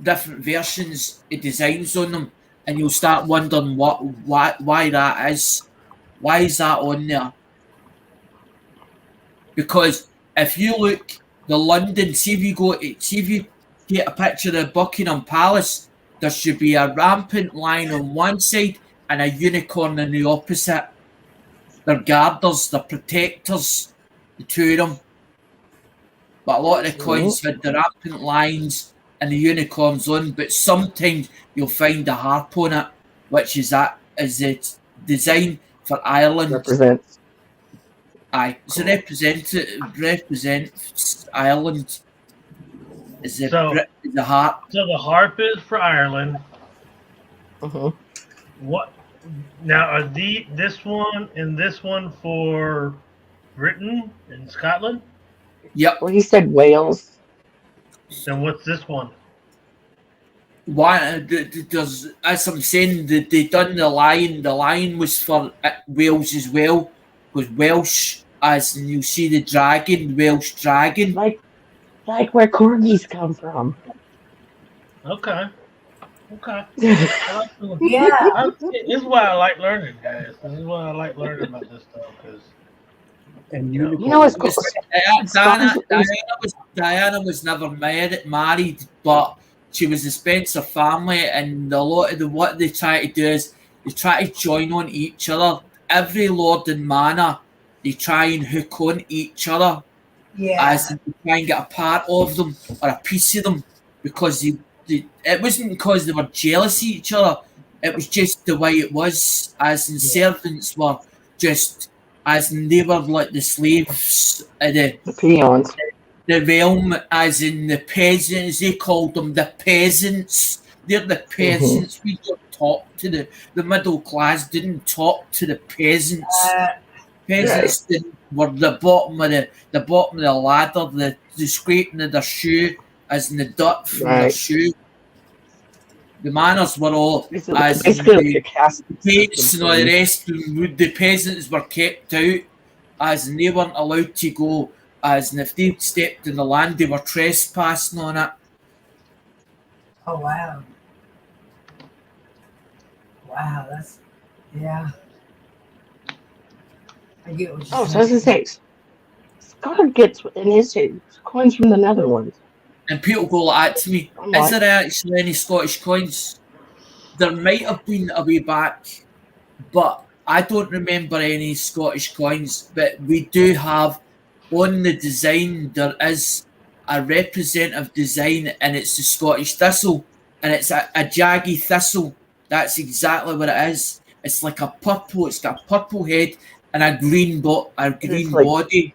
different versions of designs on them, and you'll start wondering why that is. Why is that on there? Because if you look the London, see if you get a picture of Buckingham Palace, there should be a rampant line on one side and a unicorn on the opposite. They're guarders, they're protectors, the two of them. But a lot of the coins had the rampant lines and the unicorns on, but sometimes you'll find a harp on it, which is its design for Ireland. Represents. Aye, so represents Ireland. Is the harp. So the harp is for Ireland. Mhm. What now are this one and this one for Britain and Scotland? Yep. Well, he said Wales. Then what's this one? Why does, as I'm saying, they done the lion. The lion was for Wales as well, because Welsh, as you see the dragon, Welsh dragon. Like where corgis come from. Okay. Okay. Yeah. This is why I like learning, guys. This is why I like learning about this stuff, because And You know what's cool? Diana was never married, but she was a Spencer family, and a lot of what they try to do is they try to join on each other. Every lord and manor, they try and hook on each other, as they try and get a part of them or a piece of them, because it wasn't because they were jealous of each other. It was just the way it was. As in servants were just, as in they were like the slaves, The peons. the realm, as in the peasants. They called them the peasants. They're the peasants. We don't talk to the middle class. Didn't talk to the peasants. Peasants were the bottom of the ladder, the scraping of their shoe, as in the dirt from their shoe. The manors were all as Basically like a caste pates and system. all the rest. The peasants were kept out, as in they weren't allowed to go. As in if they stepped in the land, they were trespassing on it. Oh wow. Wow, that's I get what you're Oh, so I was gonna say, Scott gets in his coins from the Netherlands. And people go like that to me. I'm Is like, there actually any Scottish coins? There might have been a way back, but I don't remember any Scottish coins. But we do have on the design, there is a representative design, and it's the Scottish thistle and it's a jaggy thistle. That's exactly what it is. It's like a purple. It's got a purple head and a green like- body.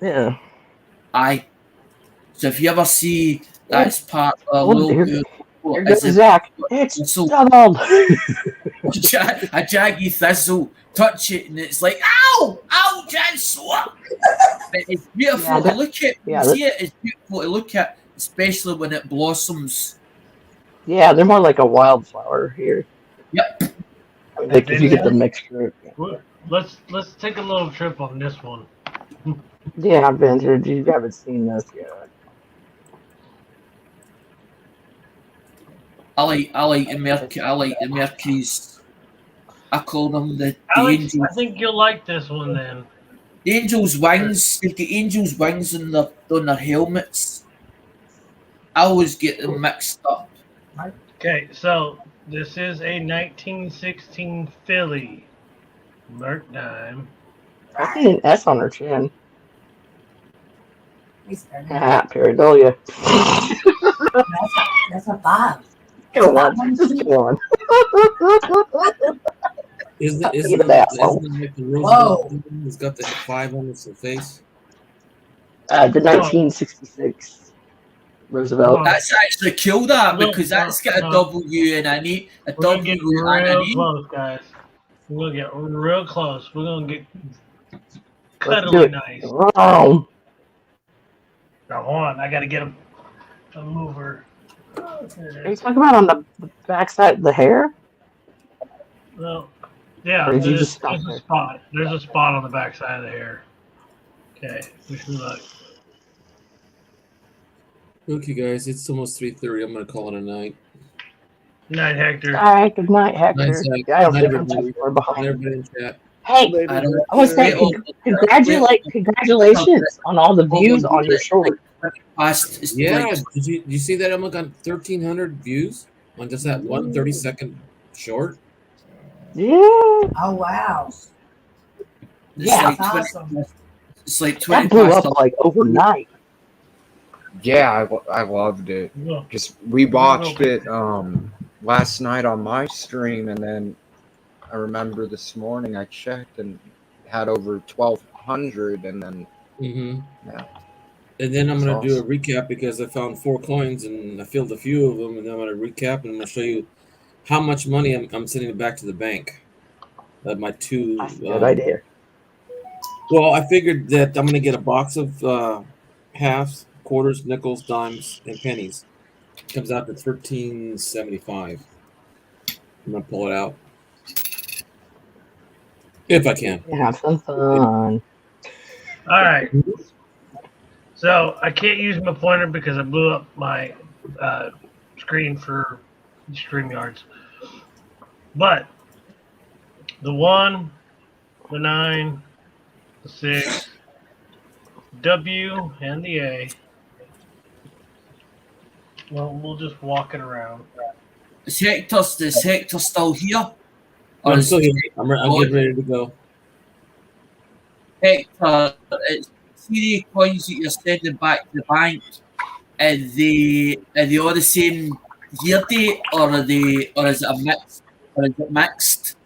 Yeah. Aye. So if you ever see that's part of Oh, a here logo, goes Zach. It's thistle, Donald. a jaggy thistle. Touch it and it's like, ow, ow, Jess, what? It's beautiful to look at. yeah, You see it? It's beautiful to look at, especially when it blossoms. Yeah, they're more like a wildflower here. Yep. Like if you get the mixture. Let's take a little trip on this one. Yeah, Vintage, you haven't seen this yet. I like the Mercuries. I call them the Alex, angels. I think you'll like this one then. The angels' wings. They've got angels' wings on their helmets. I always get them mixed up. Okay, so this is a 1916 Philly Merc Dime. I see an S on her chin. He's fair. Ah, Paradolia. That's a 5. Go on. Just go on. Isn't Look at it that. like the Roosevelt? It's got the 5 on its face. The 1966 Roosevelt. That's actually cool, that, No, because that's got a no. W and an E, a We're gonna W get and an real E. close, guys. We're gonna get real close. We're gonna get Let's do cuddly it. nice. Wrong. Now, hold on, I gotta get a mover. Are you talking about on the backside of the hair? Well, yeah, Or did you there's, just stop there's a there? spot. There's a spot on the backside of the hair. Okay, wish me luck. Okay, guys, it's almost 3:30. I'm gonna call it a night. Night, Hector. All right, good night, Hector. Nice, Zach. I don't Night, think I'm everybody. too far behind. Everybody in chat. Hey, I don't I was saying, congratulations on all the views on your short. Past, it's Yeah, like, did you see that? I'm like on 1,300 views on just that one 30-second short. Yeah. Oh, wow. it's Yeah. like That's 20, awesome. it's like That 20 blew past up like overnight. Yeah, I loved it. Yeah. Just we watched it last night on my stream, and then I remember this morning I checked and had over 1,200, and then Mm-hmm. Yeah. And then I'm That's gonna do a awesome. recap because I found 4 coins and I filled a few of them, and then I'm gonna recap and I'm gonna show you how much money I'm sending back to the bank. My 2. That's a good idea. Well, I figured that I'm gonna get a box of halves, quarters, nickels, dimes, and pennies. Comes out to $13.75. I'm gonna pull it out if I can. Have some fun. All right. So I can't use my pointer because I blew up my screen for StreamYards. But the 1, the 9, the 6, W, and the A. Well, we'll just walk it around. Is Hector still here? Or I'm is still here. I'm getting ready to go. Hector, it's see the coins that you're sending back to the bank, are they all the same year date, or is it a mix, or is it mixed?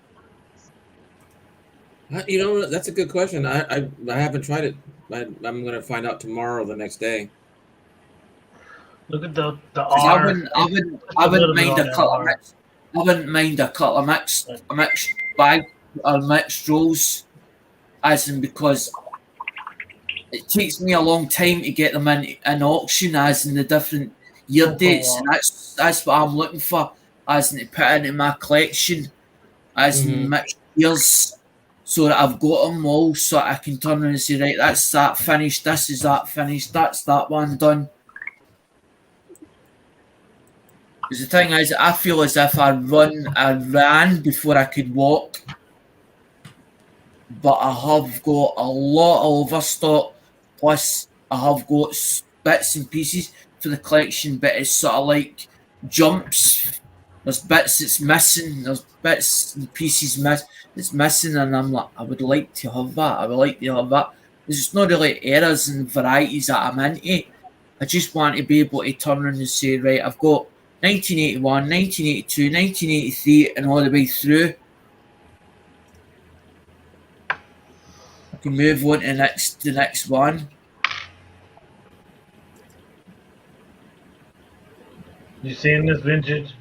You know, that's a good question. I haven't tried it. I'm gonna find out tomorrow or the next day. Look at the 'Cause R. I wouldn't mind a couple of mix. I wouldn't mind a couple of mixed bag or mixed rolls, as in, because it takes me a long time to get them in an auction, as in the different year dates, and that's what I'm looking for, as in to put into my collection, as in mixed years, so that I've got them all, so I can turn around and say, right, that's that finished, this is that finished, that's that one done. Because the thing is, I feel as if I ran before I could walk, but I have got a lot of overstock. Plus, I have got bits and pieces for the collection, but it's sort of like jumps. There's bits that's missing. There's bits and pieces that's missing, and I'm like, I would like to have that. I would like to have that. There's not really errors and varieties that I'm into. I just want to be able to turn around and say, right, I've got 1981, 1982, 1983, and all the way through. I can move on to the next one. You seeing this vintage?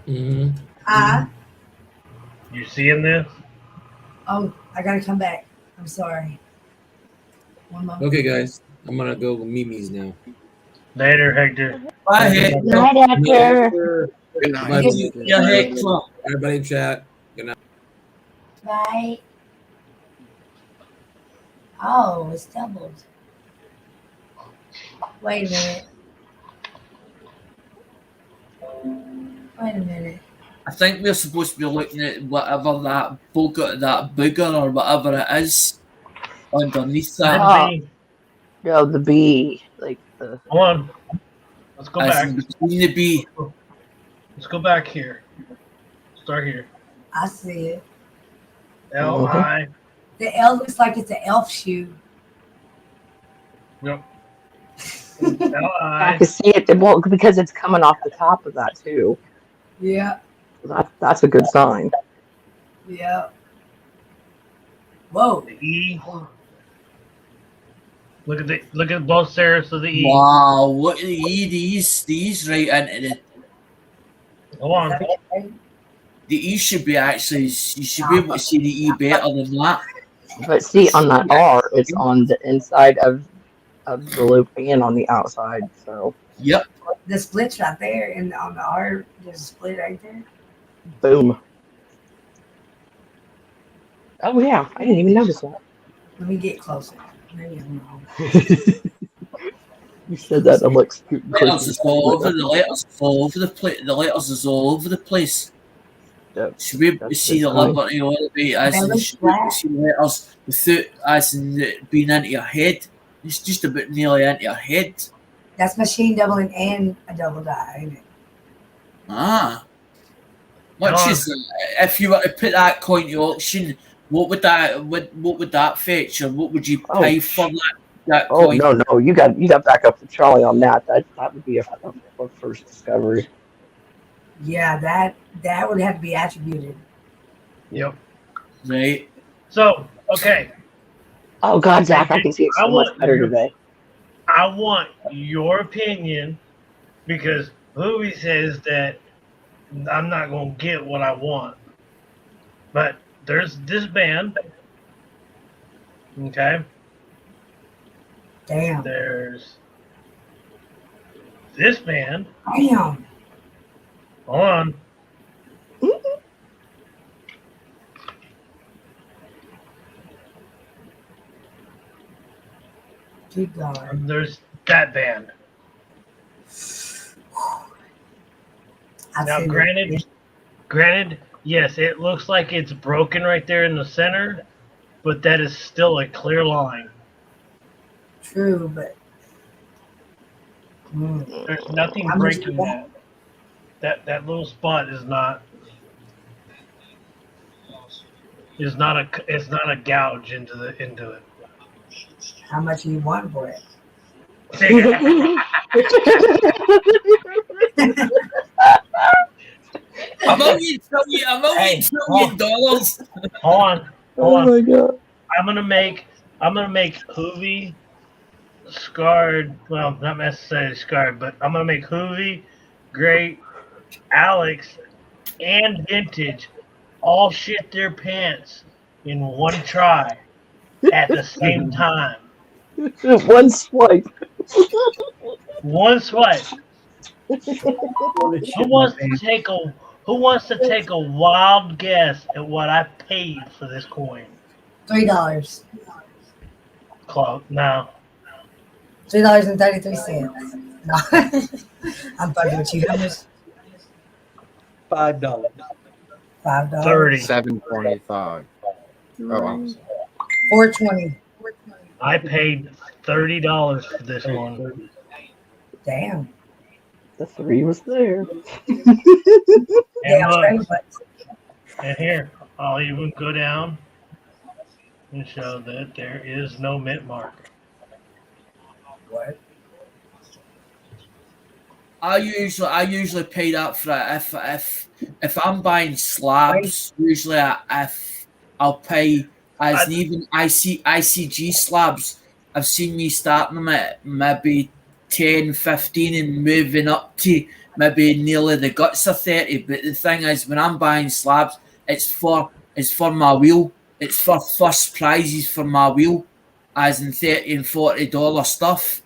Mm-hmm. You seeing this? Oh, I gotta come back. I'm sorry. One moment. Okay, guys, I'm gonna go with Mimi's now. Later, Hector. Bye, Hector. Night, Hector. Good Bye, night. buddy. Yeah, Hector. Everybody in chat. Good night. Bye. Oh, it's doubled. Wait a minute. Wait a minute. I think we're supposed to be looking at whatever that booger or whatever it is underneath that. Oh. No, the bee. Like the. Hold on. Let's go As back. in between the bee. Let's go back here. Start here. I see it. L-I. The L looks like it's an elf shoe. Yep. I L-I. can see it. Well, because it's coming off the top of that too. Yeah. That's a good sign. Yeah. Whoa. The E. Look at both serifs of the E. Wow, look at the E, these right into the Hold on. The E should be actually, you should be able to see the E better than that. But see, on that R, it's on the inside of the loop and on the outside. So Yep. The split's right there, and on the R, there's a split right there. boom. Oh yeah, I didn't even notice that. Let me get closer. Maybe I'm wrong. You said that. I'm like scooting Letters closer. is all over the letters, all over the place. The letters is all over the place. Yep. Should be able to That's see the good sign. liberty all the way as That in looks should be able to flat. see the letters without as in it being into your head. It's just about nearly into your head. That's machine doubling and a double die, ain't it? Ah. Much John. is if you were to put that coin to auction, what would that fetch, or what would you Oh. pay for that Oh coin? no, you got back up to Charlie on that. That would be a first discovery. Yeah, that would have to be attributed. Yep. Right. So, okay. Oh God, Zach, I can see it I so much want- better today. I want your opinion because Louis says that I'm not going to get what I want. But there's this band. Okay. Damn. There's this band. Damn. Hold on. Good God. And there's that band. I've Now, seen granted, yes, it looks like it's broken right there in the center, but that is still a clear line. True, but There's nothing How much breaking is that? that. That little spot is not. It's not a gouge into it. how much you want for it? I'm only Hey, $1,000,000. Hold on. Oh my God. I'm gonna make Hoovy scarred. Well, not necessarily scarred, but I'm gonna make Hoovy, Great, Alex, and Vintage all shit their pants in one try at the same time. One swipe. One swipe. Who wants to take a wild guess at what I paid for this coin? $3. No. $3.33. No. I'm fucking with you. How much? $5. $5. 30. 725. Oh, I'm sorry. $4.20. I paid $30 for this one. Damn. The 3 was there. And Yeah, look, but and here, I'll even go down and show that there is no mint mark. what? I usually pay that for it. If I'm buying slabs, usually I'll pay as even ICG slabs. I've seen me starting them at maybe 10, 15 and moving up to maybe nearly the guts of 30. But the thing is, when I'm buying slabs, it's for my wheel. It's for first prizes for my wheel, as in $30 and $40 stuff.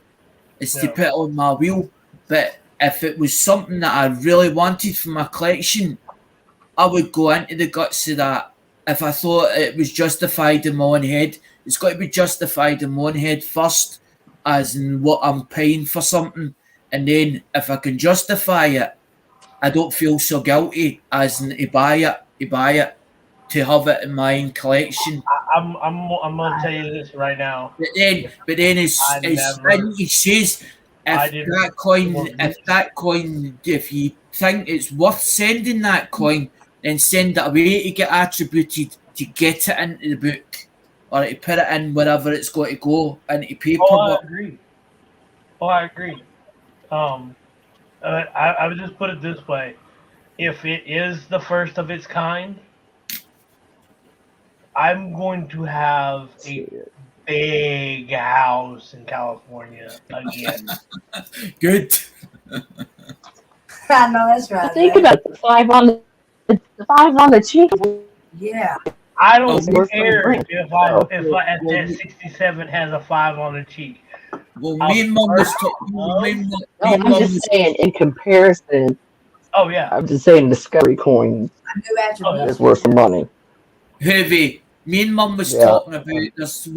It's to put on my wheel. But if it was something that I really wanted for my collection, I would go into the guts of that. If I thought it was justified in my own head, it's got to be justified in my own head first, as in what I'm paying for something. And then if I can justify it, I don't feel so guilty as in to buy it, to have it in my own collection. I'm gonna tell you this right now. But then he says, if you think it's worth sending that coin, then send it away to get attributed to get it into the book, or to put it in wherever it's got to go into paper. I agree. I would just put it this way: if it is the first of its kind, I'm going to have a big house in California again. Good. I know that's right. Think about the five on the cheek. Yeah. I don't care if that 67 has a 5 on the cheek. Well, me and Mum was talking. I'm just saying, in comparison. Oh yeah. I'm just saying, Discovery coin is worth some money. Heavy. Me and Mum was talking about this.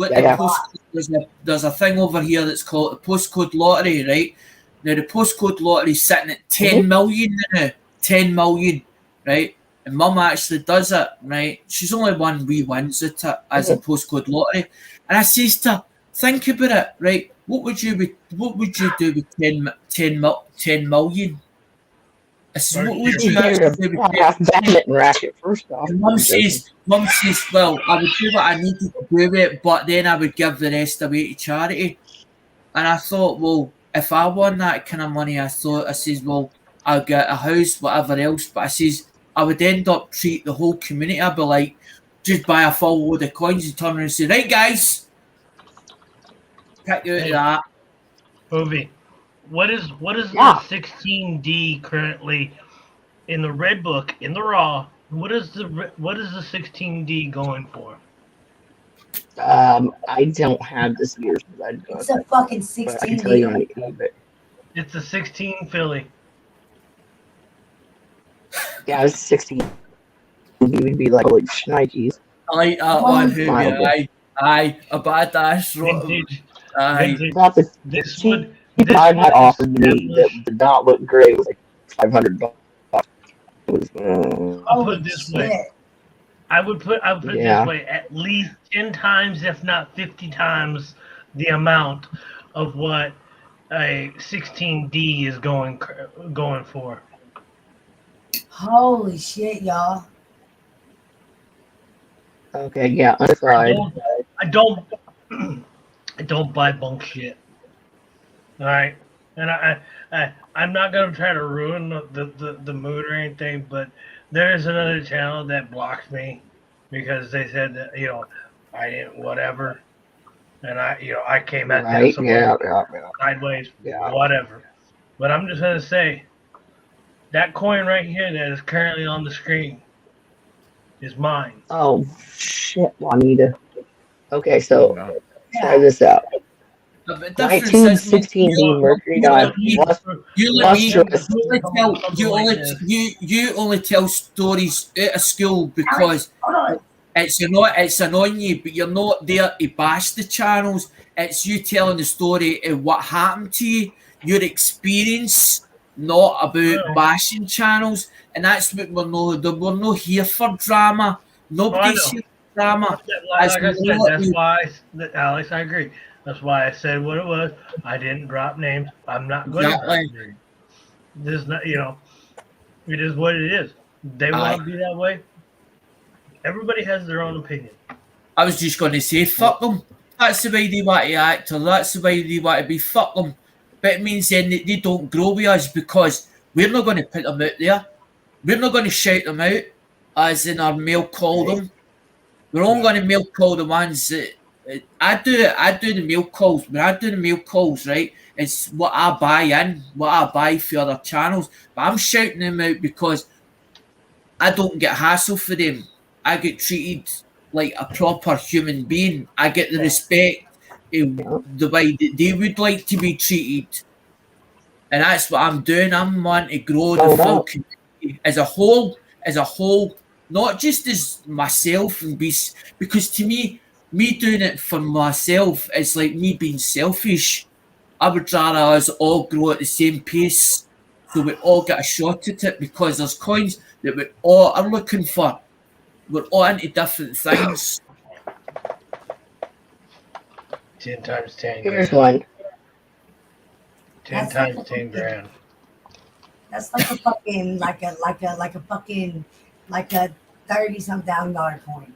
There's a thing over here that's called the postcode lottery, right? Now the postcode lottery is sitting at 10 million now. 10 million, right? And Mum actually does it, right? She's only won wee wins at it as a postcode lottery. And I says to her, think about it, right? What would you do with 10 million? I said, what would you actually do with 10 racket first off? And Mum says, well, I would do what I needed to do with it, but then I would give the rest away to charity. And I thought, well, if I won that kind of money, I says, well, I'll get a house, whatever else. But I says, I would end up treat the whole community. I'd be like, just buy a full load of coins and turn around and say, right, guys, pick you out of that. Ovi, what is the 16D currently in the red book in the raw? What is the 16D going for? I don't have this year's red book. It's a fucking I 16. can tell you on eBay. It's a 16 Philly. Yeah, it's 16. It would be like Nikes. I like that one, Hoovy. Aye, a badass. Vintage. Aye. Not the This cheap would I had offered me that did not look great. It was like $500. It was, I'll put it this way. I would put it this way: at least 10 times, if not 50 times, the amount of what a 16D is going for. Holy shit, y'all. okay, yeah, untried. I don't buy bunk shit. All right, and I'm not gonna try to ruin the mood or anything, but there's another channel that blocked me because they said that I didn't whatever, and I came at them sideways, whatever. But I'm just gonna say that coin right here that is currently on the screen is mine. Oh shit, Juanita. Okay, so try this out. 1916D Mercury Diamond. You only tell stories out of school because it's annoying you, but you're not there to bash the channels. It's you telling the story of what happened to you, your experience, not about bashing channels. And that's what we're not here for drama. Nobody's here for drama. Like I said, that's why, Alex, I agree. That's why I said what it was. I didn't drop names. I'm not going to drop names. This is not, it is what it is. They want to be that way. Everybody has their own opinion. I was just going to say, fuck them. That's the way they want to act, or that's the way they want to be. Fuck them. but it means then that they don't grow with us because we're not going to put them out there. We're not going to shout them out, as in our mail call them. We're only going to mail call the ones that I do the mail calls. When I do the mail calls, right, it's what I buy in, what I buy for other channels. But I'm shouting them out because I don't get hassle for them. I get treated like a proper human being. I get the respect the way that they would like to be treated. And that's what I'm doing. I'm wanting to grow the full community as a whole, not just as myself and because to me doing it for myself is like me being selfish. I would rather us all grow at the same pace so we all get a shot at it because there's coins that we all are looking for. We're all into different things. 10 times 10 Here's grand. one. 10 times 10 grand. That's like a fucking like a 30-some-thousand-dollar coin.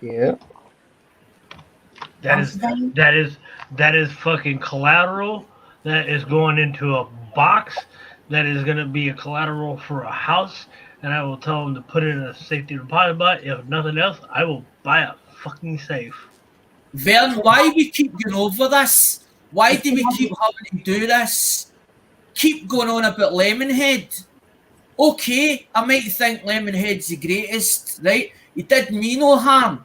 Yeah. That is fucking collateral that is going into a box that is going to be a collateral for a house, and I will tell them to put it in a safety deposit box. If nothing else, I will buy a fucking safe. Vern, why we keep going over this? Why do we keep having to do this? Keep going on about Lemonhead. Okay, I might think Lemonhead's the greatest, right? He did me no harm.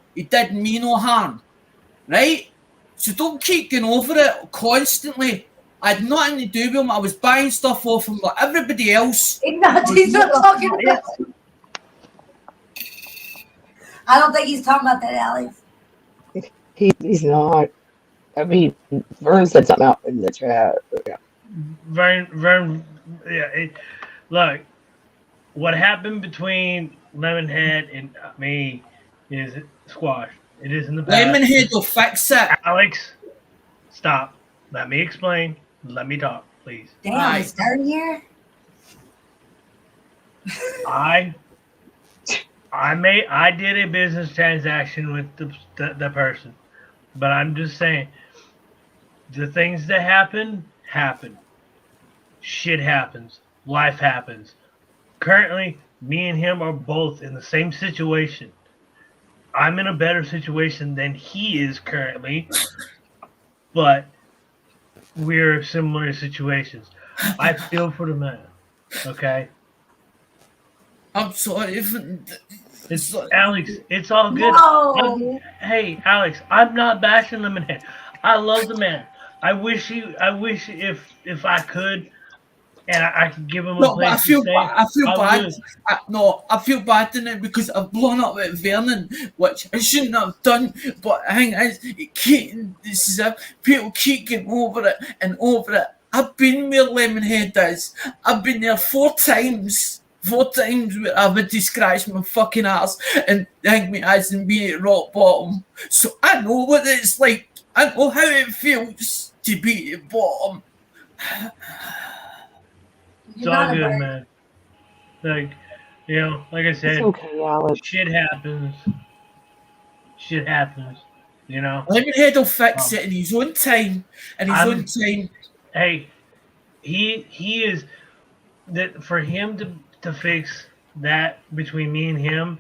Right? So don't keep going over it constantly. I had nothing to do with him. I was buying stuff off him like everybody else. He's not talking about. I don't think he's talking about that, Alex. He's not. I mean, Vern said something out in the chat. Yeah. Vern, yeah. Look, what happened between Lemonhead and me is squash. It is in the past. Lemonhead will fix it. Alex, stop. Let me explain. Let me talk, please. Damn, it's 30 here. I did a business transaction with the person, but I'm just saying the things that happen. Shit happens. Life happens. Currently, me and him are both in the same situation. I'm in a better situation than he is currently, but we're similar situations. I feel for the man. Okay. I'm sorry. It's Alex. It's all good. No. Hey, Alex. I'm not bashing Lemonhead. I love the man. I wish if I could, and I could give him a place I feel to stay. I feel bad. would. I feel bad in it because I've blown up at Vernon, which I shouldn't have done. But the thing is, people keep getting over it and over it. I've been where Lemonhead is. I've been there 4 times. 4 times where I've had to scratch my fucking ass and hang me eyes and be at rock bottom. So I know what it's like. I know how it feels to be at bottom. It's all good, man. Like, like I said, It's okay, Alex. shit happens. Lemonhead will fix it in his own time. Hey, he is that for him to fix that between me and him.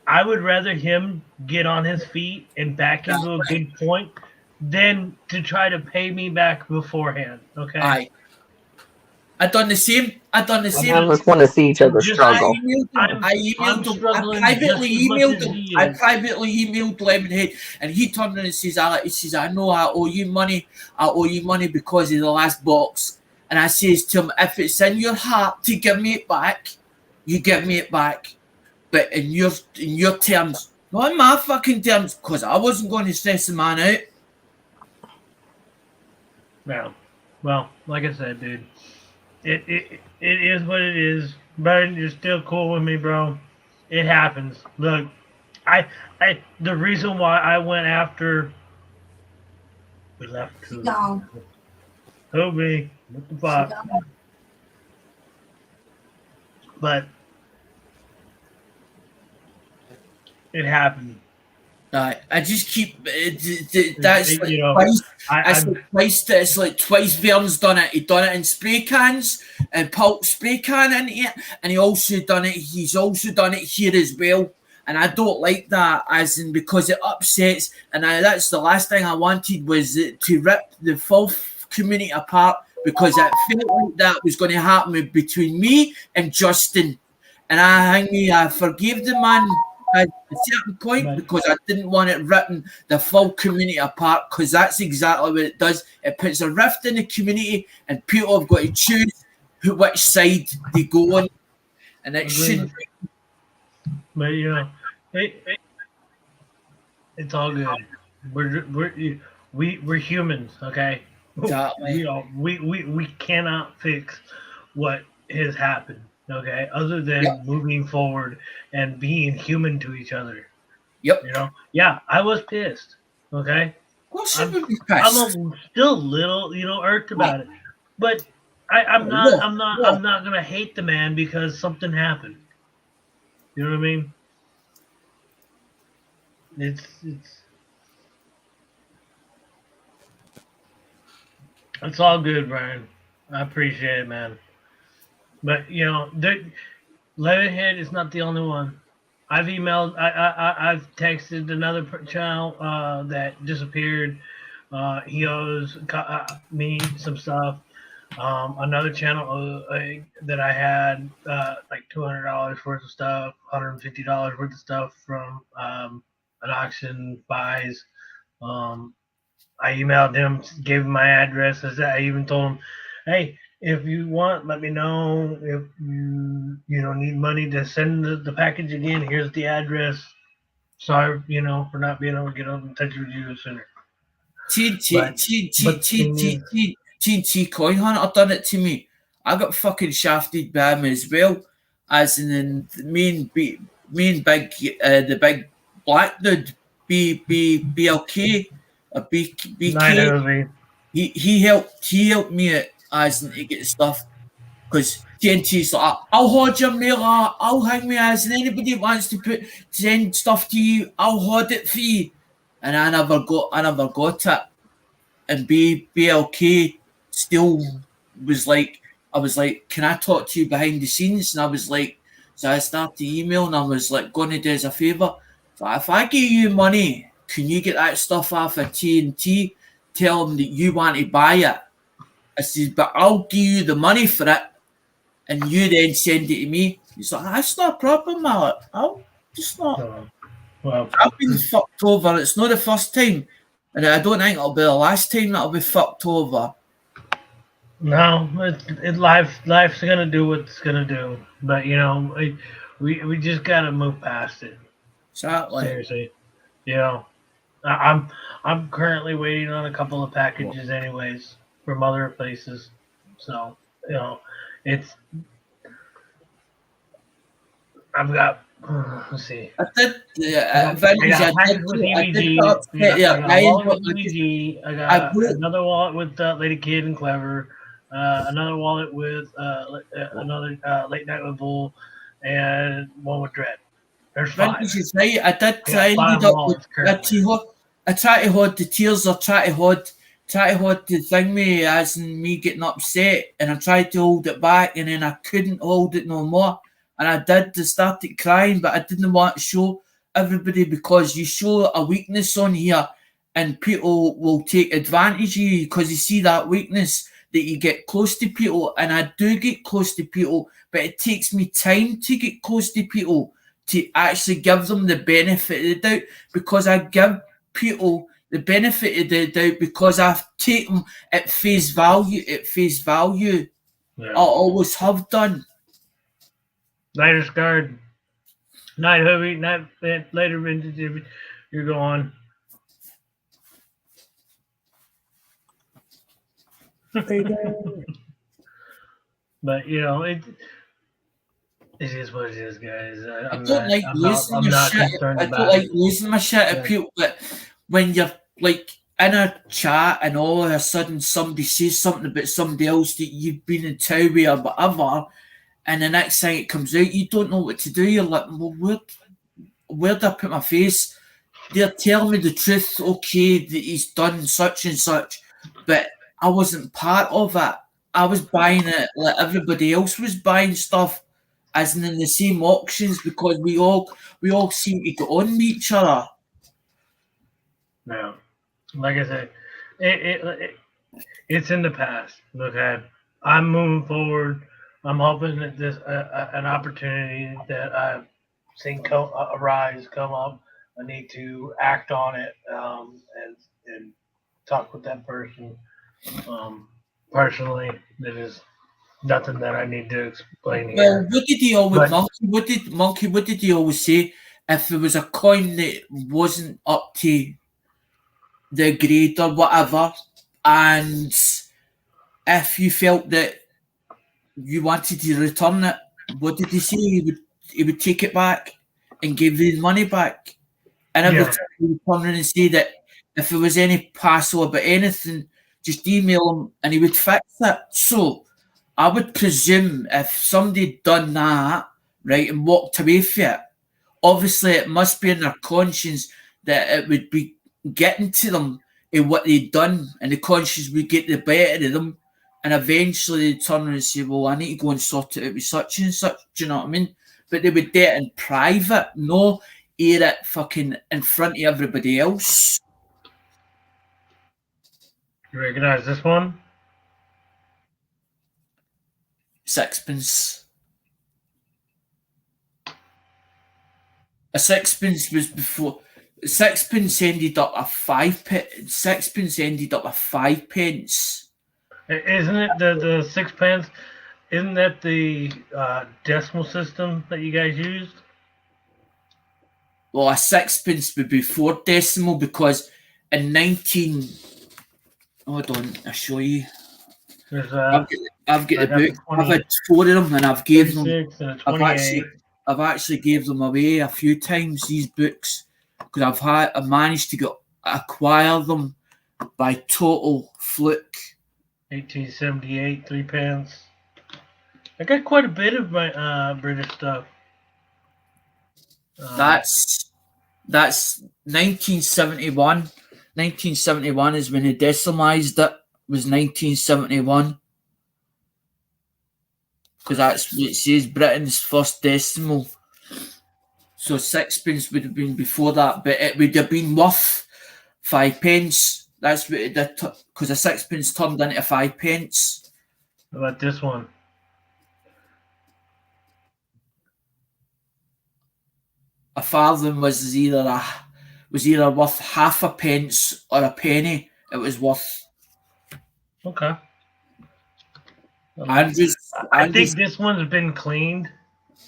I would rather him get on his feet and back into a good point than to try to pay me back beforehand. Okay. I done the same. I just want to see each other struggle. I privately emailed Lemonhead, and he turned around and says, I know I owe you money. Because of the last box. And I says to him, if it's in your heart to give me it back, you give me it back. But in your terms, not in my fucking terms, because I wasn't going to stress the man out. No. Well, like I said, dude, it is what it is. But you're still cool with me, bro. It happens. Look, the reason why I went after we left Toby, what the fuck? But it happened. I just keep that's You like know, twice. I It's like twice Vern's done it. He done it in spray cans and pulp spray can into it, and he's also done it here as well. And I don't like that, as in because it upsets. And that's the last thing I wanted was to rip the full community apart, because I felt like that was going to happen between me and Justin. And I forgave the man at a certain point Right. because I didn't want it ripping the full community apart, because that's exactly what it does. It puts a rift in the community, and people have got to choose which side they go on. And it shouldn't. But you know, it's all good. We're humans, okay? Exactly. You know, we cannot fix what has happened, okay? Other than Yep. moving forward and being human to each other. Yep. You know, yeah, I was pissed, okay? Of course, you would be I'm pissed. still a little, irked about it, but I'm not gonna hate the man because something happened. You know what I mean? It's all good, Brian. I appreciate it, man. But you know, Leatherhead is not the only one. I've emailed, I've texted another channel that disappeared. He owes me some stuff. Another channel that I had like $200 worth of stuff, $150 worth of stuff from an auction buys. I emailed him, gave him my address. I even told him, hey, if you want, let me know. If you need money to send the package again, here's the address. Sorry, for not being able to get in touch with you sooner. TNT Coin Hunter done it to me. I got fucking shafted by him as well. As in me and big the big black dude, BLK or BK. He helped me as in to get stuff, because TNT's like, I'll hold your mail, I'll hang me as, and anybody wants to send stuff to you, I'll hold it for you. And I never got it. And BLK still was like, I was like, can I talk to you behind the scenes? And I was like, so I started to email, and I was like, going to do us a favour. So if I give you money, can you get that stuff off of TNT? Tell them that you want to buy it. I said, but I'll give you the money for it, and you then send it to me. He's like, that's not a problem, Mallet. I'll just not. Well, I've been fucked over. It's not the first time, and I don't think it'll be the last time that I'll be fucked over. No, life's gonna do what it's gonna do. But we just gotta move past it. Exactly. Seriously, I'm currently waiting on a couple of packages, anyways, from other places. So it's I've got. Let's see. I did. I got packages with EVG. I got another wallet with Lady Kid and Clever. Another wallet with another Late Night with Bull, and one with Dread. There's 5. Right. I did try and lead up with I try to hold the tears, or try to hold the thing me as in me getting upset, and I tried to hold it back, and then I couldn't hold it no more. And I started crying, but I didn't want to show everybody, because you show a weakness on here and people will take advantage of you because you see that weakness, that you get close to people. And I do get close to people, but it takes me time to get close to people, to actually give them the benefit of the doubt, because I give people the benefit of the doubt because I've taken at face value. Yeah. I always have done. Later, Scarred. Night, Hubby. Night, later, Vintage. You're going. But it is what it is, guys. I don't like losing my shit at people, but when you're like in a chat and all of a sudden somebody says something about somebody else that you've been in tow with or whatever, and the next thing it comes out, you don't know what to do. You're like, well, where did I put my face? they're telling me the truth. Okay, that he's done such and such, but I wasn't part of it. I was buying it like everybody else was buying stuff, as in the same auctions, because we all seem to get on with each other. No, like I said, it's in the past. Okay, I'm moving forward. I'm hoping that this an opportunity that I've seen arise come up. I need to act on it and talk with that person. Personally, there is nothing that I need to explain Well, here. what did he always But- Monkey? What did he always say? If there was a coin that wasn't up to the grade or whatever, and if you felt that you wanted to return it, what did he say? He would take it back and give you the money back. And every Yeah. time he would turn around and say that if there was any hassle about anything, just email him and he would fix it. So I would presume if somebody had done that, right, and walked away from it, obviously it must be in their conscience that it would be getting to them in what they'd done, and the conscience would get the better of them, and eventually they'd turn around and say, well, I need to go and sort it out with such and such, do you know what I mean? But they would do it in private, no air it fucking in front of everybody else. You recognize this one? Sixpence. A sixpence was before. Sixpence ended up a 5 pence. Sixpence ended up a 5 pence. Isn't it the 6 pence? Isn't that the decimal system that you guys used? Well, a sixpence would be 4 decimal, because in 19. Hold on, I'll show you. There's I've got I the got the book. I've had 4 of them, and I've gave them. 36 and a I've 28. actually gave them away a few times, these books, because I've managed to acquire them by total fluke. 1878, 3 pence. I got quite a bit of my British stuff. That's 1971. 1971 is when they decimalised it. Was 1971, because that's what it says, Britain's first decimal. So sixpence would have been before that, but it would have been worth 5 pence. That's what it did, because a sixpence turned into 5 pence. How about this one? A farthing was either worth half a pence or a penny. It was worth. Okay. Andrews. I think this one's been cleaned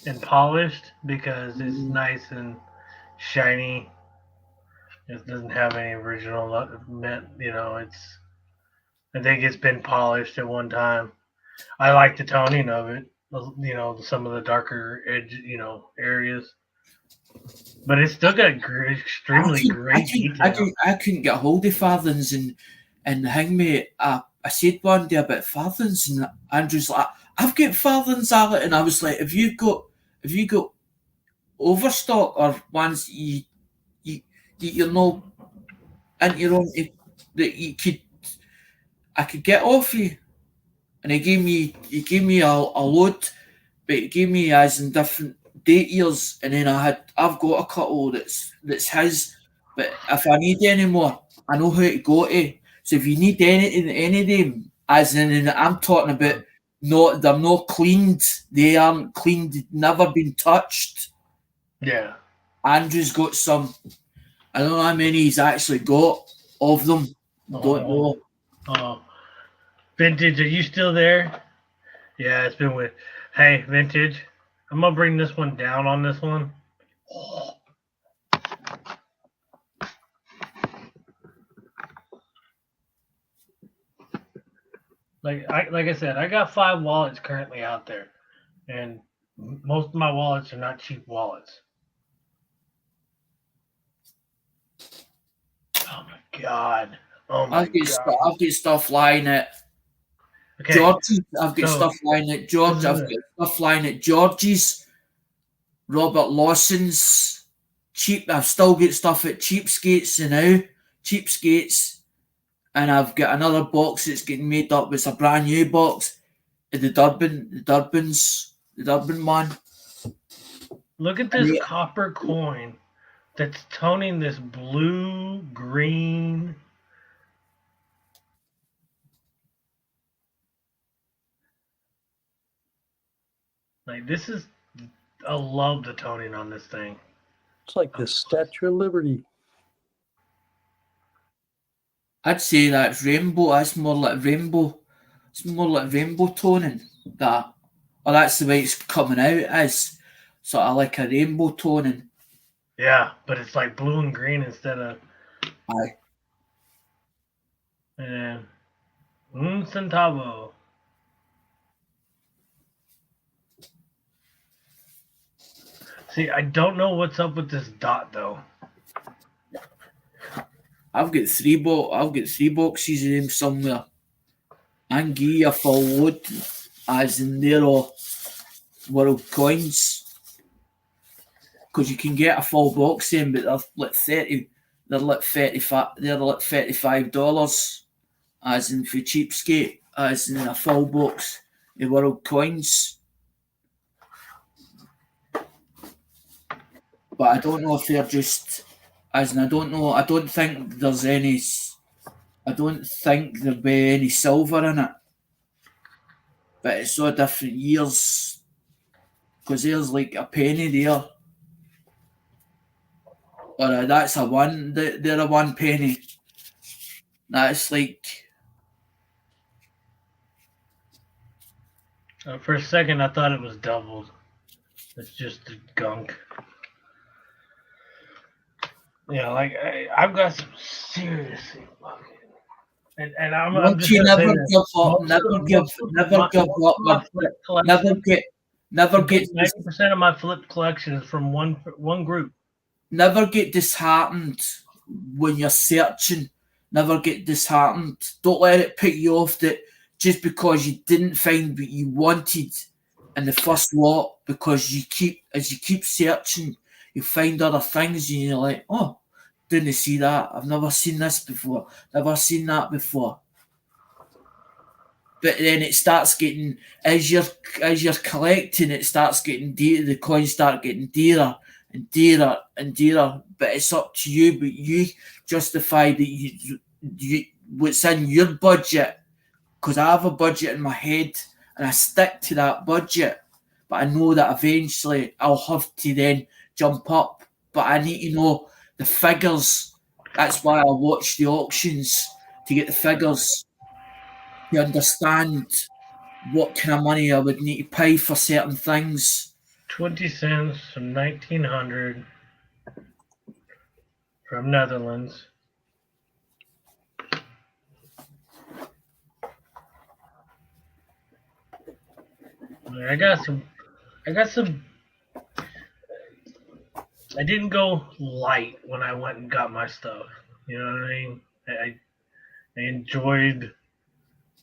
and polished because it's nice and shiny. It doesn't have any original mint, I think it's been polished at one time. I like the toning of it, some of the darker edge, areas. But it's still got extremely great detail. I couldn't get hold of farthings and hang me. I said one day about farthings, and Andrew's like, "I've got farthings, Alec," and I was like, "Have you got overstock or ones you're not into your own that I could get off you?" And he gave me a load, but he gave me as in different date years, and then I've got a couple that's his. But if I need any more, I know who to go to. So if you need any of them, as in I'm talking about, they're not cleaned. They aren't cleaned. Never been touched. Yeah. Andrew's got some. I don't know how many he's actually got of them. Don't know. Oh, Vintage, are you still there? Yeah, it's been with. Hey, Vintage, I'm gonna bring this one down on this one. Like I said, I got 5 wallets currently out there, and most of my wallets are not cheap wallets. Oh my god! Oh my I've got god! stuff lying at Okay, George's. I've got so- stuff lying at George. This is I've got stuff lying at George's, Robert Lawson's, I've still got stuff at Cheapskates now. Cheapskates, and I've got another box that's getting made up. It's a brand new box. The Durban one. Look at this copper coin that's toning this blue, green. Like, this is, I love the toning on this thing. It's like the Statue of Liberty. I'd say that's rainbow. That's more like rainbow. It's more like rainbow toning. That, or that's the way it's coming out as sort of like a rainbow toning. Yeah, but it's like blue and green instead of. Aye. And un centavo. See, I don't know what's up with this dot though. I've got three boxes of them somewhere. I can give you a full load, as in they're all world coins. Because you can get a full box in, but they're like $35, as in for cheapskate, as in a full box of world coins. But I don't know if they're just, as in I don't think there'll be any silver in it. But it's so different years. Because there's like a penny there. Or that's a one, they're a 1 penny. That's like... For a second, I thought it was doubled. It's just the gunk. Yeah, like I've got some seriously fucking, and I'm just never gonna give up. Never get 90% of my flip collection is from one group. Never get disheartened when you're searching. Never get disheartened. Don't let it put you off that just because you didn't find what you wanted in the first lot, because as you keep searching, you find other things and you're like, oh, didn't see that. I've never seen this before. Never seen that before. But then it starts getting, as you're collecting, it starts getting dear. The coins start getting dearer and dearer and dearer. But it's up to you. But you justify that you what's in your budget. Because I have a budget in my head and I stick to that budget. But I know that eventually I'll have to then jump up. But I need to know the figures. That's why I watch the auctions, to get the figures, to understand what kind of money I would need to pay for certain things. 20 cents from 1900 from Netherlands. I got some. I didn't go light when I went and got my stuff. You know what I mean? I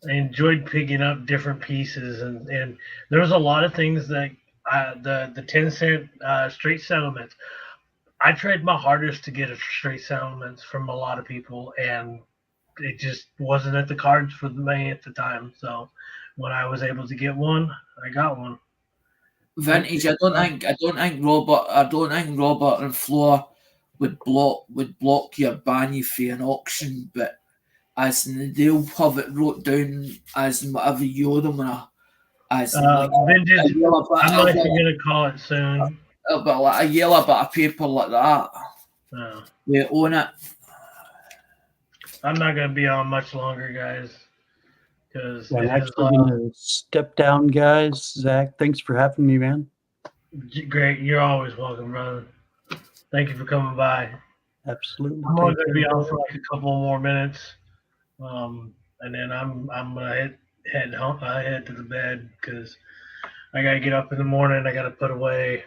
enjoyed picking up different pieces, and there was a lot of things that the 10-cent straight settlements. I tried my hardest to get a straight settlements from a lot of people, and it just wasn't at the cards for me at the time. So when I was able to get one, I got one. Vintage. I don't think Robert and Floor would block you or ban you for an auction, but as in they'll have it wrote down as in whatever you owe them, vintage. I'm actually gonna call it soon. But like a yellow bit of paper like that. We own it. I'm not gonna be on much longer, guys. Because I'm actually gonna step down, guys. Zach, thanks for having me, man. Great, you're always welcome, brother. Thank you for coming by. Absolutely. I'm only gonna be on for like a couple more minutes, and then I'm gonna head to the bed because I gotta get up in the morning. I gotta put away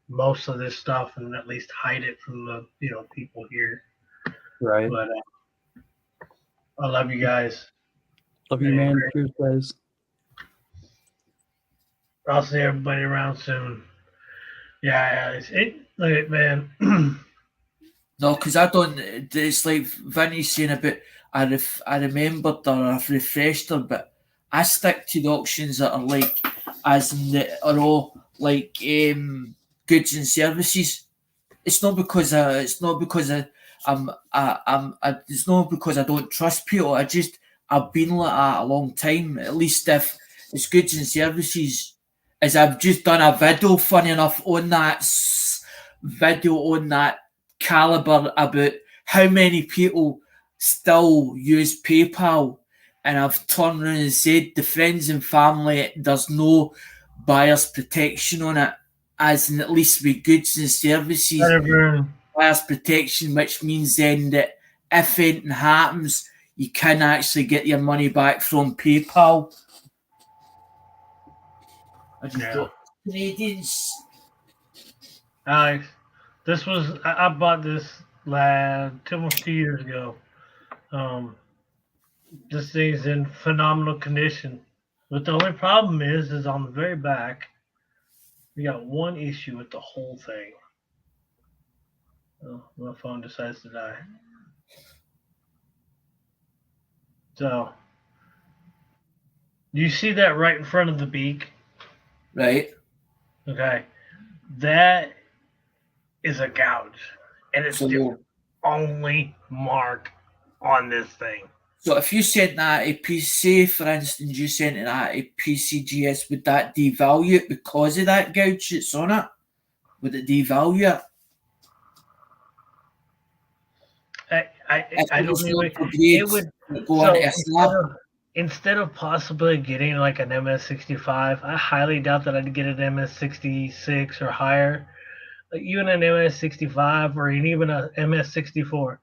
most of this stuff and at least hide it from the people here. Right. But I love you guys. Love you, man. Cheers, guys. I'll see everybody around soon. Yeah, look at man. No, because I don't. It's like Vinny's saying about I remembered her, I've refreshed her, but I stick to the auctions that are like, as in that are all like goods and services. It's not because it's not because it's not because I don't trust people. I've been like that a long time. At least if it's goods and services, as I've just done a video, funny enough, on that video on that caliber about how many people still use PayPal, and I've turned around and said the friends and family, there's no buyer's protection on it, as in at least with goods and services. Buyer's protection, which means then that if anything happens, you can actually get your money back from PayPal. Canadians. Alex, this was I bought this almost 2 years ago. This thing's in phenomenal condition, but the only problem is on the very back, we got one issue with the whole thing. Oh, my phone decides to die. So, you see that right in front of the beak? Right. Okay. That is a gouge. And it's the only mark on this thing. So if you sent that a PC, for instance, you sent it at a PCGS, would that devalue it because of that gouge that's on it? Would it devalue it? I don't know. It would go on a slab. Instead of possibly getting like an MS65, I highly doubt that I'd get an MS66 or higher. Like even an MS65 or even a MS64.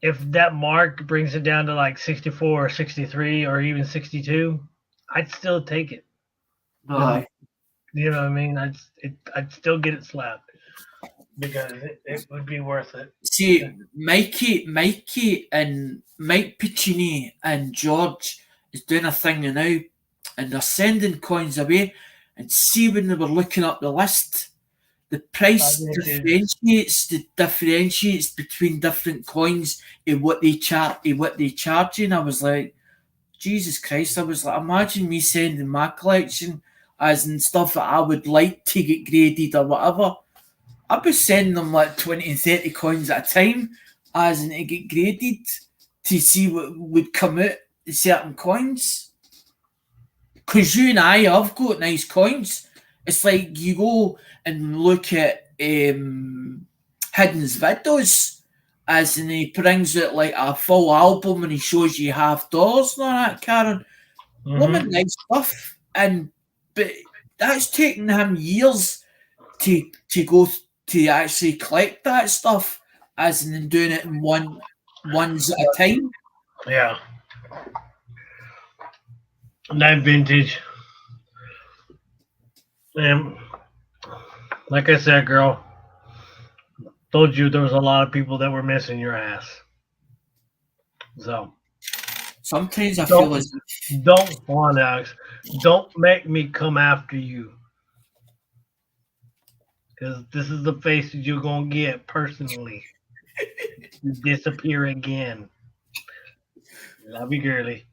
If that mark brings it down to like 64 or 63 or even 62, I'd still take it. Right. You know what I mean? I'd still get it slapped because it would be worth it. See, Mikey and Mike Piccini and George is doing a thing now, and they're sending coins away. And see, when they were looking up the list, the price differentiates between different coins and what they charge. And I was like, Jesus Christ! I was like, imagine me sending my collection as in stuff that I would like to get graded or whatever. I'd be sending them like 20 and 30 coins at a time as in to get graded to see what would come out of certain coins. Because you and I have got nice coins. It's like you go and look at Hidden's videos, as in he brings out like a full album and he shows you $half and all that, Karen. Mm-hmm. Nice stuff. But that's taken him years to go to actually collect that stuff, as in doing it in ones at a time. Yeah. That vintage. And like I said, girl, told you there was a lot of people that were missing your ass. So sometimes I feel as don't want Alex. Don't make me come after you. Because this is the face that you're going to get personally. You disappear again. Love you, girly.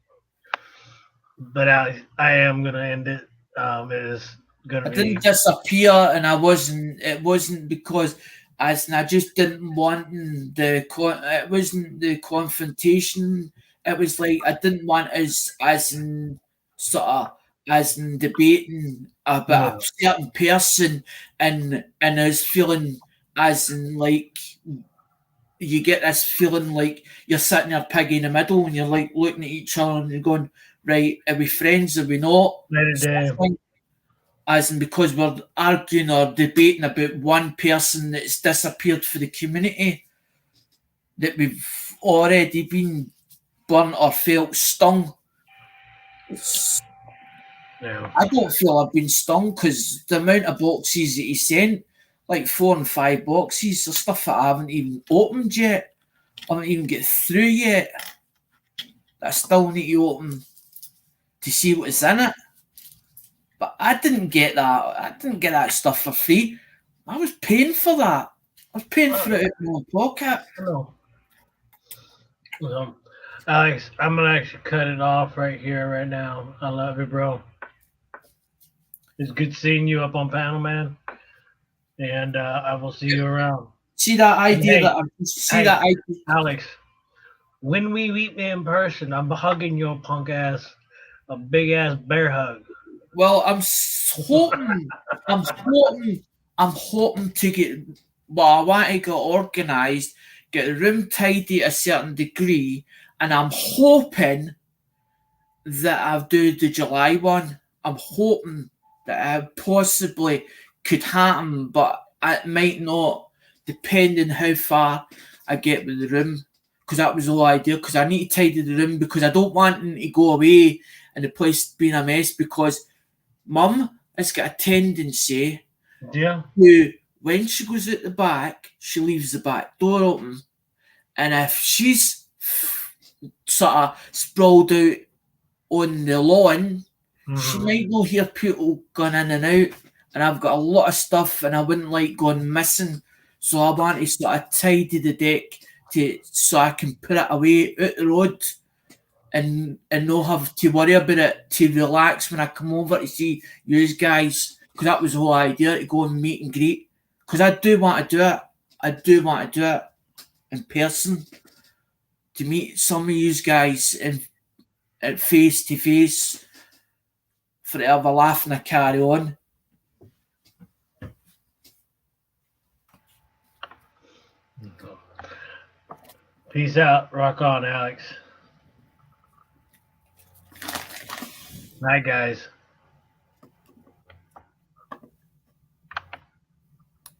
But I am going to end it. It is going to be... I didn't disappear, and it wasn't because I just didn't want it wasn't the confrontation. It was like I didn't want as in debating about a certain person and us feeling as in like you get this feeling like you're sitting there piggy in the middle and you're like looking at each other and you're going, right, are we friends, are we not? As in because we're arguing or debating about one person that's disappeared for the community that we've already been burnt or felt stung. Yeah. I don't feel I've been stung because the amount of boxes that he sent, like 4 and 5 boxes, of stuff that I haven't even opened yet. I haven't even get through yet. I still need to open to see what's in it. But I didn't get that. I didn't get that stuff for free. I was paying for that. I was paying for it out of my pocket. No. Alex, I'm gonna actually cut it off right here, right now. I love you, bro. It's good seeing you up on panel, man. And I will see you around. See that idea Hey, that I'm see hey. that idea. Alex, when we meet me in person, I'm hugging your punk ass, a big ass bear hug. Well, I'm hoping to get. Well, I want to get organised, get the room tidy a certain degree, and I'm hoping that I'll do the July one. I'm hoping that it possibly could happen, but it might not, depending how far I get with the room. Because that was the whole idea. Because I need to tidy the room because I don't want them to go away and the place being a mess. Because Mum has got a tendency Yeah. to, when she goes out the back, she leaves the back door open. And if she's sort of sprawled out on the lawn, she might not hear people going in and out. And I've got a lot of stuff and I wouldn't like going missing. So I want to sort of tidy the deck so I can put it away out the road and not have to worry about it, to relax when I come over to see you guys. Because that was the whole idea, to go and meet and greet. Because I do want to do it. I do want to do it in person. To meet some of you guys at face to face. For to have a laugh and a carry on. Peace out. Rock on, Alex. Night, guys.